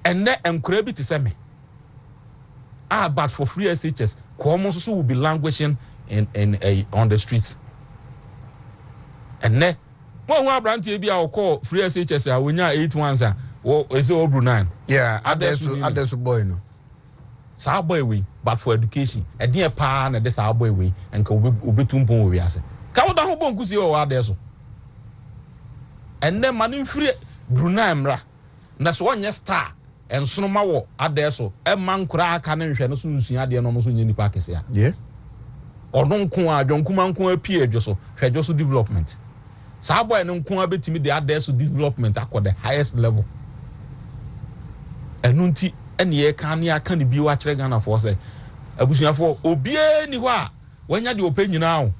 and then enkura bi te me but for free SHS ko mo so will be languishing in on the streets and then mo hu abrantie bi a ko free SHS a wonya 8 ones a is over 9. Yeah, adesu boy no. Sa boy we, but for education. E dey pa na this boy we and ka obetumpon we ase. Ka wo da ho bon kusi o adeso. And then manu free Brunei mra. Na so onye star and Sonomawo adeso, a man cra canon shanus in Adia no so in Pakesia. Yeah. Or non kwa, John Kumanko appear joso, Shajosu development. Sabo and Unkuma betimi the adeso development at the highest level. And Nunti, and ye can be watching Ghana for say. Abusia for obie ni wa when you the opinion now.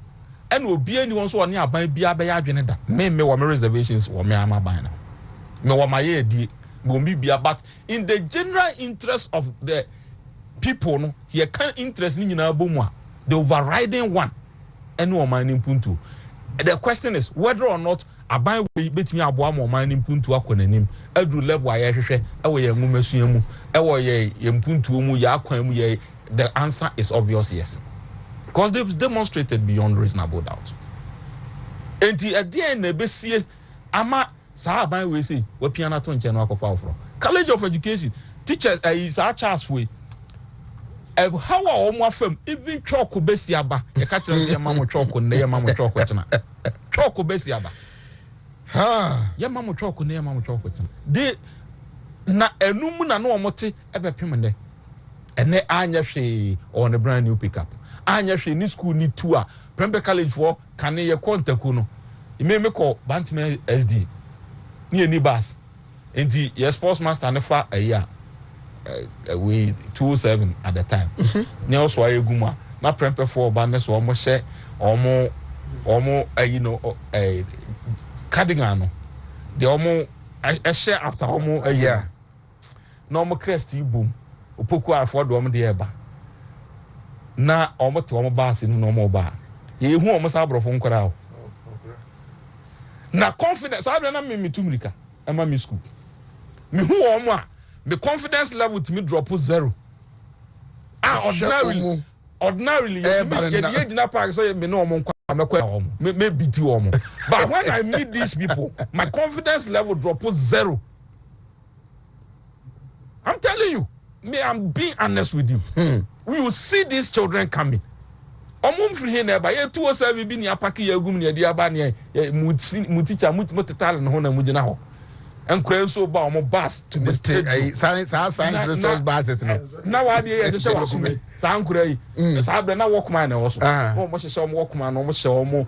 And obie ni won so on ya ban bia be ya dwene da. Me wa me reservations wo me ama ban na. Me wa my di bia, but in the general interest of the people no here can interest ni nyina bomu the overriding one and no man impuntu. The question is whether or not aban we betimi aboa mo man impuntu akonanim adu level aye hwehwe e wo ye nwumasua mu e wo ye impuntu mu ya akwan mu ye. The answer is obvious yes, because they've demonstrated beyond reasonable doubt. And the idea in the best ama sahaban we say we piano to nche no akofa ofro College of Education teachers is our chance way how are omo afam even chalk besiaba e ka kire say mamo chalk ne ye mamo chalk chena chalk besiaba ha ye mamo chalk ne ye mamo chalk chena de na enum na no omote e be pem ne ene anya hwe on a brand new pickup anya hwe ni school ni tour Prembe College for kan ye kontaku no me call Bantman SD ni ni bus enti your sports master ne fa a year we 207 at the time ne also ayeguma na Prembe for ba ne so omo hye omo you know cardigan no de omo hye after omo a year no omo crest boom opoku afọ do omo de eba na omo to omo bass no omo ba ye hu omo sa abrofo nkora o na confidence abia na me tumrika ema me school me hu omo a me confidence level to me drop 0 ordinarily ye gina park so me no omo nkwa amekwa omo me biti omo but when I meet these people my confidence level drop 0. I'm telling you, I'm being honest with you. We will see these children coming. Omum free here never. Ye 207 bi ni apaki ya gum ni ade aba ni mu teacher mu total no na mu gina ho. Enkra so ba omo bus to the state. Science resource bases no. Na wa de ye se wa kuma. Sa ankura yi. Sa abra na work man na wo so. Mo mo hye omo work man no mo hye omo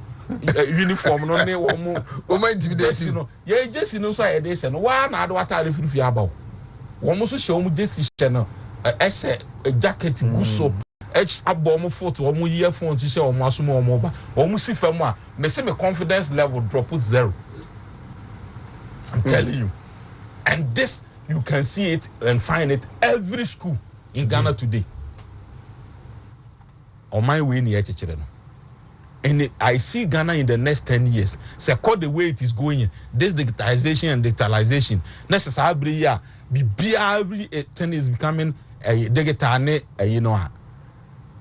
uniform no ne wo mo o ma intimidate no. Ye jesi no so a ye de hye no. Wa na ade wata re firufi aba wo. Womo so hye omo jesi hye no. Ese jacket guso abo omo foot omo earphones hye omo asomo omo ba omo si fam a me say me confidence level drop 0. I'm telling you. And this you can see it and find it every school in Ghana today. On my way near children. And I see Ghana in the next 10 years. So call the way it is going. This digitization and digitalization. Necessarily, yeah, every thing is becoming a digital, you know.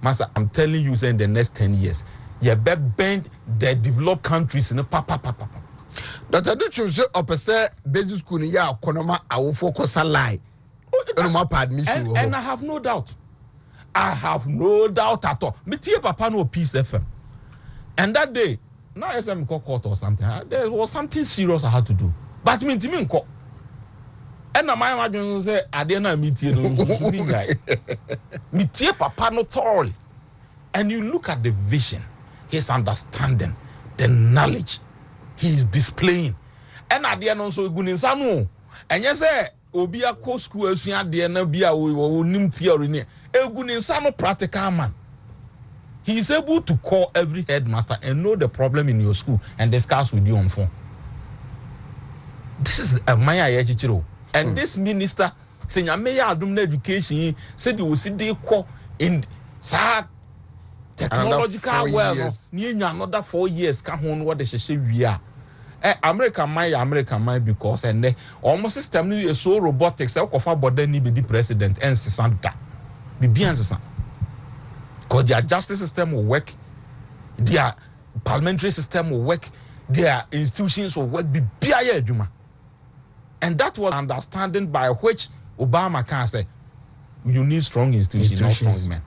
Master, I'm telling you, in the next 10 years, you better bend the developed countries in a papa. Dr. Duchu say opese basic school ni ya konoma awo focus lie. And I have no doubt. I have no doubt at all. Me tie papa no Peace FM. And that day, now I said call court or something. There was something serious I had to do. But me nko. And my imagine say I didn't meet you no guy. Me tie papa no thoroughly. And you look at the vision, his understanding, the knowledge he is displaying. And at the end also guninsa no. And you say obi akọ school asua de na bia wo nim theory ne eguninsa no practical man. He is able to call every headmaster and know the problem in your school and discuss with you on phone. This is a Maya Yachichiro. And this minister saying Maya Adum education said you will see they call in sad technological world another 4 years can hold what they say we are. American mind because and they almost system is so robotic so kofa body ni be the president and sisanta be bien sisa because their justice system will work, their parliamentary system will work, their institutions will work be biya adwuma. And that was understanding by which Obama can say you need strong institutions. Not strong men.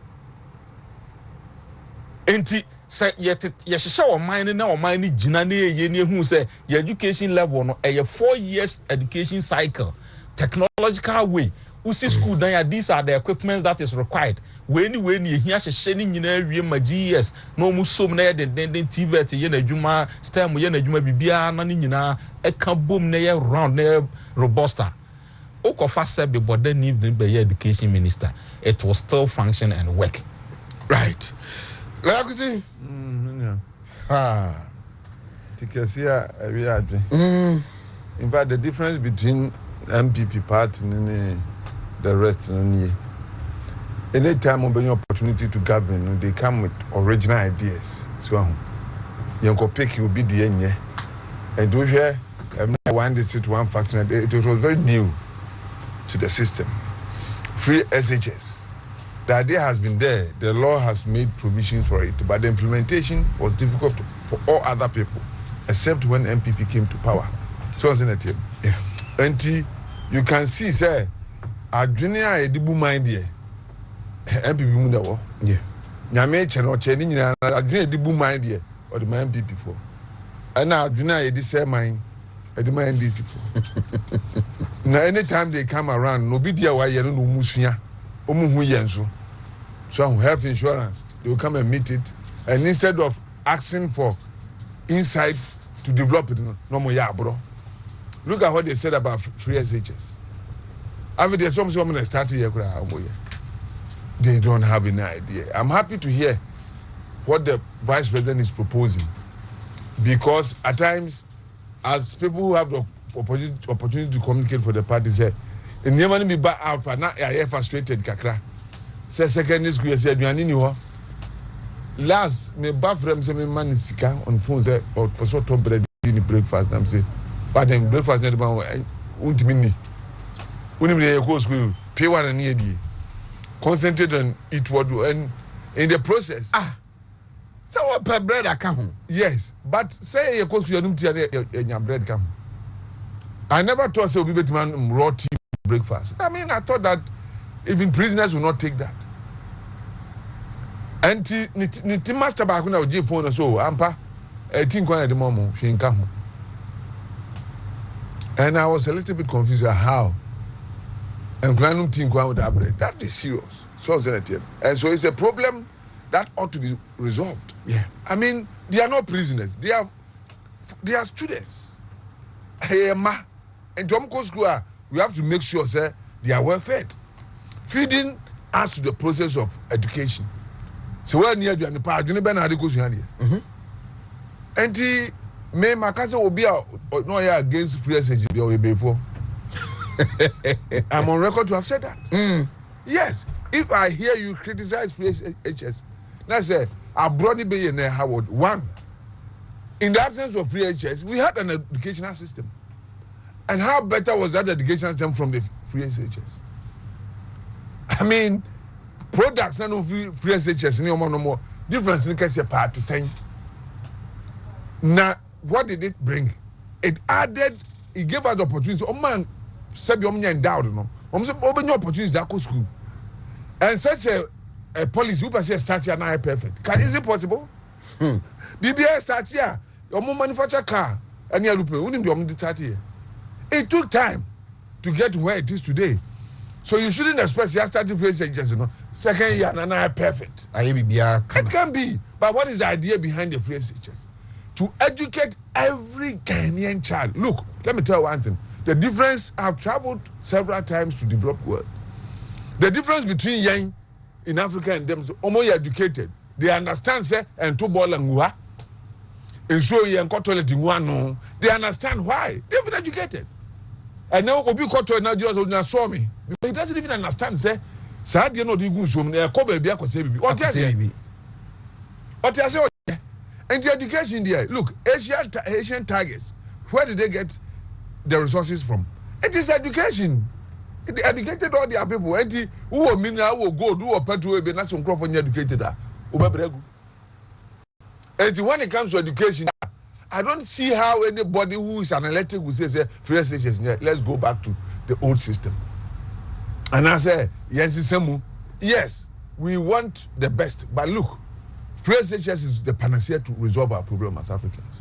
Enti say yet show mind na o mind gina na ye who say your education level no a 4 years education cycle technological way. Usi school then these are the equipments that is required. When you hear sheni nyina wie ma GS no mu som na the TVET ye na dwuma STEM ye na dwuma bibia na nyina e ka bom na ye round na robusta. Okofa said before the need be education minister, it will still function and work. Right. Like you see. In fact, the difference between MPP party and the rest, any time when you opportunity to govern, they come with original ideas. So, you can pick you be the end, and do here one district, one faction. It was very new to the system. Free SHS. The idea has been there. The law has made provisions for it, but the implementation was difficult for all other people, except when MPP came to power. So, yeah. And you can see, sir, Adrinia Edibu mind here. MPP Mundawo. Yeah. Nyame channel cheni Adrinia Edibu mind here, or the man MPP for. And now Adrinia Edi say mine, the man DC for. Now, anytime they come around, nobody why you no musunya, omuhu yenso. So, health insurance, they will come and meet it, and instead of asking for insight to develop it, no more ya, bro. Look at what they said about free SHS. After there's some women started here, they don't have any idea. I'm happy to hear what the vice president is proposing, because at times, as people who have the opportunity to communicate for the party say, in the money be back out, but now I frustrated kakra. Say secondary school, said, "You are in last me back from some man sika on phone say or for so top bread in breakfast. I'm say, but then breakfast net man Wontumi the go school pay one and near the concentrate on eat what and in the process. So what per bread I come? Yes, but say you go to your bread come. I never thought so. We bet man raw tea breakfast. I mean, I thought that even prisoners will not take that. And the master back when I was phone so ampa, I think one at the moment she come. And I was a little bit confused how. And Granum think with that bread. That is serious. So and so it's a problem that ought to be resolved. Yeah. I mean, they are not prisoners. They are students. And to school, we have to make sure, sir, they are well fed. Feeding us to the process of education. So we're near you and the part, you know, and the may my cousin will be no against free SHS before. I'm on record to have said that. Yes. If I hear you criticize free SHS, now say I brought it in there, Howard. One, in the absence of free SHS, we had an educational system. And how better was that education system from the free SHS? I mean, products and no free SHS, no more. Difference in case party saying. Now, what did it bring? It gave us the opportunity. Oh man, said you endowed, no. Open your opportunities that go school. And such a policy, who say start here now perfect. Is it possible? BBI start here. Your mom manufacture car and you're looking start here. It took time to get where it is today. So you shouldn't expect you starting phase just second year and now perfect. It can be. But what is the idea behind the phase just? To educate every Ghanaian child. Look, let me tell you one thing. The difference, I've traveled several times to develop world. The difference between young in Africa and them, almost educated. They understand, say, and two ball and wah. And so you and toilet in one. They understand why. They've been educated. And now Obi Koto now just saw me. He doesn't even understand, say, sad you know the good so many cover be what say. And the education there, look, Asian targets, where did they get the resources from? It is education. They educated all their people. And who are mineral, who gold, who are petrol, be not some crop when educated. And when it comes to education, I don't see how anybody who is an elected will say free SHS, let's go back to the old system. And I say, yes, we want the best. But look, free SHS is the panacea to resolve our problem as Africans.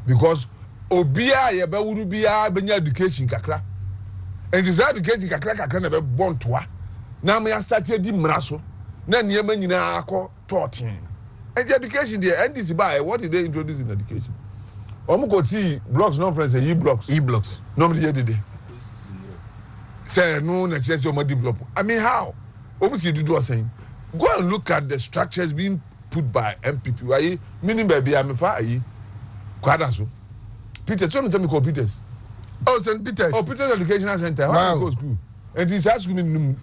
Because Obia Yaba Urubia Benya education kakra. And this education kakra na be born toa. Na me start di mmara so. Na niema nyina akọ totin. And the education there NDC by what did they introduce in education? Omo go see blocks no friends say e-blocks. No me did it. Say no na chese omo develop. I mean how? Omo see do saying go and look at the structures being put by MPP. Why meaning baby am fa yi kwada so. Peter, tell me call Peters. Oh, St. Peter's. Oh, Peter's Educational Center. How do you go school? And this has me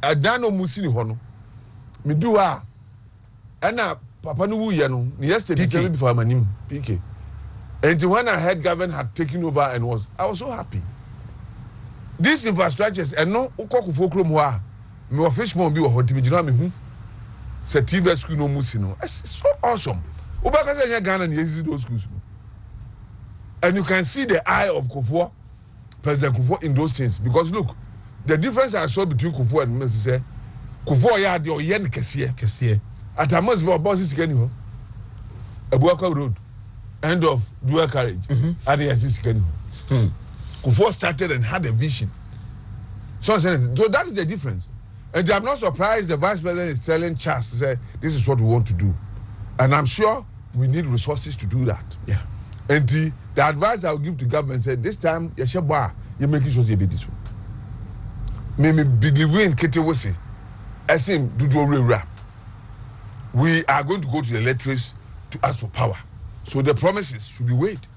I don't know Musini Hono. Me do and Papa no no yesterday before my name PK. And when I heard government had taken over and I was so happy. These infrastructures and no ukoko wa me fish mon bi wo Wontumi jina me hu Sativa school no Musino. It's so awesome. Ubaka say Ghana and use those schools. And you can see the eye of Kufuor, President Kufuor in those things. Because look, the difference I saw between Kufuor and Mrs. say, Kufuor ya the Oyen Kesiye. At a most of bosses can you Abuaka Road, end of dual carriage. At the assist can you. Kufuor started and had a vision. So that is the difference. And I'm not surprised the vice president is telling Charles to say, this is what we want to do. And I'm sure we need resources to do that. Yeah. And the advice I will give to government said this time you're making sure you be this one. Me believe in Ketewasi. I say we are going to go to the electorates to ask for power. So the promises should be weighed.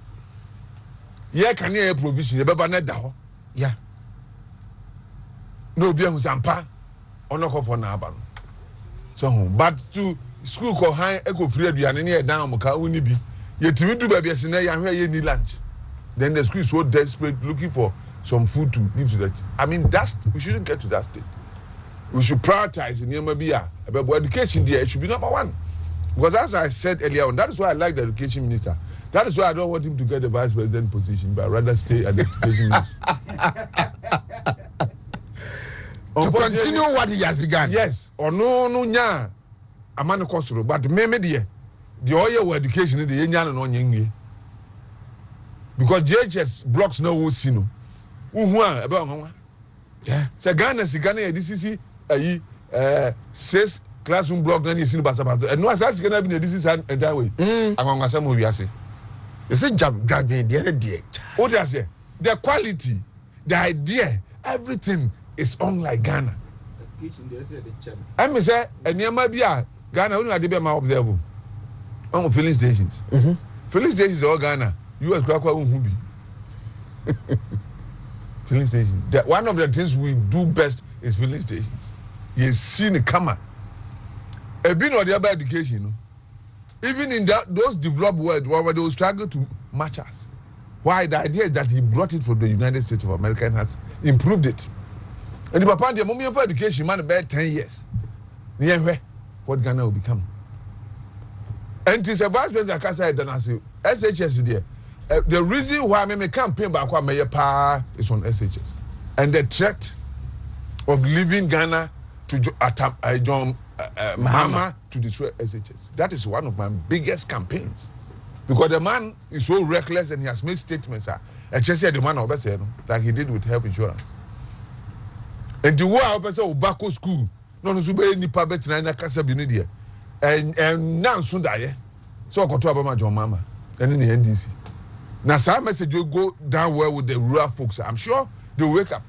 Yeah, can you provision? Yeah. No be who's ampa or not for Naban. So but to school call high eco free and down Moka Unibi. Yet we do baby as you need lunch. Then the school is so desperate looking for some food to give to that. I mean, we shouldn't get to that state. We should prioritize in Yamabia about education there. It should be number one. Because as I said earlier on, that is why I like the education minister. That is why I don't want him to get the vice president position, but rather stay at the education minister. To continue what he has begun. Yes. Or no, nya. Amano Kosoro. But maybe the oil education in the Yanyan and Onyengi. Because JHS blocks no Wusino. About yeah. So Ghana, this is a 6 classroom block, then you see Basabata. And no, as going to be this is an entire way. Among us, some of you say. You see, job the other day. What I say? The quality, the idea, everything is unlike Ghana. I may say, and near my beer, Ghana only had to be my observer. On filling stations. Filling stations all Ghana. US Krakwa Umbi. Filling stations. One of the things we do best is filling stations. You see the camera. A bit of the other education, even in those developed world where they will struggle to match us. Why? The idea is that he brought it from the United States of America and has improved it. And the Papa, the moment for education, man, about 10 years. Near where what Ghana will become. And it is a vice president that said that I say SHS there. The reason why I campaign back what Mayor Pa is on SHS. And the threat of leaving Ghana to John Mahama to destroy SHS. That is one of my biggest campaigns. Because the man is so reckless and he has made statements. I just said the man like he did with health insurance. And the war Obako school, no Zube ni pabet na kasa binidia. And now soon die. So I got to about my John Mama and in the NDC. Now some message will go down well with the rural folks. I'm sure they'll wake up.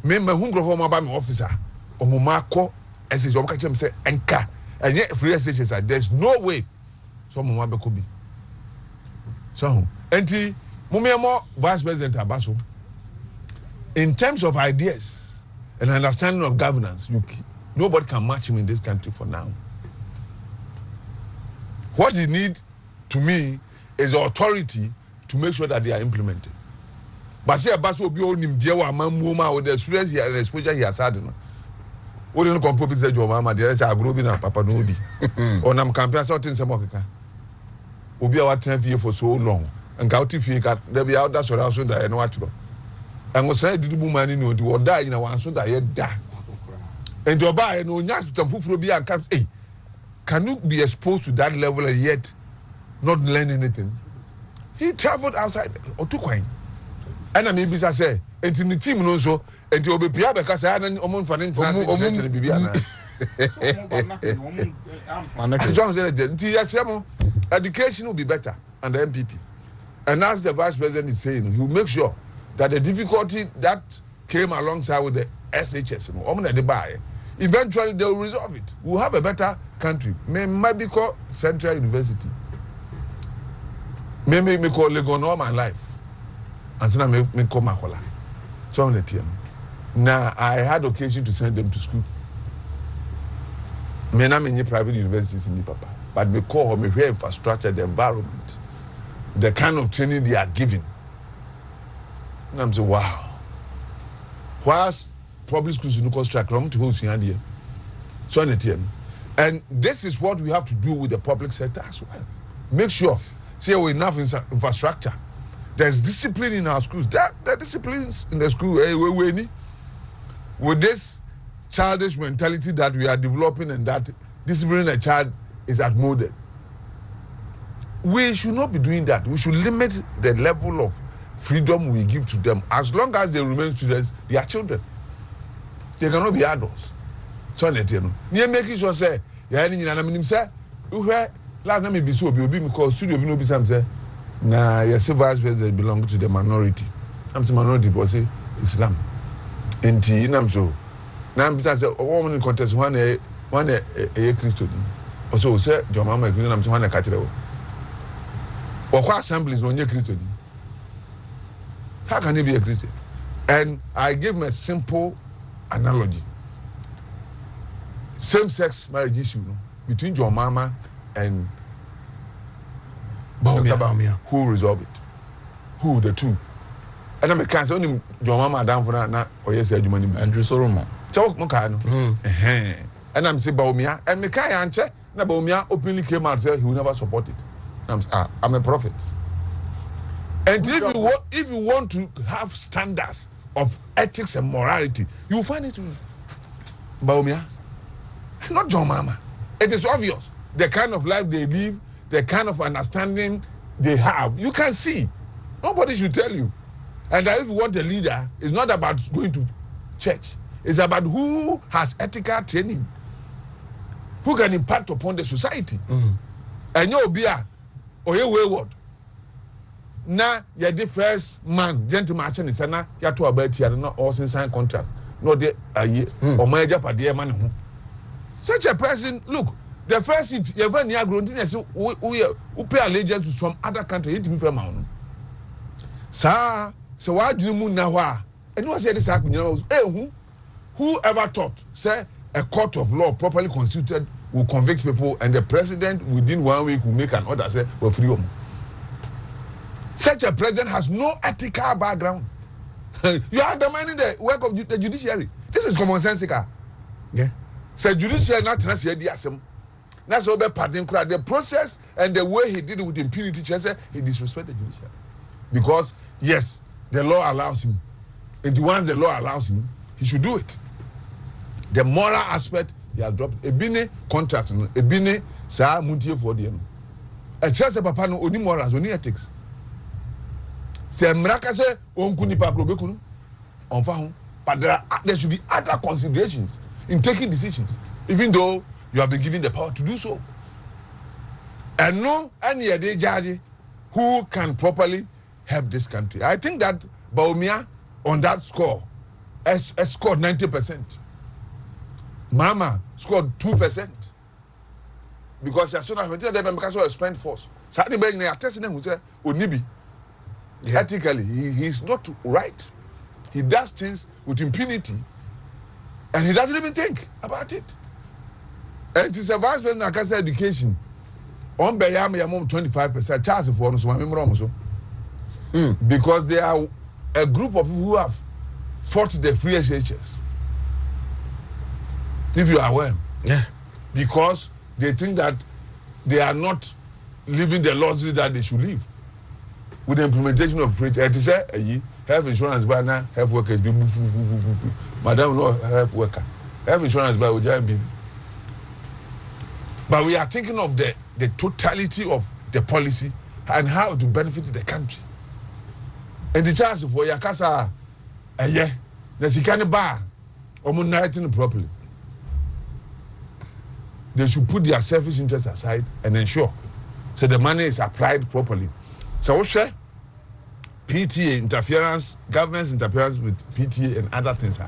Me hungry for my officer or Momako SH Omkachem say Enka and yet free SHS. There's no way some Mama could be. So Enti Mumiamo Vice President Abaso. In terms of ideas and understanding of governance, nobody can match him in this country for now. What he needs, to me, is authority to make sure that they are implemented. But say Abaso will be on him, dear Mama, with the experience and the exposure he has had. What do you know? People say, "Your mama, there is a group in Papa Nodi." On am campaign, something some Africa. Obi our 10 years for so long, and Gauti Fika, there be out that so that I know what to. And was said to woman in the or die in a one so that I die. And to buy no nyas to Fufrobia and comes, hey, can you be exposed to that level and yet not learn anything? He traveled outside or took wine. And I mean, I say, and in the team, no, so, and you'll be Pia because I had an almost for international Bibiana. Education will be better under MPP. And as the vice president is saying, he will make sure that the difficulty that came alongside with the SHS, eventually they will resolve it. We'll have a better country. Might be called Central University. Maybe me call Legon all my life. And so now me call Makola. So on the team. Now I had occasion to send them to school. Me na many private universities in the papa. But because me hear infrastructure, the environment, the kind of training they are giving. And I'm saying, wow. Whilst public schools in the strike, wrong to hold here. So on the team. And this is what we have to do with the public sector as well. Make sure, say we enough infrastructure. There's discipline in our schools. There are disciplines in the school. With this childish mentality that we are developing and that disciplining a child is outmoded. We should not be doing that. We should limit the level of freedom we give to them. As long as they remain students, they are children. They cannot be adults. So near making sure say, last time be so because studio be no be some say na yes vice president belong to the minority. I'm the minority but say Islam. Enti nam so na am say woman contest one a Christian. Also say your mama Christian am say one ka kire wo. Okwa assemblies no nye Christian. How can he be a Christian? And I gave him a simple analogy. Same-sex marriage issue between your mama and Baumia. Who resolve it? Who the two? And I'm a cancer only your mama down for that or yes, you money. Andrew Solomon. Talk Mokano. And I'm saying Baumia and Mekai answer. Na Baumia openly came out and said he will never support it. I'm a prophet. And if you want to have standards of ethics and morality, you will find it in Baumia. Not John Mama. It is obvious. The kind of life they live, the kind of understanding they have. You can see. Nobody should tell you. And if you want a leader, it's not about going to church. It's about who has ethical training, who can impact upon the society. And you'll be or you wayward. Now, you're the first man, gentleman, and sana, you're to about here, not all sign contracts. Not the or major per dear man. Such a person, look, the first seat, you're very near grown, who pay allegiance to some other country, to be fair, man. Sir, so why do you move now? And what said this happened? Whoever thought, say, a court of law properly constituted will convict people, and the president within 1 week will make an order, say, we're free. Such a president has no ethical background. You are undermining the work of the judiciary. This is commonsensical. Yeah. So judiciary not here the that's all the process and the way he did it with impunity. He disrespected the judiciary because yes, the law allows him, and once the law allows him, he should do it. The moral aspect he has dropped. Ebine contract, ebine sa muntie for the a chance papa no oni morals, oni ethics. Se mraka se onkuni pa klobekunu onfa ho, but there should be other considerations in taking decisions, even though you have been given the power to do so. And no any other judge who can properly help this country. I think that Baumia on that score has scored 90%. Mama scored 2%. Because as soon as we tell them because of spent force. Saturday being they are testing them who say Onibi. Ethically, he is not right. He does things with impunity. And he doesn't even think about it. And it's a vice president that say education. On Bayam Yamom 25%, charge for us, because they are a group of people who have fought the free SHS. If you are aware. Yeah. Because they think that they are not living the laws that they should live. With the implementation of free health insurance by now, health workers be madam no health worker. Health insurance by Ojabi. But we are thinking of the totality of the policy and how to benefit the country. and the chance for yakasa na sika ne ba omo narrating properly. They should put their selfish interests aside and ensure so the money is applied properly. So share PTA interference, government's interference with PTA and other things.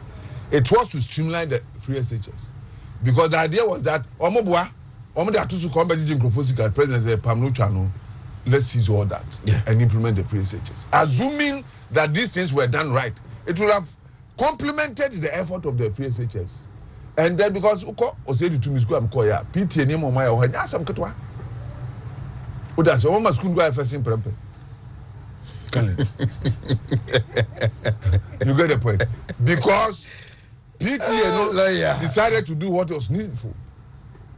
It was to streamline the free SHS. Because the idea was that President Pamno, let's seize all that and implement the free SHS. Assuming that these things were done right, it would have complemented the effort of the free SHS. And then because Osei to Misko am koya PTA name my or some katwa. That's all my school go first in prempe. You get the point. Because PTA decided to do what was needful.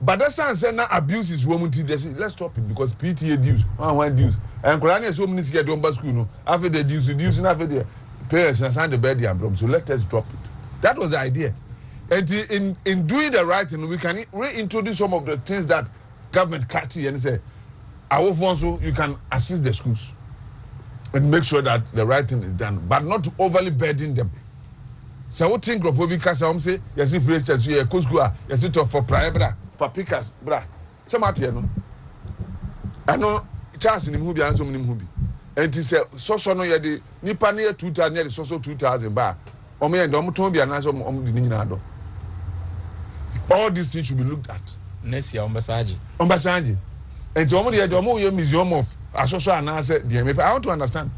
But that sounds now abuse is woman to say let's stop it because PTA dues, one dues. And Kolani is so many scared don't school no. After the dues and after the parents and sign the bed so let us drop it. That was the idea. And in doing the right thing, we can reintroduce some of the things that government cut and say, also you can assist the schools and make sure that the right thing is done, but not to overly burden them. So what think of because I say yes, if free church you go school, yes, it for private for pickers, bra. Some at here no. I know chance in movie and so many movie. And he said so no yedi nipa near 2,000 near so 2,000 bar. Omo and omo ton bi anaso omo di nyina do. All these things should be looked at. Next year, Ombasaji. And the museum of Asosho and I said, I want to understand.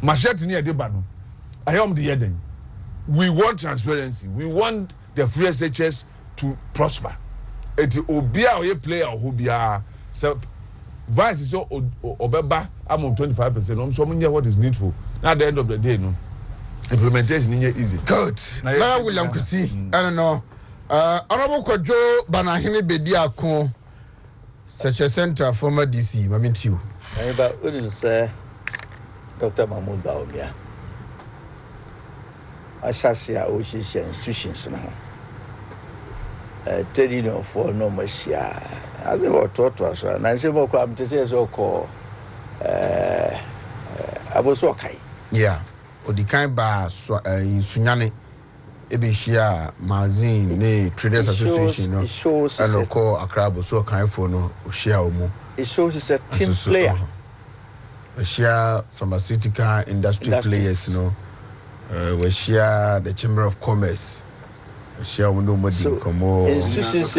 Machete near the bano. I am the heading. We want transparency. We want the free SHS to prosper. And the Obia or player who be so vice is so Obeba, I'm on 25%. So many what is needful. At the end of the day, no implementation is easy. Good. Now William Kusi, I don't know. Honorable Kojo Banahini Bediako, such a center former DC, Mamintiu. But wouldn't say Dr. Mahmoud Baumia. I shall see our institutions now. Trading of for no Messiah. I never taught to us, and I say more crime to say so called Abosokai. Yeah, or the kind bar in Sunyani. Ebishia magazine ne traders association no and call Accra so kind for no share omo. It shows it's a team player. We share pharmaceutical industry players no. We share the Chamber of Commerce. We share no more komo. Institutions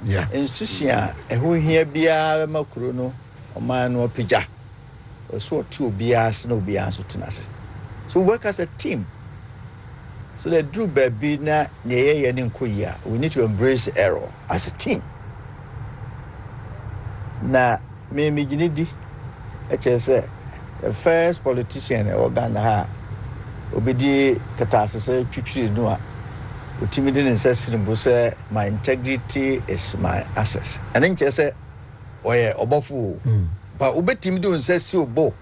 yeah. Institution who here bia makro no o man no pija. So two bias no bias utinase. So we work as a team. So the Drew baby na we need to embrace error as a team. Na me ginidi say the first politician or Ghana ha obedi katasese twitwiri no a utimidi necessary bo say my integrity is my access. And then say oye obofu but obetimi do necessary obo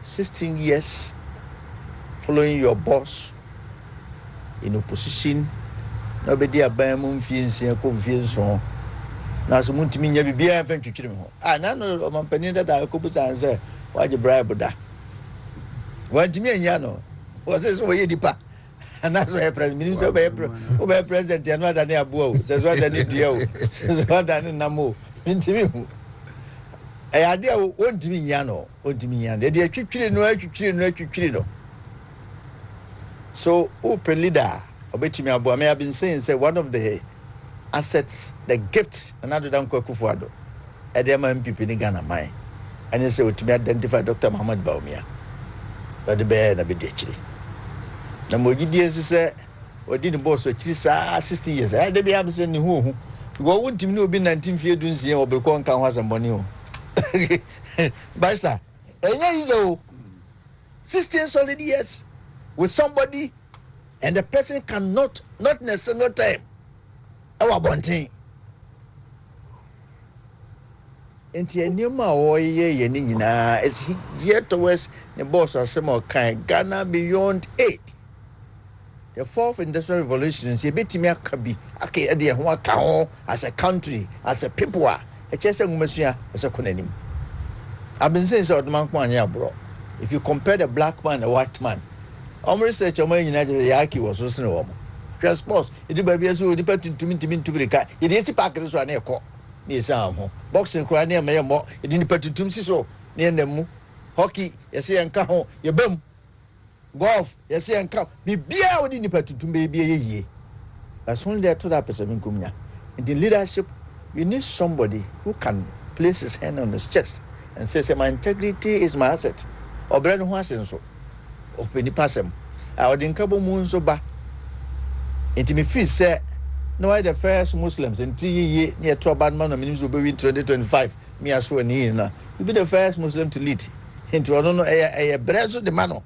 16 years following your boss in opposition nobody aban mu mfiensia ko mfienso na so muntimi nya bibia mfa twitwiri me ho na no mampani da ko busa say waje bribe da wantimi anya no wo say so ye dipa na so e president minister be president ya no adane abo o say so adane dua o say so adane namo ntimi hu ade a wontimi nya no wontimi nya de atwitwiri no. So, leader, obetimi abo. I have been saying, say one of the assets, the gift, another than Kufuado, Edema MPP in Ghana, mine, and you say to me identify Dr. Muhammad Baumia, but the bear na be ditchy. The Mogidians say, or didn't boss for 60 years. I had be absent who go wouldn't you know be 19 years doing the or Becon can have some money. Basta, and yeah, 16 solid years. With somebody and the person cannot not in a single time our bunting enti enema oye ni nyina is here towards the boss or some kind Ghana beyond 8. The fourth industrial revolution is a bit me akabi ake de ho aka ho as a country as a people a chese ngumasua as a konanim. I've been saying so the man ko anya bro If you compare the black man and the white man, research United Yaki was also just sports. It did by BSU, depending to me to be car. It is a package one near court. Near some boxing cry near Mayor More, it didn't put to so near them. Hockey, yes, and come your boom. Golf, yes, and come. Be beer within put to maybe a year. As only there to that person in Kumia. In the leadership, you need somebody who can place his hand on his chest and say, my integrity is my asset. Or Brandon Wasson so. Of any person. I would incable moon so ba. It me feel say no I the first Muslims in 3 years near to a bad man of means will be in 2025. Me as well you be the first Muslim to lead into I don't know a brezo de mano.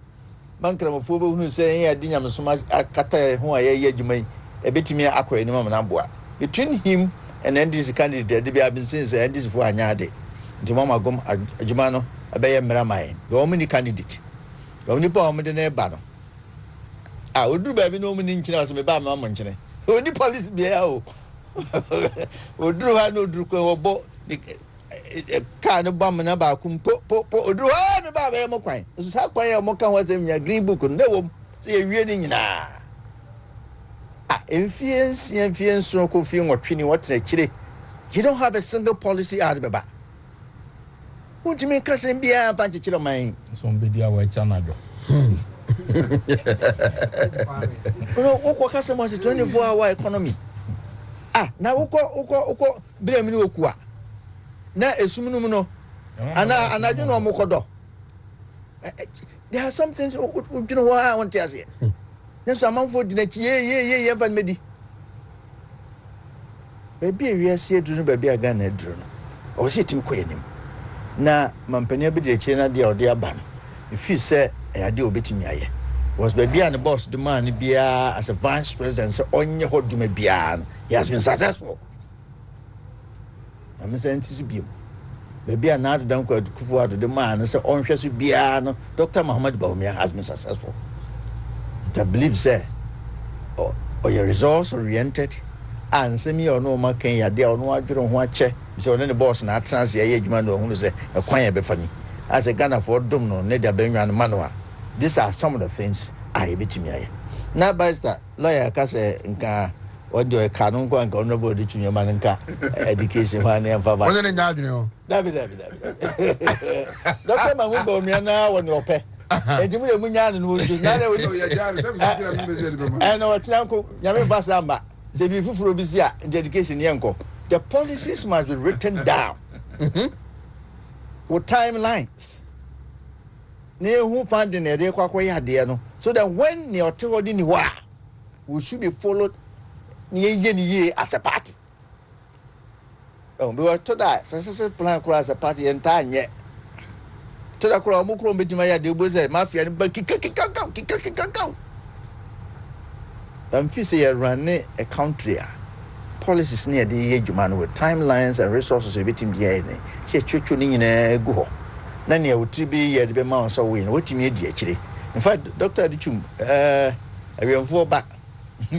Man cramophobe who say I didn't so much kata who I you may a bit me aqua in Mamma. Between him and NDC candidate, they have been since NDC for Anyade. The Mama Gom Jumano, a Bayer Miramai, the only candidate. The only bomb in the banner. I would do baby no meaning as me by my munching. Only police be out. Would do I no druko or bo a kind of bomb and about Kumpo, do I about Emoquine. This is how quiet Moka was in your green book and no see a reading na. Influence, so confusing or training what's a chili. You don't have a single policy out of the back. What do you mean, cousin? Be a advantage of mine. Somebody away Chanago. What customers 24-hour economy? Now, Oko, blame you, Okua. Now, a sumuno, and I don't know Mokodo. There are some things you know why I want to say. There's a man for the next year, and maybe. Baby, we are seeing to baby a gun head drone. Or sit him queen him. Now, Mampania be the China, dear ban. If you say, I do bit me, was baby and the boss demand be as a vice president, so on your hold to me beyond. He has been successful. I'm saying to be. Baby, another don't go to Kufu to the man and say, on Shasubiano, Dr. Muhammad Baumia has been successful. I believe, sir, or you're resource oriented, and semi or no marking ya dear no I don't watch. So then the boss and I trans ye man who say a quiet befany. As a gunner for Dumno, Nedia Benyan Manua. These are some of the things I bet me. Now, barrister, lawyer, Cassa, Inca, what do a canon go and go nobody to your manka education one and for David. Dr. Mamubo, me now on your pay. And you will Munyan would be not and our Tranco Yami Basamba, say before Robizia in the education Yanko. The policies must be written down with timelines. Near who found in a day, so that when you're told in war, we should be followed near as a party. Oh, we were told that successful plan as a party and time yet. To the Kramukro Bitimaya de Buze, Mafia, but kick. If you say running a country, policies near the age man with timelines and resources a bit in the air. She chuchuning in a go. Nanya would be at the mouse or win. What you made actually. In fact, Dr. Dichum, I will fall back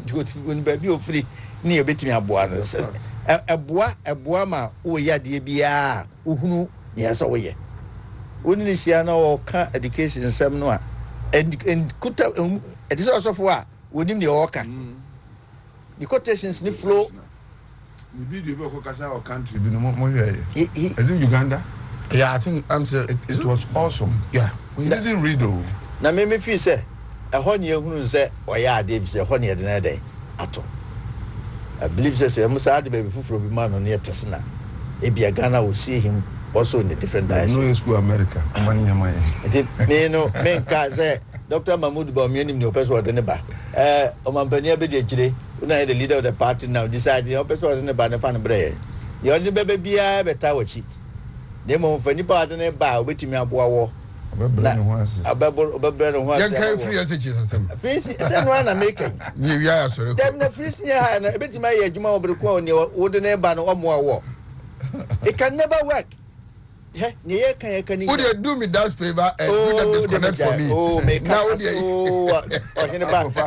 to baby free near bit me a boy says a boama, oh, ya dear bia, who yes, oh, yeah. Wouldn't you see no education in some noir? And could it is also for within the orca. The quotations in the flow. The video of our country, is it Uganda? Yeah, I think it was awesome. Yeah, we didn't read though. Now, me feel say a honey who say, or yeah, Dave say, honey at another day. At all. I believe says, I must add the baby from man on near Tesla. Maybe a Ghana will see him also in a different direction. No school America. Me no, men can say, Dr. Mahmoud Baumian, no person at the neighbor. Omampania Bedi, the leader of the party now decided your person in the banner fan bread. The only baby be a betawachi. The moment for any part in a bar waiting me up war. A bread and one free as it is. Send one I'm making. Yeah, sorry. Them the free and a bit my Juma Bruco on your wooden ban or more war. It can never work. Would you do me that favor and do the disconnect for me? Oh, make now,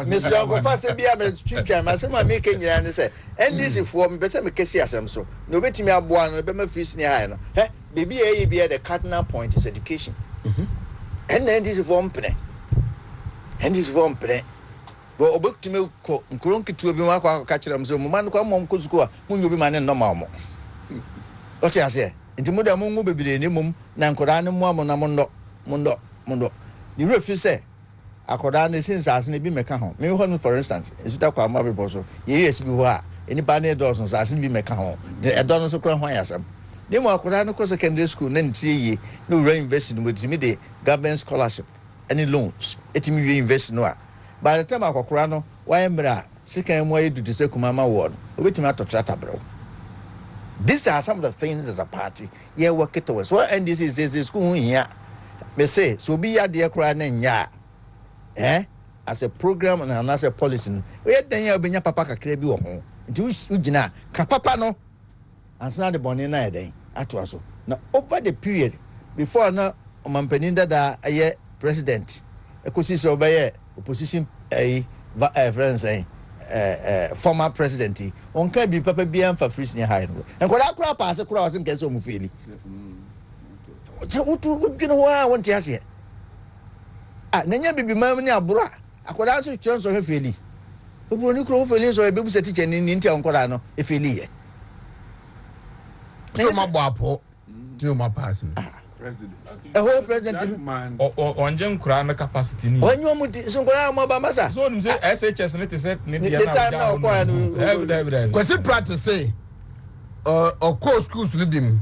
Mr. Uncle Fassy be a street jam. I said, my making you and say, and this is for me, but some Cassiasam so. No bet me up one, but my fees near. Baby, a be at the cardinal point is education. and then this form penny. And this form penny. But book to me, Kurunki to be one catch them so man come on Kuzua, whom you be man and no mamma. What I say? Into Muda Mungu be the mum, Nankorana Mundo. The refuse say, Akodane since as ne be mecahon. Me one for instance, is that quite marble bosso. Yes, be wa. Any banner dozens as be mecahon. The Adonis of Crown Hyasam. They were Akodano secondary school, then 3 years, no reinvesting with me the government scholarship, any loans, it me invest no. By the time I Akorano, why am I second way to the Sekumama ward, which matter trata bro. These are some of the things as a party. Yeah, work it was. Well, and this is the school here. Me say, so be ya dear crying, ya. As a program and as a policy. We had then you been papa kakebi or home. Do ujina, kapapa no. And so the bonina day. Atwaso. Now, over the period before now, Mampeninda da a year president, a consist of a opposition a friends former president. On can be Papa Bian for free near high. And what I crop as a cross and get some feeling. What you know why I want to ask you? Nanya be mammy abura. I could answer chance of her feeling. Who will you grow feelings or a baby teacher in India on Corano if he leave? So my bapo to my person. President. A whole president man on Jim Crown capacity. When you want to so Mabamasa. So say SHS net is the time now. Question practice say or core schools living.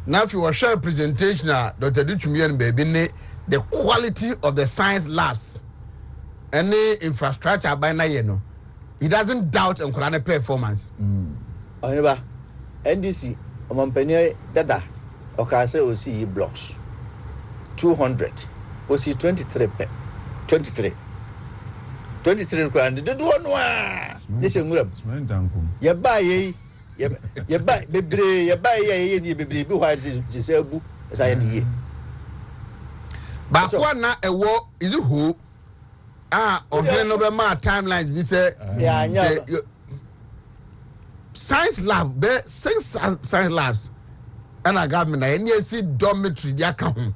Now if you were share presentation Dr. Duchumian baby the quality of the science labs any infrastructure by na no he doesn't doubt on Kurane performance. Oneba NDC Omampeni dada okase osi blocks 200 osi 23 Kurane do no this nguram ye buy ye buy bebre ye buy ye bebre bi why say abu say ye ba kwa na ewo is who okay no be ma timelines be say science lab be science labs and I got me na any see dormitory dia ka ho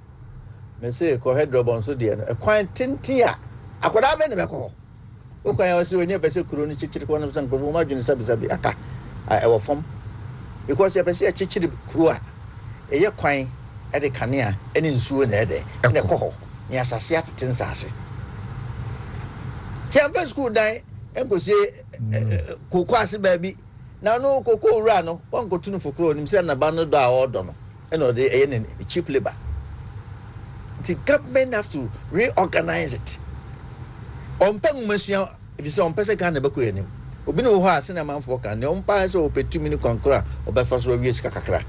me say ko head robon so dia e kwan tintia akoda be ne be ko o kwan ya so onye be say kuro ni chichiri ko na san ko ma dwene sabi aka e wo fom because ya be say chichiri kuro a e ye kwan e de kanea ene nsuo na e de ne ko ho ni asase atete nsase Champion school die enko se koko ase baabi na no koko ura no won ko tunu fokro nim se na ba no do a odo no e no de eye cheap labor. The government have to reorganize it. On pen mesua if you say on pese kan na bako yanim obi no ho ase na manfo kan ne on pa se opetumi ni konkora obefa so wies kakakra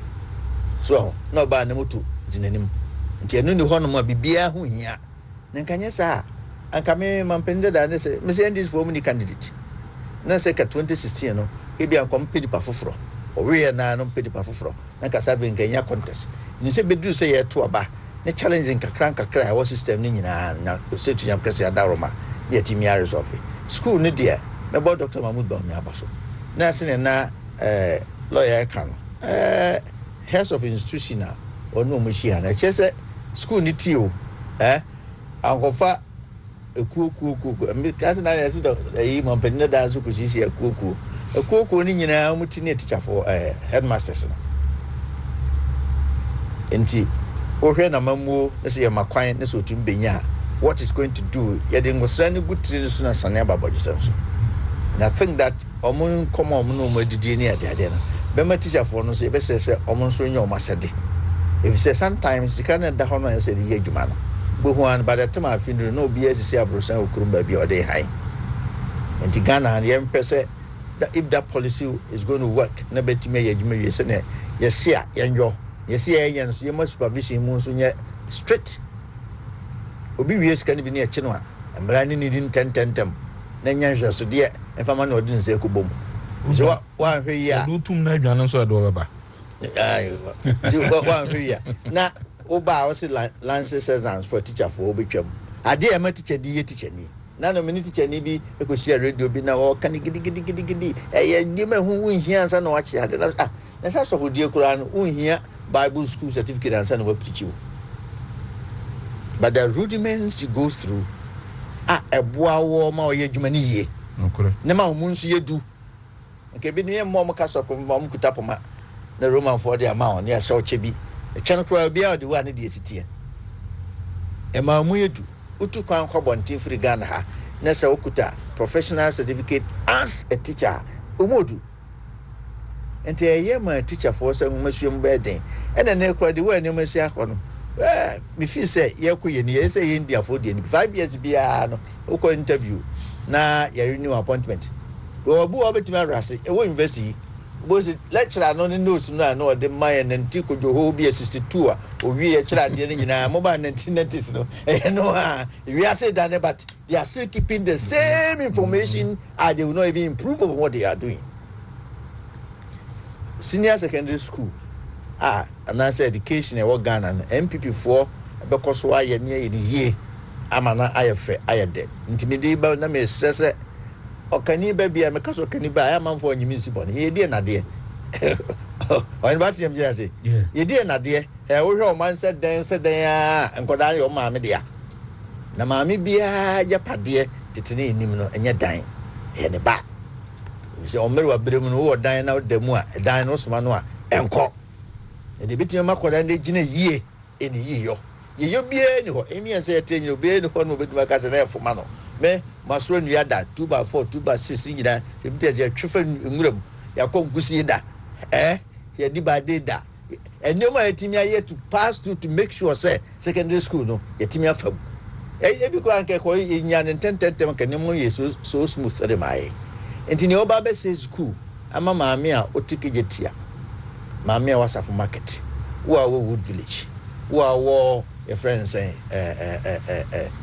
so no ba na mutu jinanim nti enu ni ho no ma bibia ho hia na nkanye sa anka me mampende da ne se me say this for me candidate na se ka 2016 no e bia kom pedi pa foforo o we na no pedi pa foforo na ka sabe nkanya contest ni se bedu se ye to aba ne challenging kakra our system ni nyina na se tu yam krese adaroma ye timi ya resolve school ni dia me bo Dr. Mahmoud ba me abaso na se ne na lawyer kan heads of institutional onu mo shi na chese school ni tio ankofa ekuku me kasi na yesi do mampeni da so kushisi ekuku ni nyina muti ne teacher for headmasters no enti ohwe na mamuo na se ye makwan na so tumbenya what is going to do ye de ngosra ni gutire so na sane babojisem so and I think that omun komo omun no madidi ni ade na be ma teacher for no so be say omun so nya omasede if you say sometimes you can't da hono say ye adwuma no bohuan by the time I finish no be as say abrosan okurumba bi o dey high and Ghana and yem pese that if that policy is going to work na betime ye adwuma ye say na ye sia yenjo ye sia yen so ye ma supervision mu so nye strict obi wies kan bi na ye chino a mbra ni din tentem na nya hwe so de enfama na odin se ekobom so wa hwe ya do tum na adwan so do baba so wa hwe ya na oba o se lances exams for teacher for obetwam ade e ma teacher di ye teacher ni na no mini teacher ni bi e ko share radio bi na o kan gidi e di ma hu nhia ansa na wa chi ade na sa so for die kura no nhia bible school certificate ansa na wa preach but the rudiments you go through a boa wo ma oye dwumani ye ne ma wo nso ye du nke bi ne mo kaso ko mo kutapoma na Roman for the amount ya show chebi e chano kro bia de wa ne de sitie e ma mu ye du utu kwan kwabontin free Ghana ha na se okuta professional certificate as a teacher umodu ente ye ma teacher for se masuem beden ene ne kro de wa ne masi akono me feel say ye ko ye ni ye say ye India for the 5 years bia no uko interview na ye renew appointment we bu obetima rase e wo university both lecturer no notes no de my and tiko jo be 62 a owie ye kira de ni nyina mo ba 1990s no no we are saying that but they are still keeping the same information and they will not even improve on what they are doing. Senior secondary school and I say education e wo Ghana MPP for because so aye ne ye amana aye fe aye de intimidate ba na me stress okani ba bia me kaso okani ba ya manfo anyimi sibon ye die na de on ba tiam je say ye die na de wo hwe o man said den enkoda ye o ma me de na ma me bia ya pade titene enim no enye dan ye ne ba se o meru abremu no wo dan na damu a dan no soma no a enko e de bitim makoda ne gina yie eni yiyo ye bia ni ho emi ense etenyi obe ni ho no betima ka se na efoma no me masoro nua da 2x4 2x6 nyina se bitia je twefa nwuram yakọ nkusi da ye di ba de da enema etimi aye to pass through to make sure say secondary school no yetimi afam e bi ko anke ko nya ne tententem ka ne mo ye so smooth ade mai enti ne oba be say school ama maame a otike jetia maame a wasafo market wo a wo Wood Village wo a wo your friends say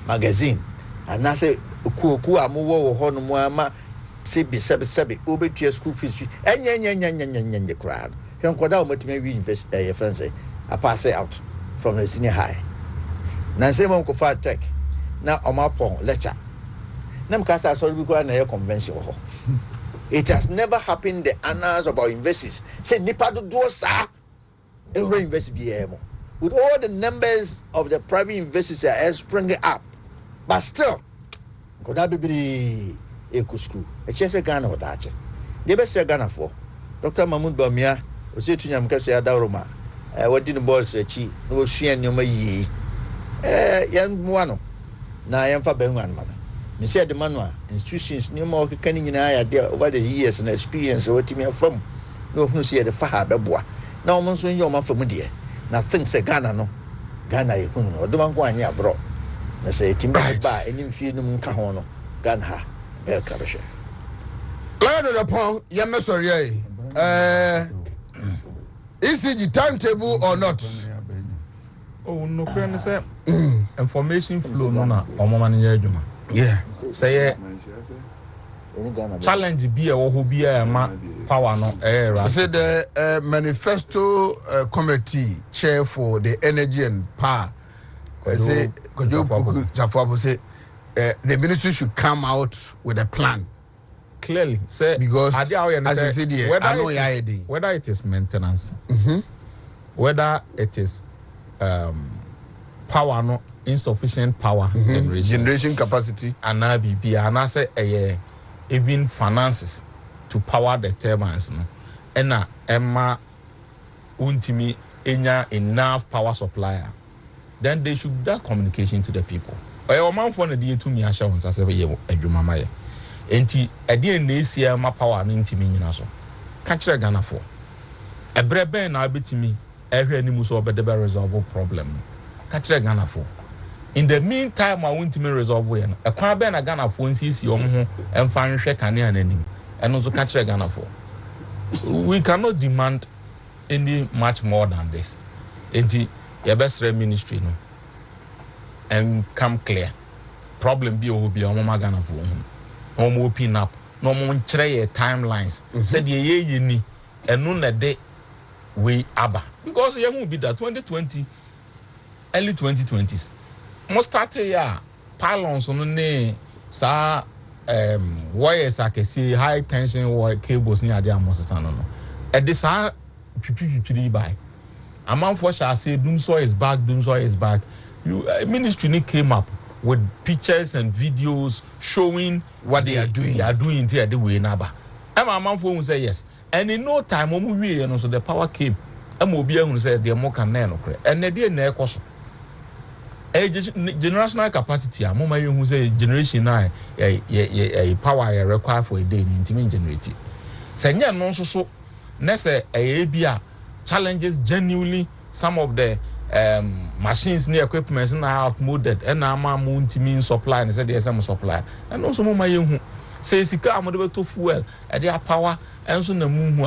magazine and I say kuoku amuwo wo ho no mo ama sebi obetua school fees enya kra no hwenkoda o matime wi university your friends say I pass out from the senior high na say mo ko fa tech na o ma pon lecture na mkasa sorry bi kra na your convention ho it has never happened the annals about universities say nipa do sa every university bi emo with all the numbers of the private universities are springing up but still koda bibiri eku school e chese Ghana odache de be se Ghana for Dr. Mahmoud Bamia o se tunyam kase adawroma wadi no balls echi no wo hwea nyoma yi yan muano na yan fa banwan ma me se de manua institutions nyoma o keka ni nyina ya de over the years na experience watimi afam no hunu se de fa ha beboa na o monso nyoma fam de na think se Ghana no Ghana ye hunu no do man ko anya abro na say timba ba enim fie num ka ho no Ghana ha be ka be she land on the pong yamesori ECG timetable or not oh no can say information flow no na omoma ne adwuma say challenge bi e wo ho bi e ma power no right say the manifesto committee chair for the energy and power say the ministry should come out with a plan clearly say because as you said here whether it is maintenance whether it is power no insufficient power generation capacity and say even finances to power the turbines no ena emma Wontumi enya enough power supplier then they should that communication to the people o man for na dey to me asha won say ye adwuma maye enti ade na esia ma power no ntimi nyina so ka kire Ghana for ebrebe na abetimi ehwe animu so obedebe resolve problem ka kire Ghana for in the meantime I want to resolve we no e kwa be na Ghana for nsisi om ho emfa nhwe kane ananim eno so ka kire Ghana for we cannot demand any much more than this enti your best ministry no and come clear problem be o be o Ghana for o open up no mo nkyere timelines said ye ni enu na de we aba because ye hu be that 2020 early 2020s mo start ya pylons no ne sa wires akesi high tension wire cables ni ade amosesa no e de sa twitwitwiri by a man for shall say doom so is back Ministry came up with pictures and videos showing what they are doing. They are doing there the way naba. And my mom phone say yes. And in no time, so the power came. And Mobia who said the more can and they didn't know. A generational capacity, a moment who say generation a power required for a day in intimate generating. Senya no so nese a challenges genuinely some of the machines near equipments na outmoded and na ma Wontumi supply and said there's some supply and also mo mayehu say sika amode to fuel e dey power enso na mu hu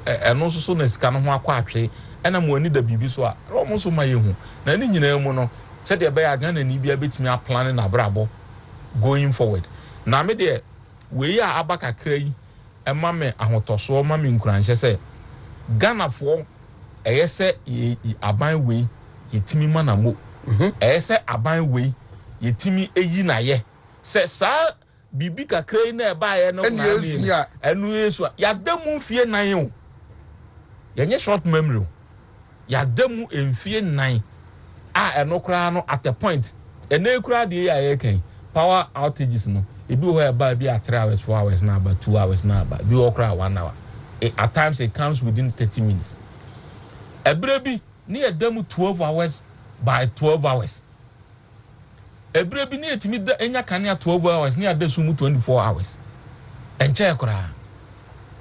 and also so na sika no ho akwa atwe and am wani da bibi so a mo so mayehu na ni nyina mu no said there be Ghana ni bia betimi a plan na brabo going forward na me de we ya abakakra yi e ma me ahotoso ma me nkuranhye say Ghana for eyese aban we yetimi manamo eyese aban we yetimi eyi na ye se sa bibi kakra na e ba ye no na enu yesu ya demu fie nan o yenye short memory ya demu enfie nan a eno kra no at the point ene kra de ya ye kan power outages no ebi ho e ba bi 3 hours 4 hours na about 2 hours na about bi okra 1 hour at times it comes within 30 minutes ebrebi ni edam 12 hours by 12 hours ebrebi ni etimi da enya kanea 12 hours ni adasu mu 24 hours enche kora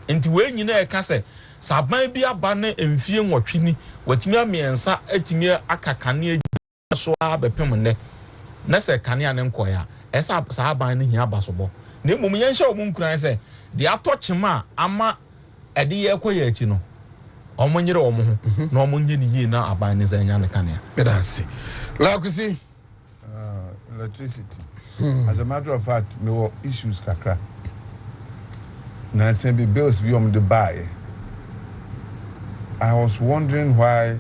enti we nyina e ka se saban bi aba na emfie nwotwe watimi amiensa atimi akakane so abepem ne na se kanea ne nkoya esa saban ne hia basobo na emum yenhye omunkuran se de atochema ama ede ye koya achi no omonyere omo ho na omonye ni yi na aban ne zanya ne kanea bedasi like you see electricity as a matter of fact me were issues kakra na say be bills be on the buy. I was wondering why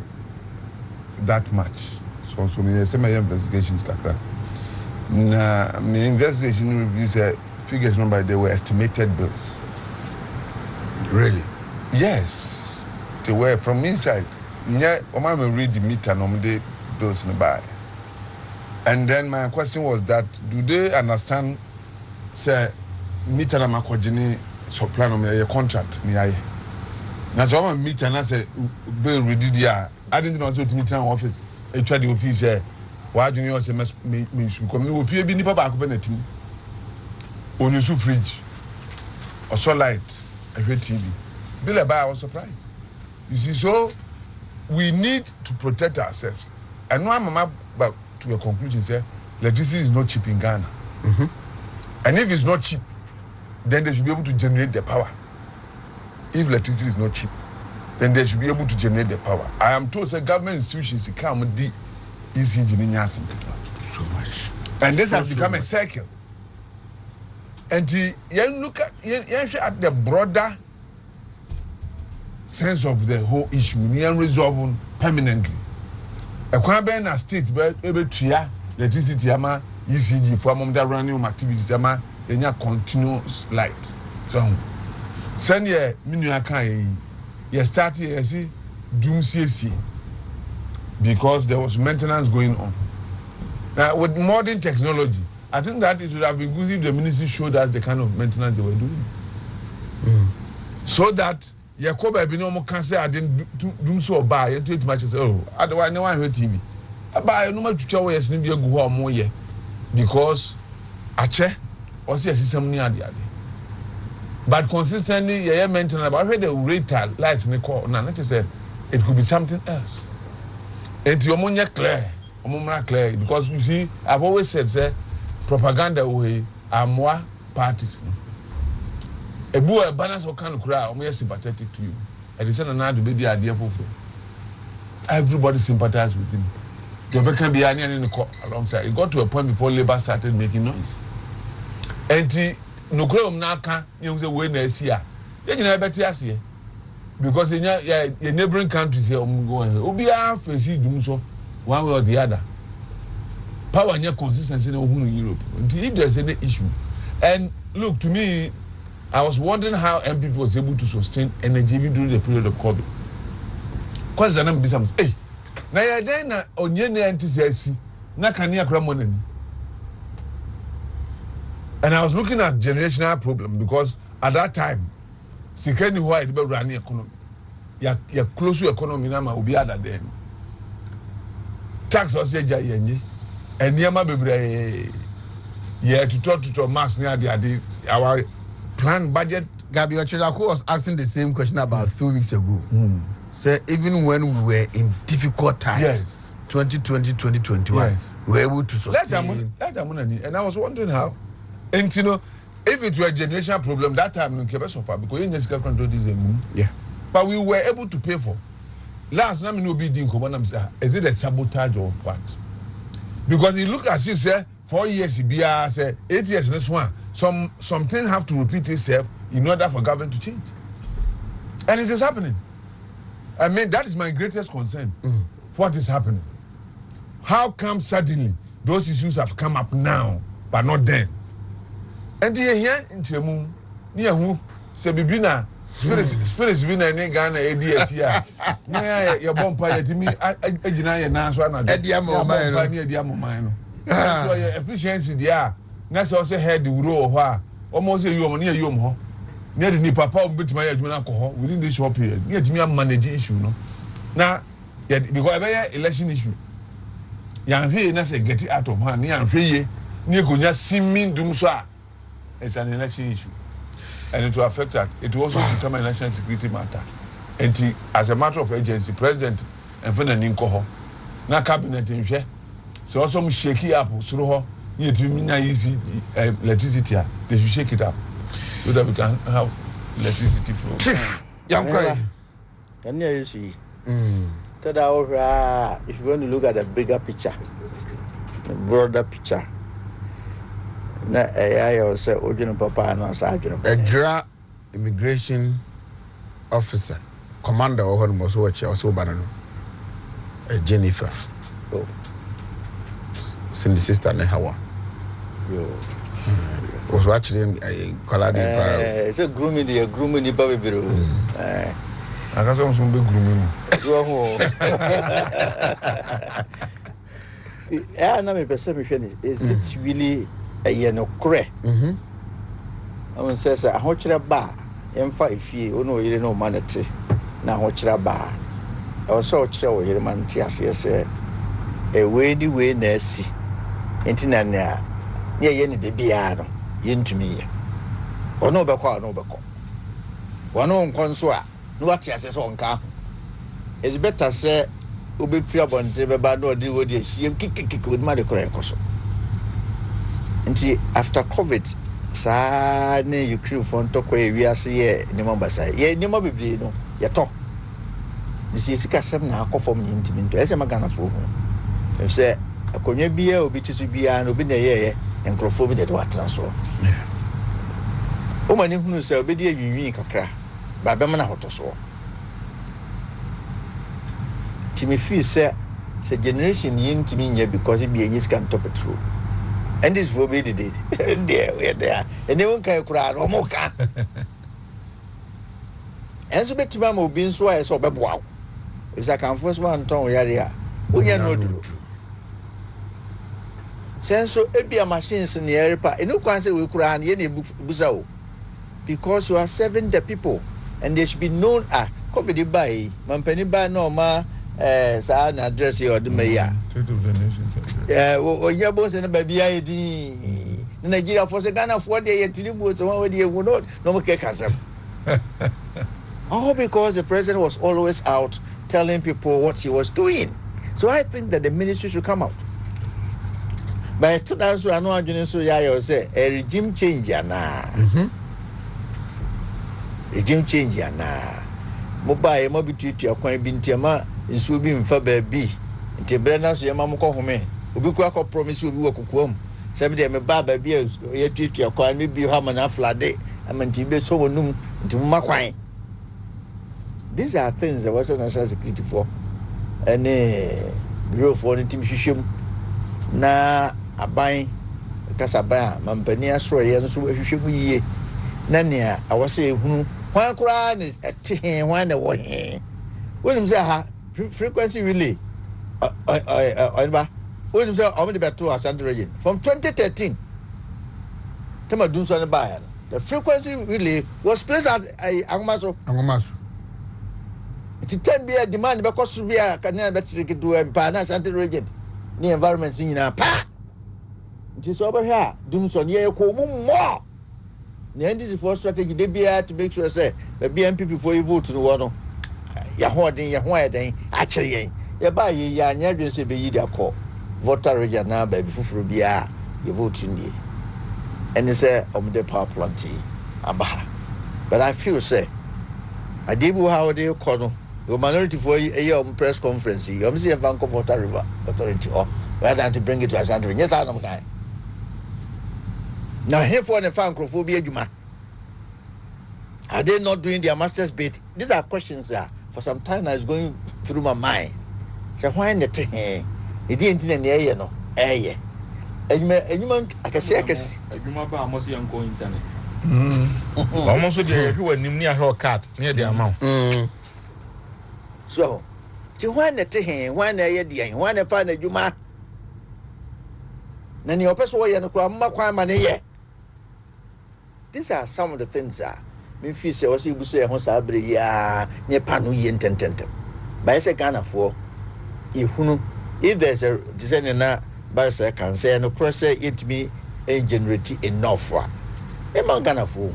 that much so me say my investigations kakra na me investigation review say figures number they were estimated bills. Really? Yes, they were from inside. Yeah, Omama read the meter no the bills in the buy. And then my question was that do they understand say meter na makojini supply no me contract ni aye. Na so Omama meter na say bill read dia I didn't know so to meter in office. E try the office here. Why do you say me should come no office bi ni papa ko na tim. Onusu fridge. Or so light. I heard TV. Bill, I was surprised. You see, so we need to protect ourselves. And now I'm about to a conclusion, say, electricity is not cheap in Ghana. And if it's not cheap, then they should be able to generate the power. If electricity is not cheap, then they should be able to generate the power. I am told, say, government institutions come with the easy engineering so much. And this has become a circle. And you look at the broader sense of the whole issue, near resolving permanently. A Quaben state, but able to electricity, ama ECG for among the running activities, ama then continuous light. So, send ye Minuakai, ye started a see doom CC because there was maintenance going on. Now, with modern technology, I think that it would have been good if the ministry showed us the kind of maintenance they were doing. So that Yakoba Binomo can say I didn't do so by it too much as otherwise no one heard TV. By no matter to always need you go more ye because Ache or see a system near the other. But consistently, yeah, maintenance about the rate lights in the core. Now, not just said it could be something else. And your money clear, clear because you see, I've always said, sir. Propaganda way are more parties. A boy balance or can cry, or more sympathetic to you. And it's not to be the idea for everybody sympathize with him. You can be in the court alongside. It got to a point before Labour started making noise. And no crowd now can you say when they see her. You know better here because in your neighboring countries here, Ubia face doom so one way or the other. Power and your consistency in Europe. If there's any issue, and look to me, I was wondering how MP was able to sustain energy even during the period of COVID. Because the number be some, hey, now you're then on your NTCC, na kania kura money. And I was looking at generational problem because at that time, sikeni huwa itibe running economy. Ya close to economy na ma obi ada then. Tax was eja yenye. Eniyama bebre yeah to mass near the our planned budget. Gabi Ochilako was asking the same question about 2 weeks ago. Say even when we were in difficult times, 2020, 2021, we were able to sustain. And I was wondering how. And you know, if it were a generational problem, that time we can't suffer because you just can't control this. Yeah. But we were able to pay for. Last time no be doing is it a sabotage or what? Because it look as if say 4 years say 8 years this one. Something have to repeat itself in order for government to change. And it is happening. I mean, that is my greatest concern. What is happening? How come suddenly those issues have come up now, but not then? And here in Chemu, near who, Sebibina, spirits been a Ghana ADS here. Your bumpire to me, I deny an answer, and I near Diamomino. So your efficiency, there. That's also head the row, almost a year near you. Near the papa bit my alcohol within this short period. Near me, I'm managing issue. No, now, because I election issue. Young here, I say get it out of hand. Near free, near could just see me doom so. It's an election issue, and it will affect that. It will also become a national security matter. And as a matter of agency, president and for the Ninkoho, now cabinet in share. So also shaky up through her. Yet we mean easy electricity. They should shake it up so that we can have electricity flow. Chief, can you see? If you want to look at the bigger picture, the broader picture, I also Ojino Papa and a immigration officer, commander or almost watch or so banana. Jennifer. Oh. Send the sister Nehawa. Was watching Colade. It's a grooming the baby bureau. I got some big grooming. I know my perception is it really a yeno cre? I mean, says a hochra bar, and 5 years, oh no, you know, manatee. Now, hochra bar. I was so chill here, man, yes, a way nurse. Intina near Yenny de Biano, yin to me. Or no backward, no backward. One on consoa, no what yes, on car. It's better, say, Ubi Fiabon, but no deal with this. You kick with Mother Korekoso. And after COVID, Sane, you crew from Tokwe, we are see in the Mombasa. Ye, no more be no, ya talk. You see, Sika now call for me intimate as a magana for whom. If say, a conya beer will be to be an obedient year and crofobia that what transfer. Woman who say obedient unique a cra, by Bemana Hotoso. Timmy Fee said, generation yin to me because it be a yes can top it through. And this forbidden it. There, we're there, and they won't cry or more car. And so bet Mamma being so I saw Babuau. If I can first one tongue area, we are not true. So ebia machines in the area and no can say we could run any buzao because you are serving the people and they should be known as COVID by Mampeni by norma san address or the mayor. Your boss and a baby ID Nigeria for the Ghana for the Tinubu so one day would not no more casam. All because the president was always out telling people what he was doing. So I think that the ministry should come out. But to that, so I know I'm doing so. I say a regime change, regime change, mobile, mobility, your coin bin Tiama, in Subim for baby. In Tibrenas, your mamma call me. Ubiquaco promise you work home. Some day, my baba beers, your treat your coin, maybe you have an afla day. I mean, Tibet so noon to Maquine. These are things that was a national security for. And bureau for the team shim na aban kasaba mampania so ye no so hwehwe ye na nea awose ehunu kwan kura ne ete wan na wo he wonim say ha frequency relay ba when you say I'm the better Asante region from 2013. Tema dun so ne ba the frequency relay was placed at Angomaso. It 10 be a demand because to be a Canadian battery do a Asante region. The environment in pa. It is over here. Dun so ye ko more. The NDC strategy they be to make sure say the BNP before you vote to the one. Ya holding ya holding actually. Ya ba ya nya dwen se be yi dia call. Voter region na ba bi fufuru bia you vote in the. And they say the power plant abaha. But I feel say I did how they call the minority for a year press conference. You see a Vancouver Water River Authority or rather than to bring it to Asante. Yes, I don't know. Now here for the Francophobia Juma. Are they not doing their master's bid? These are questions that for some time is going through my mind. So why in the thing? He didn't in the air, no air. Enyuma akase adwuma ba amoso yanko internet almost dey hwe wanim ne ahwe card ne dey amount so ti wan na te wan na ye dey wan na fa na adwuma na ne opeso wo ye no kwa mma kwan ma ne ye. These are some of the things me feel say was ibu say ho sa abre ya ne pa no ye ntententem ba say Ghana for ehunu if there's a design na Barsa can say no process it me and generate enough for Ghana for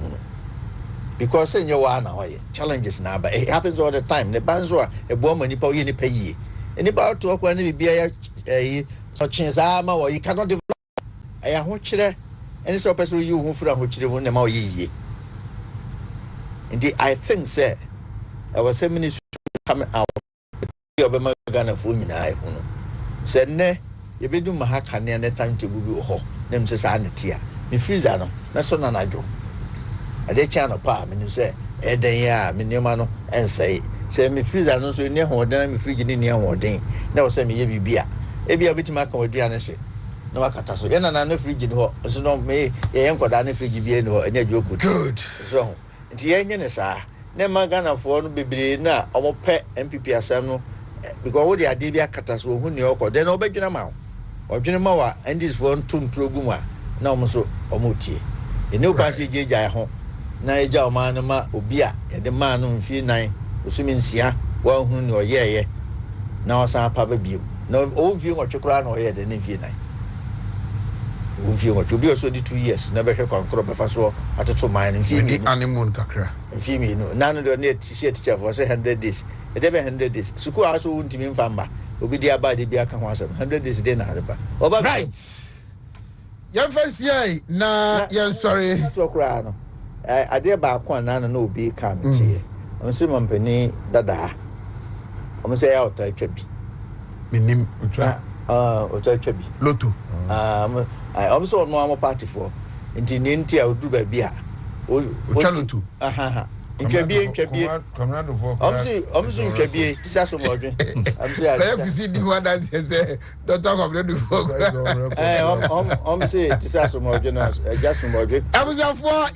because in your one challenges now, but it happens all the time. The banzwa a woman nipa ye ni pay any about to when be a such as armor or you cannot develop a hochre and so person you who from which they won them all ye. Indeed, I think say I was 7 minutes coming out of Ghana for you said ne. You be do mahakane and the time to be ho. Them says tia. Me freezer no. Na so na najo. Ade channel pa me say eden ya me nioma and say me freezer no so ne ho dan me fridge ni ne ho den. Na wo say me ye bibia. E bia betima kan waduane se. Na wakata so. Ye na na fridge ni ho. So no me ye enkoda na fridge bia ni ho. Enya joku. Good. So nti ye nye ne sa. Ne magana for no bebre na omo pe MPP asem no because wo dey ade bia kata so hu ne okọ. Den obedwena ma. Odwene ma wa ndis for ntuntrogu mu a na omso omotie ene kwase jeja ho na eja o ma no ma obi a ye de ma no mfie nan osumi nsia wa hu ne oyeye na osan pa ba biem na o mfie nwotwekora na oyeye de ne mfie nan o mfie nwotwo so di 2 years na be hwe kwankro be fa so atoto man mfie mi honeymoon kakra mfie mi no na no de ne teacher for say 100 days e de be 100 days suku aso untimi mfa mba obi dia ba de bia ka ho asem 100 days dey na areba oba right yan first year na yan sorry to kra no ade ba ko na na obi ka mtie on se mampani dada on se ya otwa bi minim otwa bi loto on se no am party for nti a odu ba bi a loto Nchebie omsi nchebie tisa so modwe amsi ya la kusi di wa dance say doctor comrade for omsi tisa so modwe na just modwe abuja for